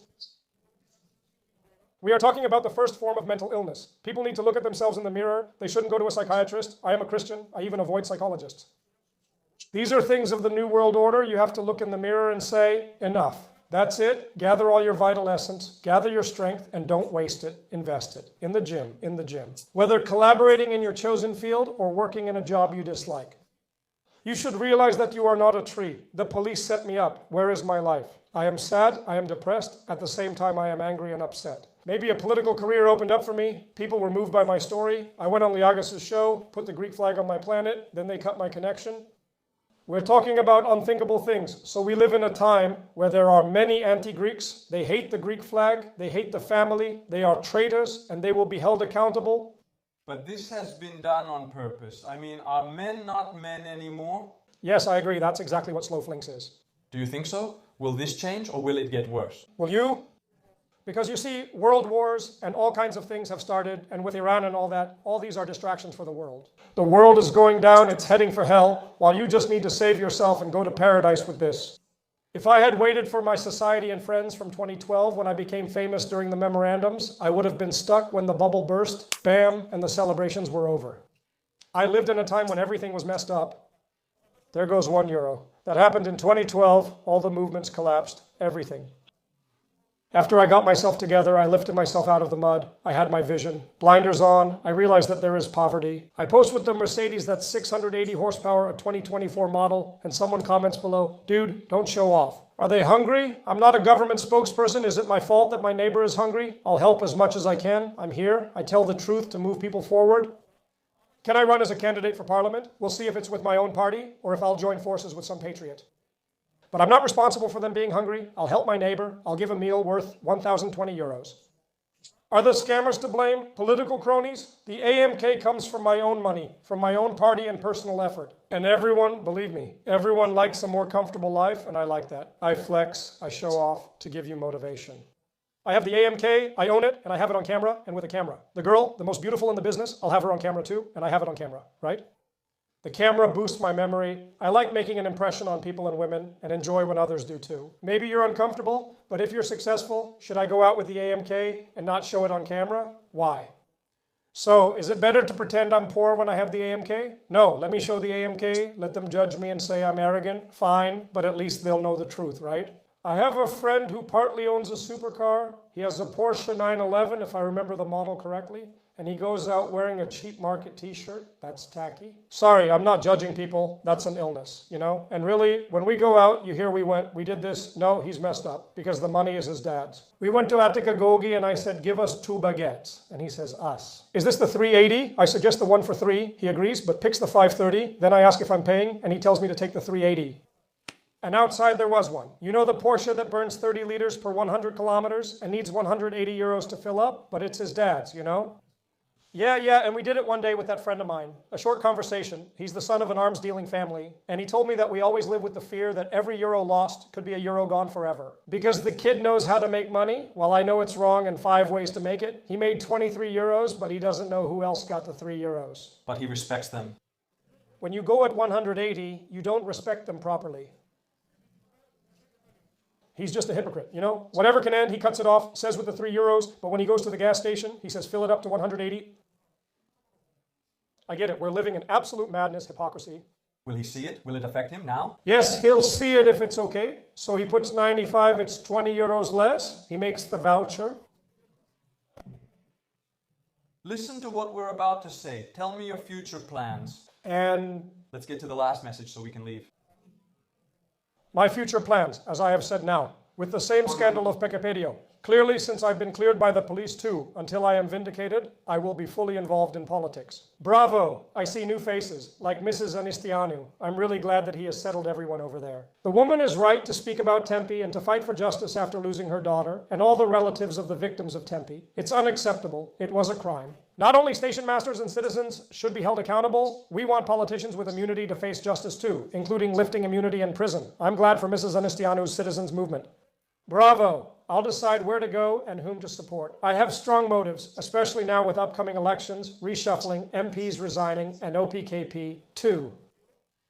we are talking about the first form of mental illness. People need to look at themselves in the mirror. They shouldn't go to a psychiatrist. I am a Christian. I even avoid psychologists. These are things of the New World Order. You have to look in the mirror and say, enough. That's it. Gather all your vital essence, gather your strength, and don't waste it. Invest it. In the gym, in the gym. Whether collaborating in your chosen field or working in a job you dislike. You should realize that you are not a tree. The police set me up. Where is my life? I am sad, I am depressed. At the same time, I am angry and upset. Maybe a political career opened up for me. People were moved by my story. I went on Liagas' show, put the Greek flag on my planet, then they cut my connection. We're talking about unthinkable things. So we live in a time where there are many anti-Greeks. They hate the Greek flag, they hate the family, they are traitors, and they will be held accountable. But this has been done on purpose. I mean, are men not men anymore? Yes, I agree. That's exactly what Slow Flinks is. Do you think so? Will this change or will it get worse? Will you? Because you see, world wars and all kinds of things have started, and with Iran and all that, all these are distractions for the world. The world is going down, it's heading for hell, while you just need to save yourself and go to paradise with this. If I had waited for my society and friends from 2012 when I became famous during the memorandums, I would have been stuck when the bubble burst, bam, and the celebrations were over. I lived in a time when everything was messed up. There goes €1. That happened in 2012, all the movements collapsed, everything. After I got myself together, I lifted myself out of the mud. I had my vision. Blinders on. I realized that there is poverty. I post with the Mercedes that's 680 horsepower, a 2024 model, and someone comments below, "Dude, don't show off." Are they hungry? I'm not a government spokesperson. Is it my fault that my neighbor is hungry? I'll help as much as I can. I'm here. I tell the truth to move people forward. Can I run as a candidate for parliament? We'll see if it's with my own party or if I'll join forces with some patriot. But I'm not responsible for them being hungry. I'll help my neighbor. I'll give a meal worth €1,020. Are the scammers to blame? Political cronies? The AMK comes from my own money, from my own party and personal effort. And everyone, believe me, everyone likes a more comfortable life, and I like that. I flex, I show off to give you motivation. I have the AMK, I own it, and I have it on camera and with a camera. The girl, the most beautiful in the business, I'll have her on camera too, and I have it on camera, right? The camera boosts my memory. I like making an impression on people and women and enjoy when others do too. Maybe you're uncomfortable, but if you're successful, should I go out with the AMK and not show it on camera? Why? So, is it better to pretend I'm poor when I have the AMK? No, let me show the AMK, let them judge me and say I'm arrogant. Fine, but at least they'll know the truth, right? I have a friend who partly owns a supercar. He has a Porsche 911, if I remember the model correctly. And he goes out wearing a cheap market t-shirt. That's tacky. Sorry, I'm not judging people. That's an illness, you know? And really, when we go out, you hear we went, we did this. No, he's messed up because the money is his dad's. We went to Attikagogi and I said, give us 2 baguettes. And he says, us. Is this the 380? I suggest the 1 for 3. He agrees, but picks the 530. Then I ask if I'm paying, and he tells me to take the 380. And outside there was one. You know the Porsche that burns 30 liters per 100 kilometers and needs €180 to fill up? But it's his dad's, you know? Yeah, and we did it one day with that friend of mine. A short conversation. He's the son of an arms-dealing family, and he told me that we always live with the fear that every euro lost could be a euro gone forever. Because the kid knows how to make money, while I know it's wrong and 5 ways to make it. He made 23 euros, but he doesn't know who else got the 3 euros. But he respects them. When you go at 180, you don't respect them properly. He's just a hypocrite, you know? Whatever can end, he cuts it off, says with the 3 euros, but when he goes to the gas station, he says, fill it up to 180. I get it. We're living in absolute madness, hypocrisy. Will he see it? Will it affect him now? Yes, he'll see it if it's okay. So he puts 95, it's 20 euros less. He makes the voucher. Listen to what we're about to say. Tell me your future plans. And let's get to the last message so we can leave. My future plans, as I have said now, with the same scandal of Pecapedio. Clearly, since I've been cleared by the police too, until I am vindicated, I will be fully involved in politics. Bravo! I see new faces, like Mrs. Anistianu. I'm really glad that he has settled everyone over there. The woman is right to speak about Tempe and to fight for justice after losing her daughter, and all the relatives of the victims of Tempe. It's unacceptable. It was a crime. Not only station masters and citizens should be held accountable, we want politicians with immunity to face justice too, including lifting immunity in prison. I'm glad for Mrs. Anistianu's citizens movement. Bravo! I'll decide where to go and whom to support. I have strong motives, especially now with upcoming elections, reshuffling, MPs resigning, and OPKP too.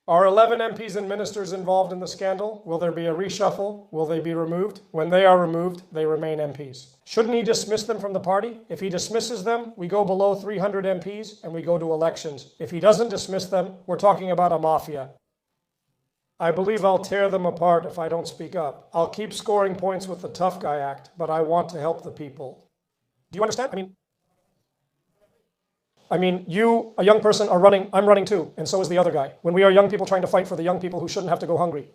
Are 11 MPs and ministers involved in the scandal? Will there be a reshuffle? Will they be removed? When they are removed, they remain MPs. Shouldn't he dismiss them from the party? If he dismisses them, we go below 300 MPs and we go to elections. If he doesn't dismiss them, we're talking about a mafia. I believe I'll tear them apart if I don't speak up. I'll keep scoring points with the tough guy act, but I want to help the people. Do you understand? I mean, you, a young person, are running, I'm running too, and so is the other guy. When we are young people trying to fight for the young people who shouldn't have to go hungry.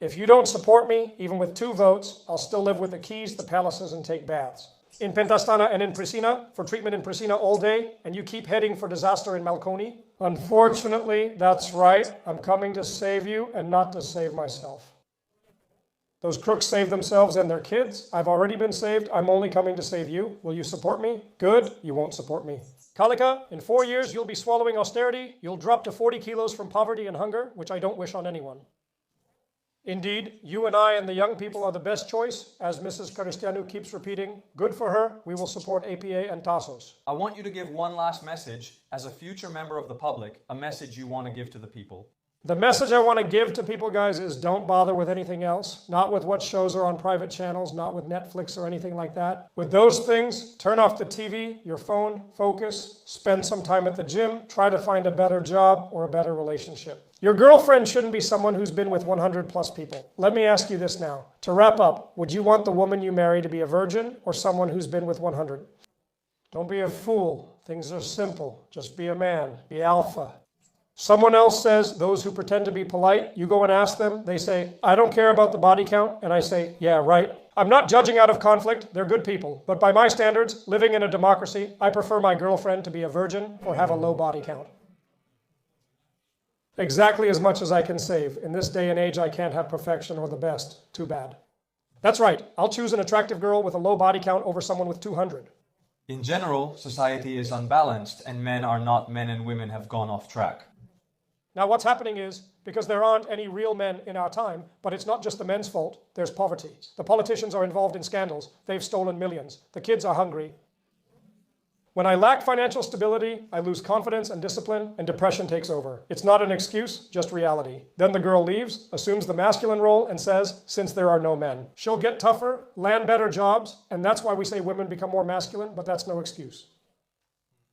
If you don't support me, even with 2 votes, I'll still live with the keys, the palaces, and take baths. In Pentastana and in Prisina, for treatment in Prisina all day, and you keep heading for disaster in Malconi. Unfortunately, that's right. I'm coming to save you and not to save myself. Those crooks save themselves and their kids. I've already been saved. I'm only coming to save you. Will you support me? Good. You won't support me. Kalika, in 4 years, you'll be swallowing austerity. You'll drop to 40 kilos from poverty and hunger, which I don't wish on anyone. Indeed, you and I and the young people are the best choice. As Mrs. Cristianu keeps repeating, good for her. We will support APA and Tasos. I want you to give one last message, as a future member of the public, a message you want to give to the people. The message I want to give to people, guys, is don't bother with anything else. Not with what shows are on private channels, not with Netflix or anything like that. With those things, turn off the TV, your phone, focus, spend some time at the gym, try to find a better job or a better relationship. Your girlfriend shouldn't be someone who's been with 100 plus people. Let me ask you this now. To wrap up, would you want the woman you marry to be a virgin or someone who's been with 100? Don't be a fool. Things are simple. Just be a man. Be alpha. Someone else says, those who pretend to be polite, you go and ask them, they say, I don't care about the body count, and I say, yeah, right. I'm not judging out of conflict, they're good people, but by my standards, living in a democracy, I prefer my girlfriend to be a virgin or have a low body count. Exactly as much as I can save. In this day and age, I can't have perfection or the best. Too bad. That's right, I'll choose an attractive girl with a low body count over someone with 200. In general, society is unbalanced, and men are not men and women have gone off track. Now what's happening is, because there aren't any real men in our time, but it's not just the men's fault, there's poverty. The politicians are involved in scandals. They've stolen millions. The kids are hungry. When I lack financial stability, I lose confidence and discipline, and depression takes over. It's not an excuse, just reality. Then the girl leaves, assumes the masculine role, and says, since there are no men. She'll get tougher, land better jobs, and that's why we say women become more masculine, but that's no excuse.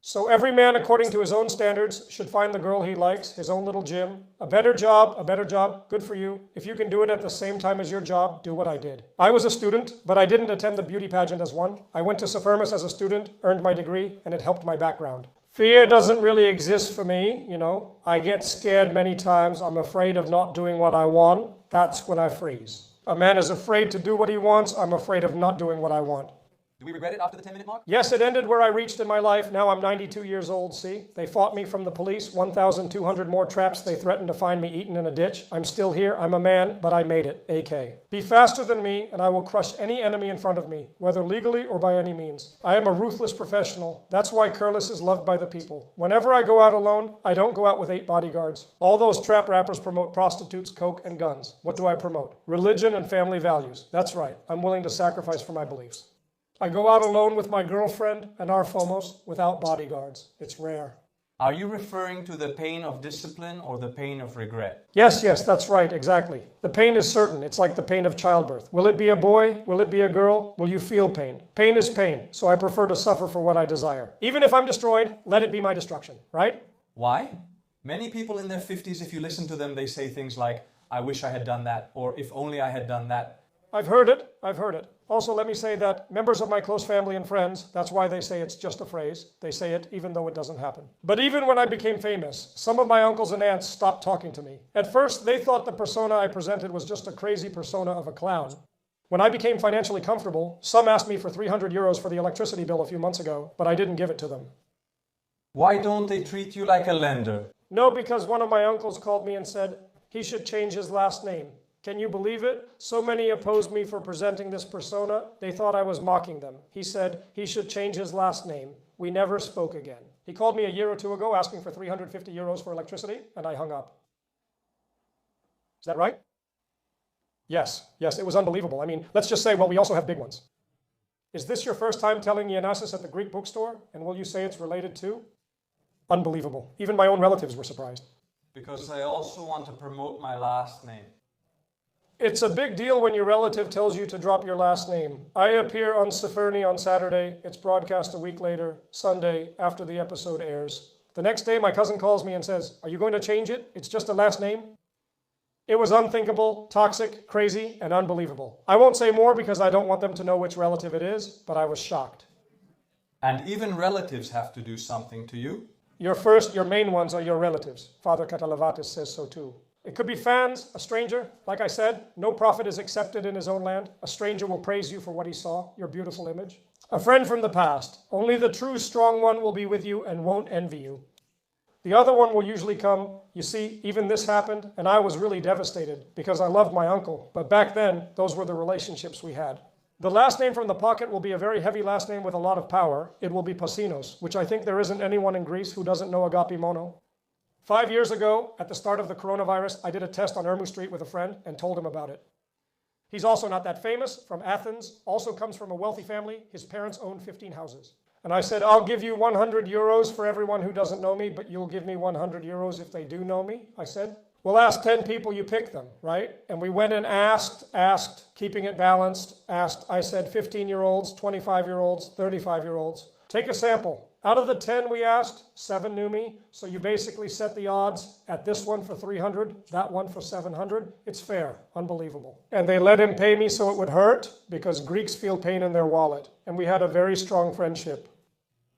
So every man, according to his own standards, should find the girl he likes, his own little gym. A better job, good for you. If you can do it at the same time as your job, do what I did. I was a student, but I didn't attend the beauty pageant as one. I went to Sophermus as a student, earned my degree, and it helped my background. Fear doesn't really exist for me, you know. I get scared many times. I'm afraid of not doing what I want. That's when I freeze. A man is afraid to do what he wants. I'm afraid of not doing what I want. Do we regret it after the 10-minute mark? Yes, it ended where I reached in my life. Now I'm 92 years old, see? They fought me from the police, 1,200 more traps. They threatened to find me eaten in a ditch. I'm still here. I'm a man, but I made it, AK. Be faster than me, and I will crush any enemy in front of me, whether legally or by any means. I am a ruthless professional. That's why Curlis is loved by the people. Whenever I go out alone, I don't go out with 8 bodyguards. All those trap rappers promote prostitutes, coke, and guns. What do I promote? Religion and family values. That's right. I'm willing to sacrifice for my beliefs. I go out alone with my girlfriend and our FOMOs without bodyguards. It's rare. Are you referring to the pain of discipline or the pain of regret? Yes, that's right, exactly. The pain is certain. It's like the pain of childbirth. Will it be a boy? Will it be a girl? Will you feel pain? Pain is pain, so I prefer to suffer for what I desire. Even if I'm destroyed, let it be my destruction, right? Why? Many people in their 50s, if you listen to them, they say things like, I wish I had done that, or if only I had done that. I've heard it. Also, let me say that members of my close family and friends, that's why they say it's just a phrase. They say it even though it doesn't happen. But even when I became famous, some of my uncles and aunts stopped talking to me. At first, they thought the persona I presented was just a crazy persona of a clown. When I became financially comfortable, some asked me for 300 euros for the electricity bill a few months ago, but I didn't give it to them. Why don't they treat you like a lender? No, because one of my uncles called me and said he should change his last name. Can you believe it? So many opposed me for presenting this persona, they thought I was mocking them. He said he should change his last name. We never spoke again. He called me a year or two ago asking for 350 euros for electricity, and I hung up. Is that right? Yes, it was unbelievable. I mean, let's just say, well, we also have big ones. Is this your first time telling Giannasis at the Greek bookstore, and will you say it's related to? Unbelievable. Even my own relatives were surprised. Because I also want to promote my last name. It's a big deal when your relative tells you to drop your last name. I appear on Seferni on Saturday. It's broadcast a week later, Sunday, after the episode airs. The next day, my cousin calls me and says, are you going to change it? It's just a last name. It was unthinkable, toxic, crazy, and unbelievable. I won't say more because I don't want them to know which relative it is, but I was shocked. And even relatives have to do something to you. Your main ones are your relatives. Father Katalavatis says so too. It could be fans, a stranger. Like I said, no prophet is accepted in his own land. A stranger will praise you for what he saw, your beautiful image. A friend from the past. Only the true strong one will be with you and won't envy you. The other one will usually come. You see, even this happened, and I was really devastated because I loved my uncle. But back then, those were the relationships we had. The last name from the pocket will be a very heavy last name with a lot of power. It will be Pasinos, which I think there isn't anyone in Greece who doesn't know agape mono. 5 years ago, at the start of the coronavirus, I did a test on Ermu Street with a friend and told him about it. He's also not that famous, from Athens, also comes from a wealthy family. His parents own 15 houses. And I said, I'll give you 100 euros for everyone who doesn't know me, but you'll give me 100 euros if they do know me, I said. We'll ask 10 people, you pick them, right? And we went and asked, keeping it balanced, I said 15-year-olds, 25-year-olds, 35-year-olds. Take a sample. Out of the 10 we asked, 7 knew me. So you basically set the odds at this one for 300, that one for 700. It's fair, unbelievable. And they let him pay me so it would hurt because Greeks feel pain in their wallet. And we had a very strong friendship.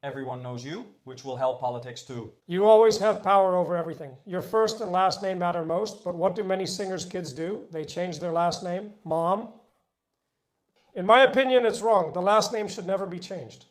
Everyone knows you, which will help politics too. You always have power over everything. Your first and last name matter most, but what do many singers' kids do? They change their last name, Mom. In my opinion, it's wrong. The last name should never be changed.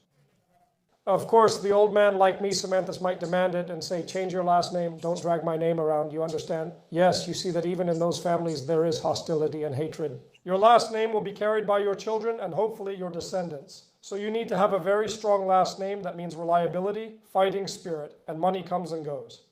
Of course, the old man like me, Samanthas, might demand it and say, change your last name, don't drag my name around, you understand? Yes, you see that even in those families there is hostility and hatred. Your last name will be carried by your children and hopefully your descendants. So you need to have a very strong last name that means reliability, fighting spirit, and money comes and goes.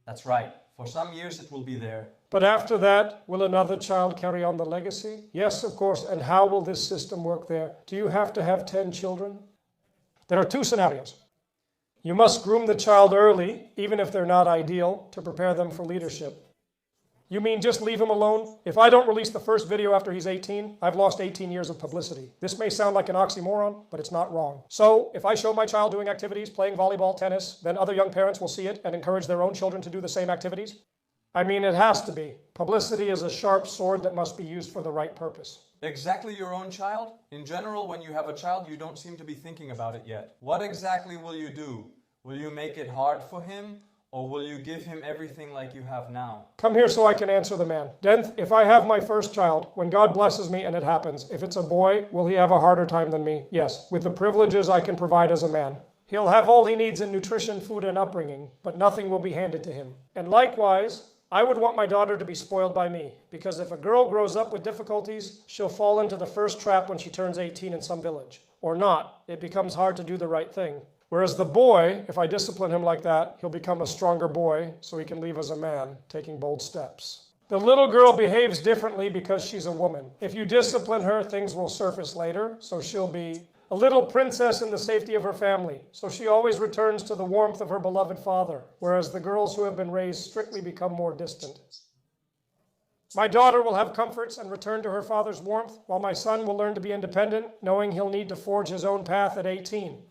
That's right. For some years it will be there. But after that, will another child carry on the legacy? Yes, of course. And how will this system work there? Do you have to have 10 children? There are 2 scenarios. You must groom the child early, even if they're not ideal, to prepare them for leadership. You mean just leave him alone? If I don't release the first video after he's 18, I've lost 18 years of publicity. This may sound like an oxymoron, but it's not wrong. So if I show my child doing activities, playing volleyball, tennis, then other young parents will see it and encourage their own children to do the same activities? I mean, it has to be. Publicity is a sharp sword that must be used for the right purpose. Exactly your own child? In general, when you have a child, you don't seem to be thinking about it yet. What exactly will you do? Will you make it hard for him? Or will you give him everything like you have now? Come here so I can answer the man. Denth, if I have my first child, when God blesses me and it happens, if it's a boy, will he have a harder time than me? Yes, with the privileges I can provide as a man. He'll have all he needs in nutrition, food, and upbringing, but nothing will be handed to him. And likewise, I would want my daughter to be spoiled by me, because if a girl grows up with difficulties, she'll fall into the first trap when she turns 18 in some village. Or not, it becomes hard to do the right thing. Whereas the boy, if I discipline him like that, he'll become a stronger boy so he can leave as a man, taking bold steps. The little girl behaves differently because she's a woman. If you discipline her, things will surface later, so she'll be a little princess in the safety of her family, so she always returns to the warmth of her beloved father, whereas the girls who have been raised strictly become more distant. My daughter will have comforts and return to her father's warmth, while my son will learn to be independent, knowing he'll need to forge his own path at 18.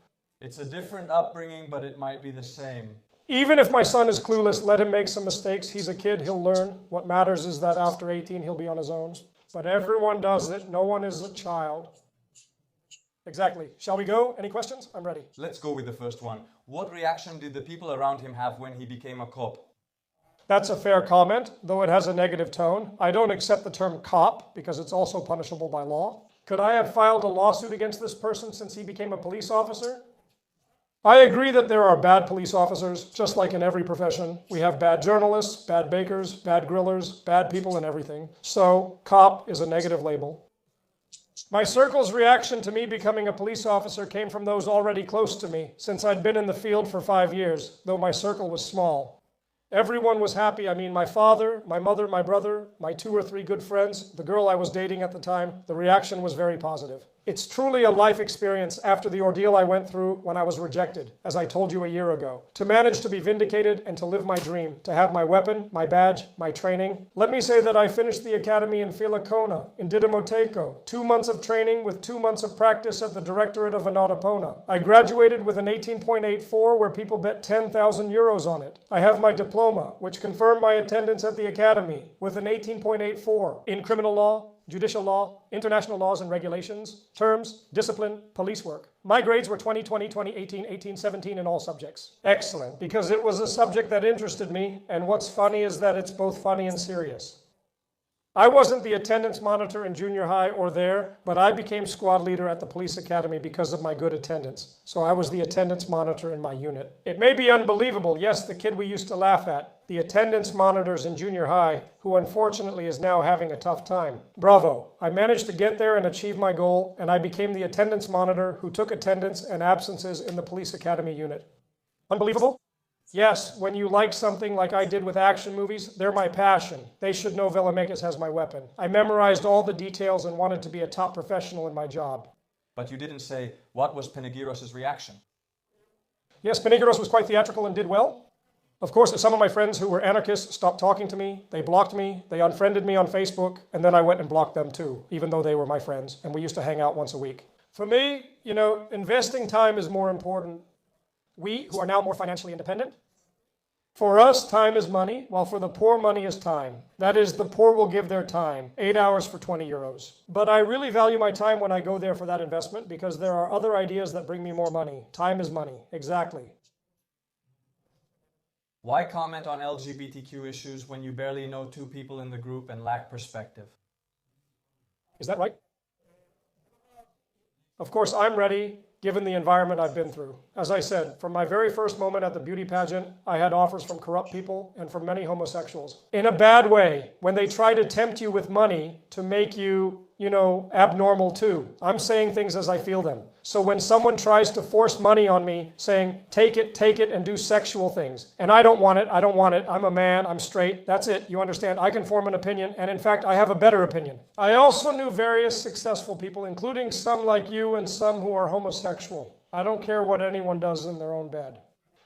It's a different upbringing, but it might be the same. Even if my son is clueless, let him make some mistakes. He's a kid, he'll learn. What matters is that after 18, he'll be on his own. But everyone does it. No one is a child. Exactly. Shall we go? Any questions? I'm ready. Let's go with the first one. What reaction did the people around him have when he became a cop? That's a fair comment, though it has a negative tone. I don't accept the term cop because it's also punishable by law. Could I have filed a lawsuit against this person since he became a police officer? I agree that there are bad police officers, just like in every profession. We have bad journalists, bad bakers, bad grillers, bad people in everything. So, cop is a negative label. My circle's reaction to me becoming a police officer came from those already close to me, since I'd been in the field for 5 years, though my circle was small. Everyone was happy. I mean, my father, my mother, my brother, my 2 or 3 good friends, the girl I was dating at the time, the reaction was very positive. It's truly a life experience after the ordeal I went through when I was rejected, as I told you a year ago. To manage to be vindicated and to live my dream, to have my weapon, my badge, my training. Let me say that I finished the academy in Philakona, in Didymoteko, 2 months of training with 2 months of practice at the Directorate of Anatopona. I graduated with an 18.84 where people bet 10,000 euros on it. I have my diploma, which confirmed my attendance at the academy, with an 18.84 in criminal law, judicial law, international laws and regulations, terms, discipline, police work. My grades were 2020, 2018, 18, 17 in all subjects. Excellent, because it was a subject that interested me, and what's funny is that it's both funny and serious. I wasn't the attendance monitor in junior high or there, but I became squad leader at the police academy because of my good attendance. So I was the attendance monitor in my unit. It may be unbelievable, yes, the kid we used to laugh at, the attendance monitors in junior high, who unfortunately is now having a tough time. Bravo, I managed to get there and achieve my goal, and I became the attendance monitor who took attendance and absences in the police academy unit. Unbelievable? Yes, when you like something like I did with action movies, they're my passion. They should know Velamekis has my weapon. I memorized all the details and wanted to be a top professional in my job. But you didn't say, what was Panagyros's reaction? Yes, Panagyros's was quite theatrical and did well. Of course, some of my friends who were anarchists stopped talking to me, they blocked me, they unfriended me on Facebook, and then I went and blocked them too, even though they were my friends, and we used to hang out once a week. For me, investing time is more important. We, who are now more financially independent, for us, time is money, while for the poor, money is time. That is, the poor will give their time, 8 hours for 20 euros. But I really value my time when I go there for that investment because there are other ideas that bring me more money. Time is money, exactly. Why comment on LGBTQ issues when you barely know two people in the group and lack perspective? Is that right? Of course, I'm ready, given the environment I've been through. As I said, from my very first moment at the beauty pageant, I had offers from corrupt people and from many homosexuals. In a bad way, when they try to tempt you with money to make you, abnormal too. I'm saying things as I feel them. So when someone tries to force money on me, saying, take it, and do sexual things, and I don't want it, I'm a man, I'm straight, that's it, you understand, I can form an opinion, and in fact, I have a better opinion. I also knew various successful people, including some like you and some who are homosexual. I don't care what anyone does in their own bed.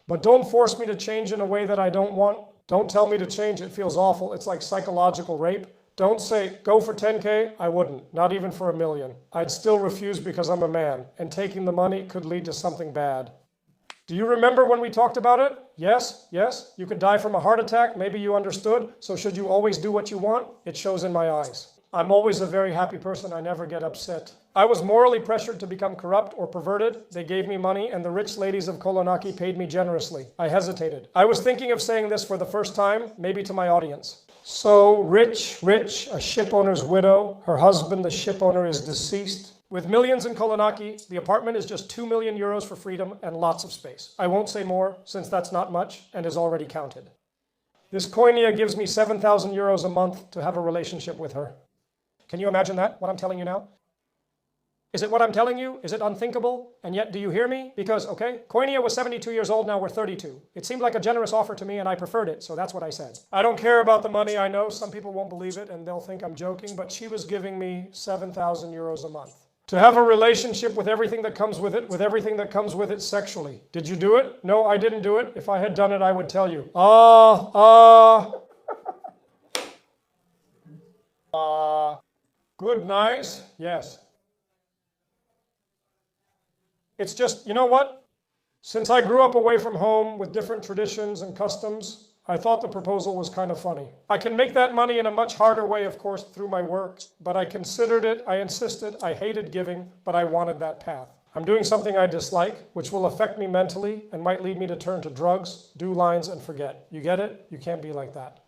But don't force me to change in a way that I don't want. Don't tell me to change, it feels awful. It's like psychological rape. Don't say, go for 10K, I wouldn't, not even for $1 million. I'd still refuse because I'm a man, and taking the money could lead to something bad. Do you remember when we talked about it? Yes, you could die from a heart attack, maybe you understood, so should you always do what you want? It shows in my eyes. I'm always a very happy person, I never get upset. I was morally pressured to become corrupt or perverted. They gave me money, and the rich ladies of Kolonaki paid me generously. I hesitated. I was thinking of saying this for the first time, maybe to my audience. So rich, a ship owner's widow, her husband, the ship owner, is deceased. With millions in Kolonaki, the apartment is just 2 million euros for freedom and lots of space. I won't say more, since that's not much and is already counted. This koinia gives me 7,000 euros a month to have a relationship with her. Can you imagine that, what I'm telling you now? Is it what I'm telling you? Is it unthinkable? And yet, do you hear me? Because, koinia was 72 years old, now we're 32. It seemed like a generous offer to me and I preferred it, so that's what I said. I don't care about the money, I know some people won't believe it and they'll think I'm joking, but she was giving me 7,000 euros a month. To have a relationship with everything that comes with it sexually. Did you do it? No, I didn't do it. If I had done it, I would tell you. Good, nice, yes. It's just, you know what? Since I grew up away from home with different traditions and customs, I thought the proposal was kind of funny. I can make that money in a much harder way, of course, through my work, but I considered it, I insisted, I hated giving, but I wanted that path. I'm doing something I dislike, which will affect me mentally and might lead me to turn to drugs, do lines, and forget. You get it? You can't be like that.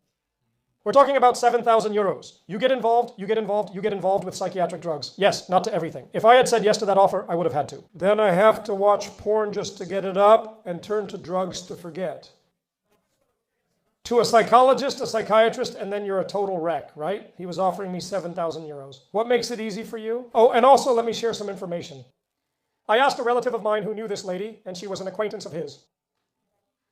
We're talking about 7,000 euros. You get involved with psychiatric drugs. Yes, not to everything. If I had said yes to that offer, I would have had to. Then I have to watch porn just to get it up and turn to drugs to forget. To a psychologist, a psychiatrist, and then you're a total wreck, right? He was offering me 7,000 euros. What makes it easy for you? Oh, and also let me share some information. I asked a relative of mine who knew this lady, and she was an acquaintance of his.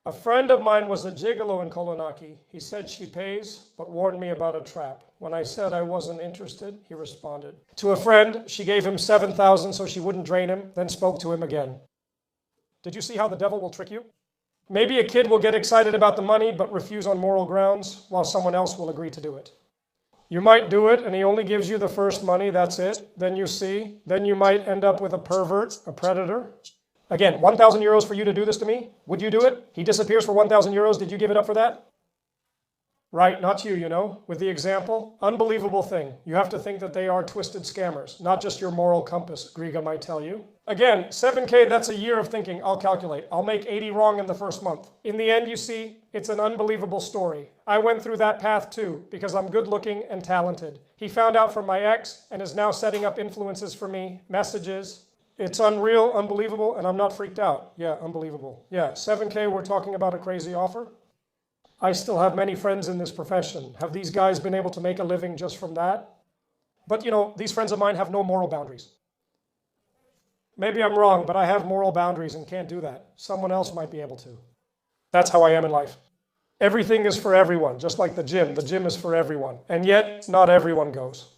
A friend of mine was a gigolo in Kolonaki. He said she pays, but warned me about a trap. When I said I wasn't interested, he responded. To a friend, she gave him 7,000 so she wouldn't drain him, then spoke to him again. Did you see how the devil will trick you? Maybe a kid will get excited about the money, but refuse on moral grounds, while someone else will agree to do it. You might do it, and he only gives you the first money, that's it. Then you might end up with a pervert, a predator. Again, 1,000 euros for you to do this to me? Would you do it? He disappears for 1,000 euros. Did you give it up for that? Right, not you, you know, with the example. Unbelievable thing. You have to think that they are twisted scammers, not just your moral compass, Griga might tell you. Again, 7K, that's a year of thinking. I'll calculate. I'll make 80 wrong in the first month. In the end, you see, it's an unbelievable story. I went through that path too, because I'm good looking and talented. He found out from my ex and is now setting up influences for me, messages. It's unreal, unbelievable, and I'm not freaked out. Yeah, unbelievable. Yeah, 7K, we're talking about a crazy offer. I still have many friends in this profession. Have these guys been able to make a living just from that? But you know, these friends of mine have no moral boundaries. Maybe I'm wrong, but I have moral boundaries and can't do that. Someone else might be able to. That's how I am in life. Everything is for everyone, just like the gym. The gym is for everyone. And yet, not everyone goes.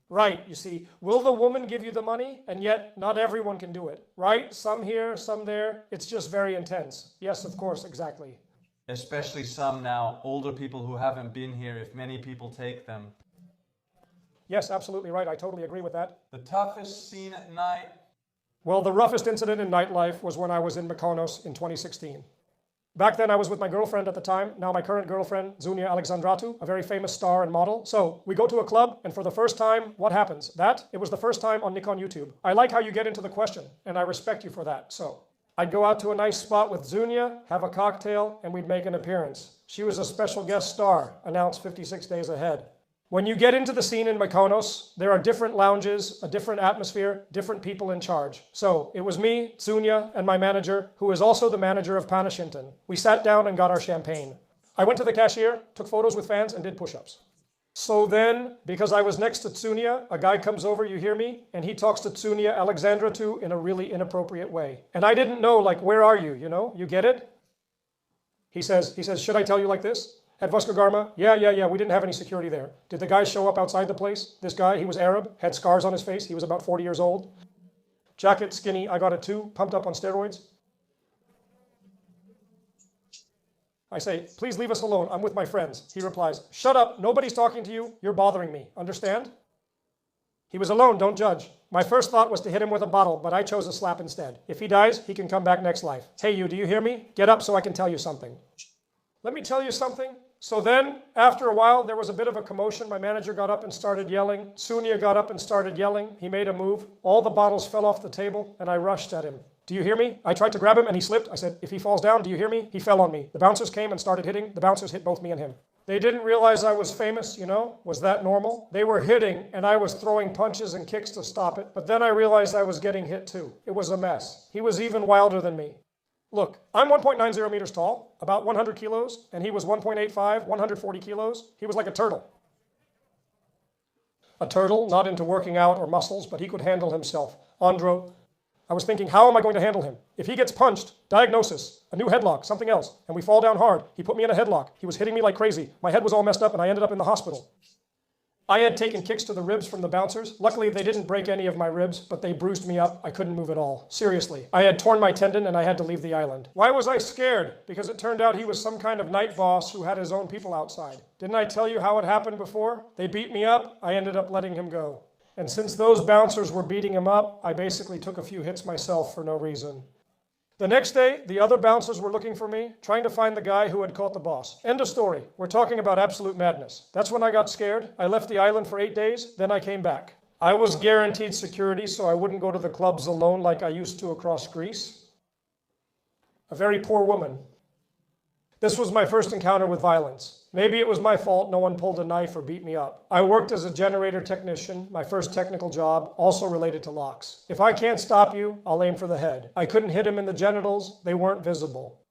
Right, you see, will the woman give you the money? And yet, not everyone can do it. Right? Some here, some there. It's just very intense. Yes, of course, exactly. Especially some now, older people who haven't been here, if many people take them. Yes, absolutely right. I totally agree with that. The toughest scene at night? Well, the roughest incident in nightlife was when I was in Mykonos in 2016. Back then, I was with my girlfriend at the time, now my current girlfriend, Zunia Alexandratou, a very famous star and model. So we go to a club, and for the first time, what happens? It was the first time on Nikon YouTube. I like how you get into the question, and I respect you for that. So I'd go out to a nice spot with Zunia, have a cocktail, and we'd make an appearance. She was a special guest star, announced 56 days ahead. When you get into the scene in Mykonos, there are different lounges, a different atmosphere, different people in charge. So it was me, Zunia, and my manager, who is also the manager of Panashinton. We sat down and got our champagne. I went to the cashier, took photos with fans, and did push-ups. So then, because I was next to Tsunia, a guy comes over, you hear me, and he talks to Tsunia Alexandratou in a really inappropriate way. And I didn't know, like, where are you, you know? You get it? He says, should I tell you like this? At Vasco Garma, yeah, we didn't have any security there. Did the guy show up outside the place? This guy, he was Arab, had scars on his face, he was about 40 years old. Jacket, skinny, I got it too, pumped up on steroids. I say, please leave us alone, I'm with my friends. He replies, shut up, nobody's talking to you, you're bothering me, understand? He was alone, don't judge. My first thought was to hit him with a bottle, but I chose a slap instead. If he dies, he can come back next life. Hey you, do you hear me? Get up so I can tell you something. Let me tell you something. So then, after a while, there was a bit of a commotion. My manager got up and started yelling. Sunia got up and started yelling. He made a move. All the bottles fell off the table, and I rushed at him. Do you hear me? I tried to grab him, and he slipped. I said, if he falls down, do you hear me? He fell on me. The bouncers came and started hitting. The bouncers hit both me and him. They didn't realize I was famous, you know? Was that normal? They were hitting, and I was throwing punches and kicks to stop it. But then I realized I was getting hit too. It was a mess. He was even wilder than me. Look, I'm 1.90 meters tall, about 100 kilos, and he was 1.85, 140 kilos. He was like a turtle. A turtle, not into working out or muscles, but he could handle himself. Andro, I was thinking, how am I going to handle him? If he gets punched, diagnosis, a new headlock, something else, and we fall down hard. He put me in a headlock. He was hitting me like crazy. My head was all messed up, and I ended up in the hospital. I had taken kicks to the ribs from the bouncers. Luckily, they didn't break any of my ribs, but they bruised me up. I couldn't move at all. Seriously. I had torn my tendon, and I had to leave the island. Why was I scared? Because it turned out he was some kind of night boss who had his own people outside. Didn't I tell you how it happened before? They beat me up. I ended up letting him go. And since those bouncers were beating him up, I basically took a few hits myself for no reason. The next day, the other bouncers were looking for me, trying to find the guy who had caught the boss. End of story. We're talking about absolute madness. That's when I got scared. I left the island for 8 days, then I came back. I was guaranteed security, so I wouldn't go to the clubs alone like I used to across Greece. A very poor woman. This was my first encounter with violence. Maybe it was my fault no one pulled a knife or beat me up. I worked as a generator technician, my first technical job, also related to locks. If I can't stop you, I'll aim for the head. I couldn't hit him in the genitals, they weren't visible.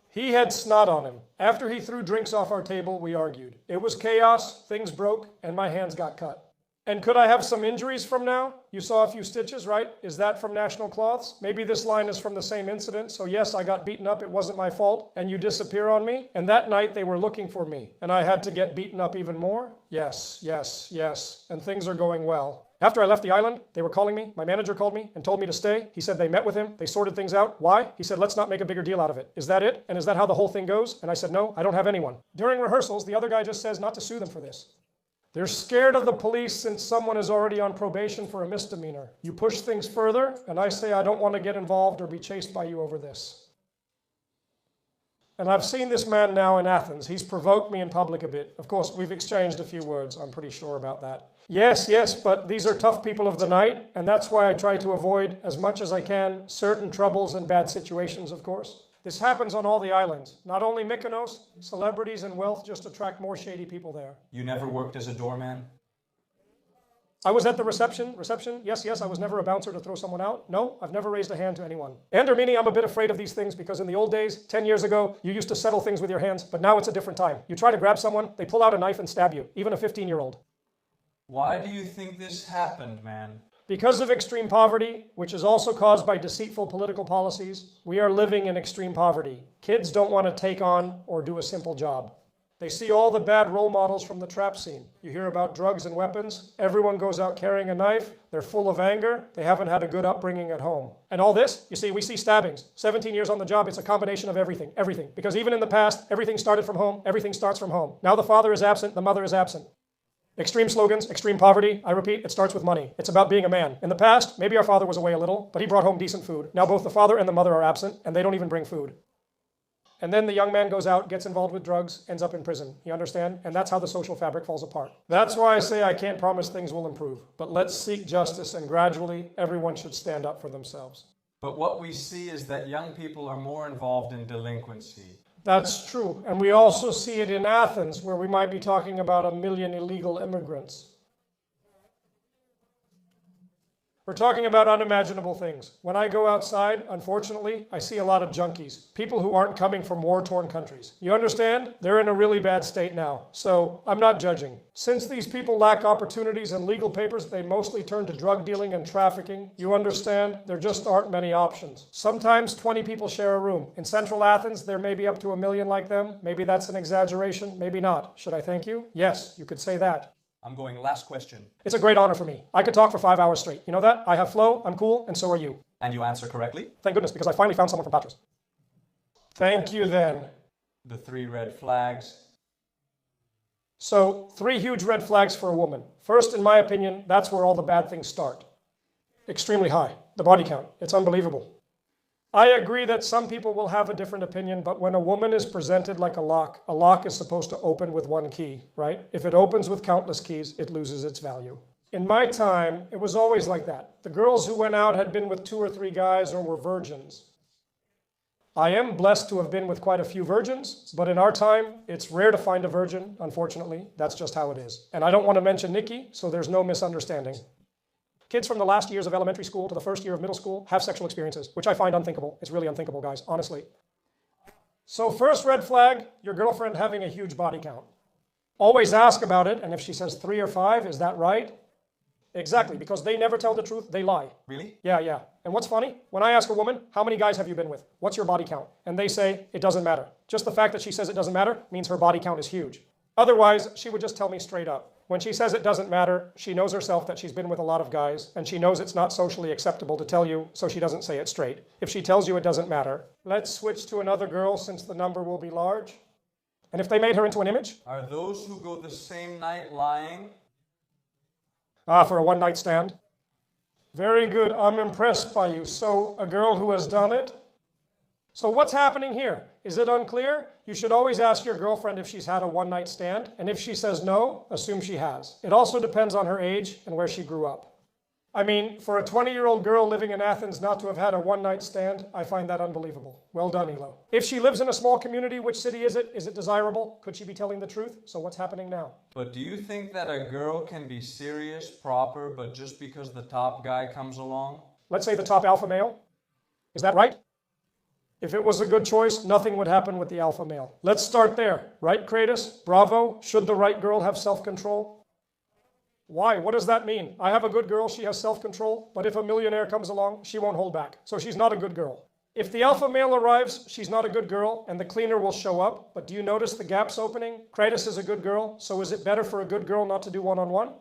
He had snot on him. After he threw drinks off our table, we argued. It was chaos, things broke, and my hands got cut. And could I have some injuries from now? You saw a few stitches, right? Is that from National Cloths? Maybe this line is from the same incident. So yes, I got beaten up. It wasn't my fault. And you disappear on me. And that night they were looking for me. And I had to get beaten up even more? Yes. And things are going well. After I left the island, they were calling me. My manager called me and told me to stay. He said they met with him. They sorted things out. Why? He said, let's not make a bigger deal out of it. Is that it? And is that how the whole thing goes? And I said, no, I don't have anyone. During rehearsals, the other guy just says not to sue them for this. They're scared of the police since someone is already on probation for a misdemeanor. You push things further, and I say I don't want to get involved or be chased by you over this. And I've seen this man now in Athens. He's provoked me in public a bit. Of course, we've exchanged a few words. I'm pretty sure about that. Yes, but these are tough people of the night, and that's why I try to avoid, as much as I can, certain troubles and bad situations, of course. This happens on all the islands. Not only Mykonos, celebrities and wealth just attract more shady people there. You never worked as a doorman? I was at the reception. Yes, I was never a bouncer to throw someone out. No, I've never raised a hand to anyone. And Ermini, I'm a bit afraid of these things because in the old days, 10 years ago, you used to settle things with your hands, but now it's a different time. You try to grab someone, they pull out a knife and stab you, even a 15-year-old. Why do you think this happened, man? Because of extreme poverty, which is also caused by deceitful political policies, we are living in extreme poverty. Kids don't want to take on or do a simple job. They see all the bad role models from the trap scene. You hear about drugs and weapons. Everyone goes out carrying a knife. They're full of anger. They haven't had a good upbringing at home. And all this, you see, we see stabbings. 17 years on the job, it's a combination of everything. Because even in the past, everything started from home. Everything starts from home. Now the father is absent, the mother is absent. Extreme slogans, extreme poverty. I repeat, it starts with money. It's about being a man. In the past, maybe our father was away a little, but he brought home decent food. Now both the father and the mother are absent, and they don't even bring food. And then the young man goes out, gets involved with drugs, ends up in prison. You understand? And that's how the social fabric falls apart. That's why I say I can't promise things will improve. But let's seek justice, and gradually everyone should stand up for themselves. But what we see is that young people are more involved in delinquency. That's true. And we also see it in Athens, where we might be talking about 1 million illegal immigrants. We're talking about unimaginable things. When I go outside, unfortunately, I see a lot of junkies, people who aren't coming from war-torn countries. You understand? They're in a really bad state now. So I'm not judging. Since these people lack opportunities and legal papers, they mostly turn to drug dealing and trafficking. You understand? There just aren't many options. Sometimes 20 people share a room. In central Athens, there may be up to 1 million like them. Maybe that's an exaggeration, maybe not. Should I thank you? Yes, you could say that. I'm going last question. It's a great honor for me. I could talk for 5 hours straight. You know that? I have flow, I'm cool, and so are you. And you answer correctly? Thank goodness, because I finally found someone from Patras. Thank you then. The 3 red flags. So, 3 huge red flags for a woman. First, in my opinion, that's where all the bad things start. Extremely high. The body count. It's unbelievable. I agree that some people will have a different opinion, but when a woman is presented like a lock is supposed to open with 1 key, right? If it opens with countless keys, it loses its value. In my time, it was always like that. The girls who went out had been with 2 or 3 guys or were virgins. I am blessed to have been with quite a few virgins, but in our time, it's rare to find a virgin, unfortunately. That's just how it is. And I don't want to mention Nikki, so there's no misunderstanding. Kids from the last years of elementary school to the first year of middle school have sexual experiences, which I find unthinkable. It's really unthinkable, guys, honestly. So first red flag, your girlfriend having a huge body count. Always ask about it, and if she says 3 or 5, is that right? Exactly, because they never tell the truth, they lie. Really? Yeah. And what's funny? When I ask a woman, how many guys have you been with? What's your body count? And they say, it doesn't matter. Just the fact that she says it doesn't matter means her body count is huge. Otherwise, she would just tell me straight up. When she says it doesn't matter, she knows herself that she's been with a lot of guys, and she knows it's not socially acceptable to tell you, so she doesn't say it straight. If she tells you it doesn't matter, let's switch to another girl since the number will be large. And if they made her into an image? Are those who go the same night lying? For a one-night stand. Very good, I'm impressed by you. So, a girl who has done it? So what's happening here? Is it unclear? You should always ask your girlfriend if she's had a one-night stand, and if she says no, assume she has. It also depends on her age and where she grew up. I mean, for a 20-year-old girl living in Athens not to have had a one-night stand, I find that unbelievable. Well done, Elo. If she lives in a small community, which city is it? Is it desirable? Could she be telling the truth? So what's happening now? But do you think that a girl can be serious, proper, but just because the top guy comes along? Let's say the top alpha male. Is that right? If it was a good choice, nothing would happen with the alpha male. Let's start there. Right, Kratos? Bravo. Should the right girl have self-control? Why? What does that mean? I have a good girl, she has self-control, but if a millionaire comes along, she won't hold back. So she's not a good girl. If the alpha male arrives, she's not a good girl, and the cleaner will show up. But do you notice the gaps opening? Kratos is a good girl, so is it better for a good girl not to do one-on-one?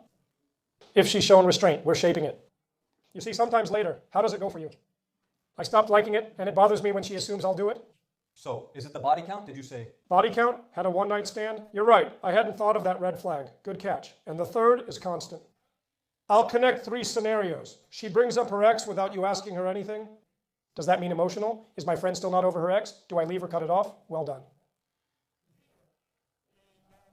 If she's shown restraint, we're shaping it. You see, sometimes later, how does it go for you? I stopped liking it, and it bothers me when she assumes I'll do it. So, is it the body count, did you say? Body count, had a one-night stand. You're right, I hadn't thought of that red flag. Good catch. And the third is constant. I'll connect 3 scenarios. She brings up her ex without you asking her anything. Does that mean emotional? Is my friend still not over her ex? Do I leave or cut it off? Well done.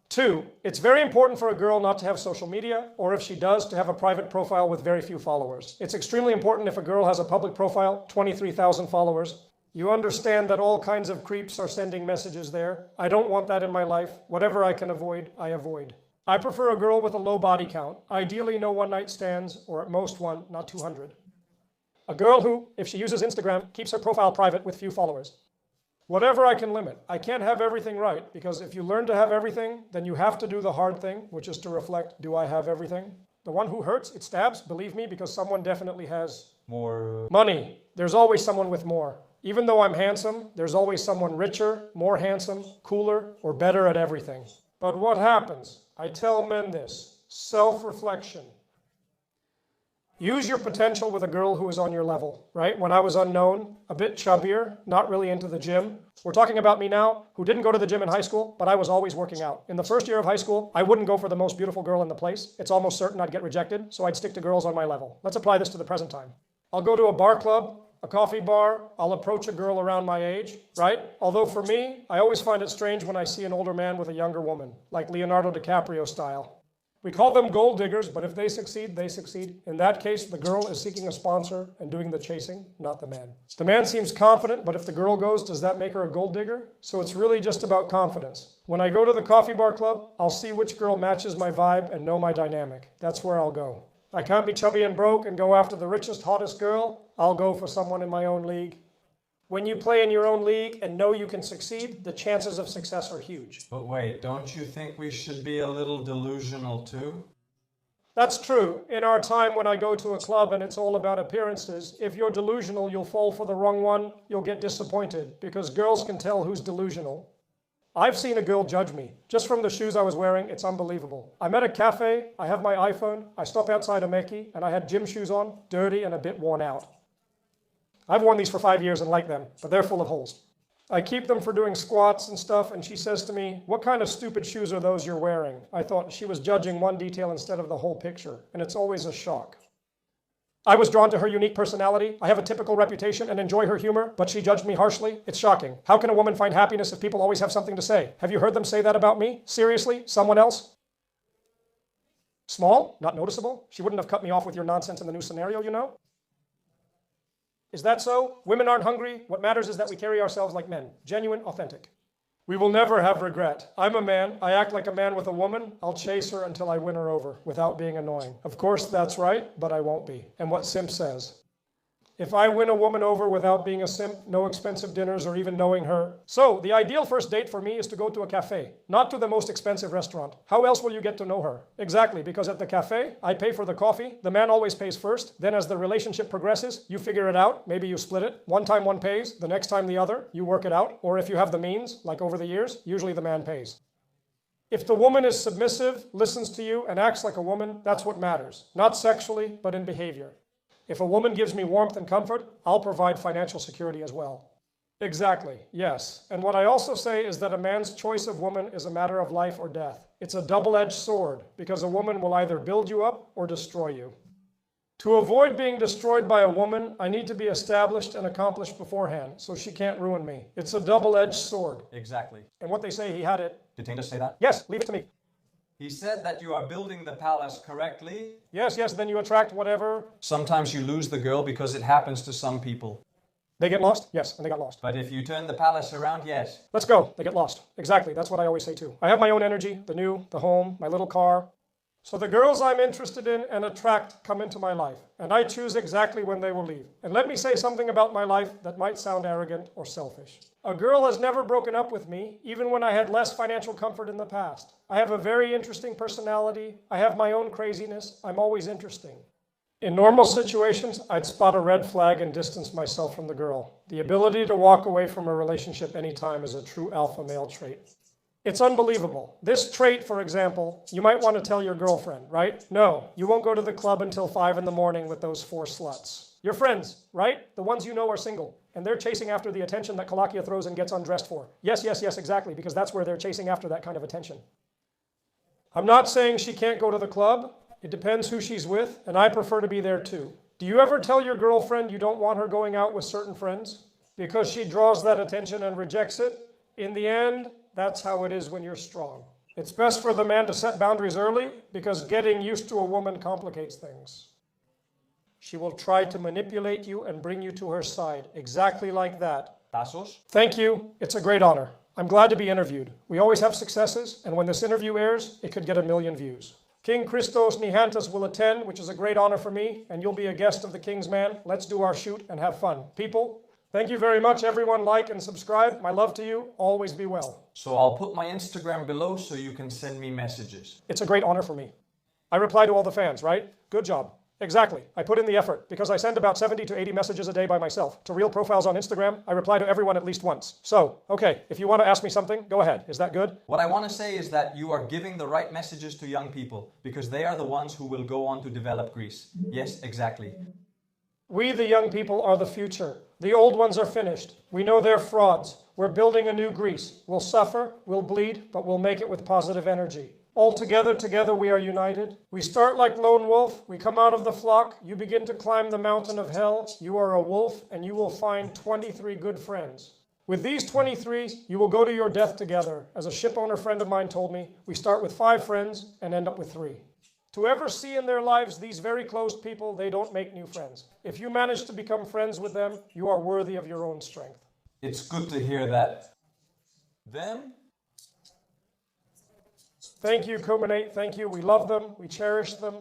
2, it's very important for a girl not to have social media, or if she does, to have a private profile with very few followers. It's extremely important if a girl has a public profile, 23,000 followers. You understand that all kinds of creeps are sending messages there. I don't want that in my life. Whatever I can avoid, I avoid. I prefer a girl with a low body count. Ideally, no one-night stands, or at most one, not 200. A girl who, if she uses Instagram, keeps her profile private with few followers. Whatever I can limit. I can't have everything right, because if you learn to have everything, then you have to do the hard thing, which is to reflect, do I have everything? The one who hurts, it stabs, believe me, because someone definitely has more money. There's always someone with more. Even though I'm handsome, there's always someone richer, more handsome, cooler, or better at everything. But what happens? I tell men this: self-reflection. Use your potential with a girl who is on your level, right? When I was unknown, a bit chubbier, not really into the gym. We're talking about me now, who didn't go to the gym in high school, but I was always working out. In the first year of high school, I wouldn't go for the most beautiful girl in the place. It's almost certain I'd get rejected, so I'd stick to girls on my level. Let's apply this to the present time. I'll go to a bar club, a coffee bar, I'll approach a girl around my age, right? Although for me, I always find it strange when I see an older man with a younger woman, like Leonardo DiCaprio style. We call them gold diggers, but if they succeed, they succeed. In that case, the girl is seeking a sponsor and doing the chasing, not the man. The man seems confident, but if the girl goes, does that make her a gold digger? So it's really just about confidence. When I go to the coffee bar club, I'll see which girl matches my vibe and know my dynamic. That's where I'll go. I can't be chubby and broke and go after the richest, hottest girl. I'll go for someone in my own league. When you play in your own league and know you can succeed, the chances of success are huge. But wait, don't you think we should be a little delusional too? That's true. In our time when I go to a club and it's all about appearances, if you're delusional, you'll fall for the wrong one, you'll get disappointed, because girls can tell who's delusional. I've seen a girl judge me. Just from the shoes I was wearing, it's unbelievable. I'm at a cafe, I have my iPhone, I stop outside a Meki, and I had gym shoes on, dirty and a bit worn out. I've worn these for 5 years and like them, but they're full of holes. I keep them for doing squats and stuff, and she says to me, "What kind of stupid shoes are those you're wearing?" I thought she was judging one detail instead of the whole picture, and it's always a shock. I was drawn to her unique personality. I have a typical reputation and enjoy her humor, but she judged me harshly. It's shocking. How can a woman find happiness if people always have something to say? Have you heard them say that about me? Seriously? Someone else? Small? Not noticeable? She wouldn't have cut me off with your nonsense in the new scenario, you know? Is that so? Women aren't hungry. What matters is that we carry ourselves like men. Genuine, authentic. We will never have regret. I'm a man. I act like a man with a woman. I'll chase her until I win her over without being annoying. Of course, that's right, but I won't be. And what Simp says. If I win a woman over without being a simp, no expensive dinners or even knowing her. So, the ideal first date for me is to go to a cafe, not to the most expensive restaurant. How else will you get to know her? Exactly, because at the cafe, I pay for the coffee, the man always pays first, then as the relationship progresses, you figure it out, maybe you split it. One time one pays, the next time the other, you work it out, or if you have the means, like over the years, usually the man pays. If the woman is submissive, listens to you, and acts like a woman, that's what matters. Not sexually, but in behavior. If a woman gives me warmth and comfort, I'll provide financial security as well. Exactly, yes. And what I also say is that a man's choice of woman is a matter of life or death. It's a double-edged sword, because a woman will either build you up or destroy you. To avoid being destroyed by a woman, I need to be established and accomplished beforehand, so she can't ruin me. It's a double-edged sword. Exactly. And what they say, he had it. Did Tasos say that? Yes, leave it to me. He said that you are building the palace correctly. Yes, then you attract whatever. Sometimes you lose the girl because it happens to some people. They get lost? Yes, and they got lost. But if you turn the palace around, yes. Let's go. They get lost. Exactly, that's what I always say too. I have my own energy, the home, my little car. So the girls I'm interested in and attract come into my life, and I choose exactly when they will leave. And let me say something about my life that might sound arrogant or selfish. A girl has never broken up with me, even when I had less financial comfort in the past. I have a very interesting personality. I have my own craziness. I'm always interesting. In normal situations, I'd spot a red flag and distance myself from the girl. The ability to walk away from a relationship anytime is a true alpha male trait. It's unbelievable. This trait, for example, you might want to tell your girlfriend, right? No, you won't go to the club until 5 in the morning with those 4 sluts. Your friends, right? The ones you know are single, and they're chasing after the attention that Kalakia throws and gets undressed for. Yes, exactly, because that's where they're chasing after that kind of attention. I'm not saying she can't go to the club. It depends who she's with, and I prefer to be there too. Do you ever tell your girlfriend you don't want her going out with certain friends because she draws that attention and rejects it? In the end, that's how it is when you're strong. It's best for the man to set boundaries early because getting used to a woman complicates things. She will try to manipulate you and bring you to her side, exactly like that. Tasos? Thank you. It's a great honor. I'm glad to be interviewed. We always have successes, and when this interview airs, it could get 1 million views. King Christos Nihantas will attend, which is a great honor for me, and you'll be a guest of the King's Man. Let's do our shoot and have fun. People, thank you very much. Everyone like and subscribe. My love to you. Always be well. So I'll put my Instagram below so you can send me messages. It's a great honor for me. I reply to all the fans, right? Good job. Exactly. I put in the effort because I send about 70 to 80 messages a day by myself. To real profiles on Instagram, I reply to everyone at least once. So, okay, if you want to ask me something, go ahead. Is that good? What I want to say is that you are giving the right messages to young people because they are the ones who will go on to develop Greece. Yes, exactly. We, the young people, are the future. The old ones are finished. We know they're frauds. We're building a new Greece. We'll suffer, we'll bleed, but we'll make it with positive energy. All together we are united. We start like lone wolf, we come out of the flock, you begin to climb the mountain of hell, you are a wolf, and you will find 23 good friends. With these 23, you will go to your death together. As a ship owner friend of mine told me, we start with 5 friends and end up with 3. To ever see in their lives these very close people, they don't make new friends. If you manage to become friends with them, you are worthy of your own strength. It's good to hear that. Them? Thank you, Kumanate. Thank you. We love them. We cherish them.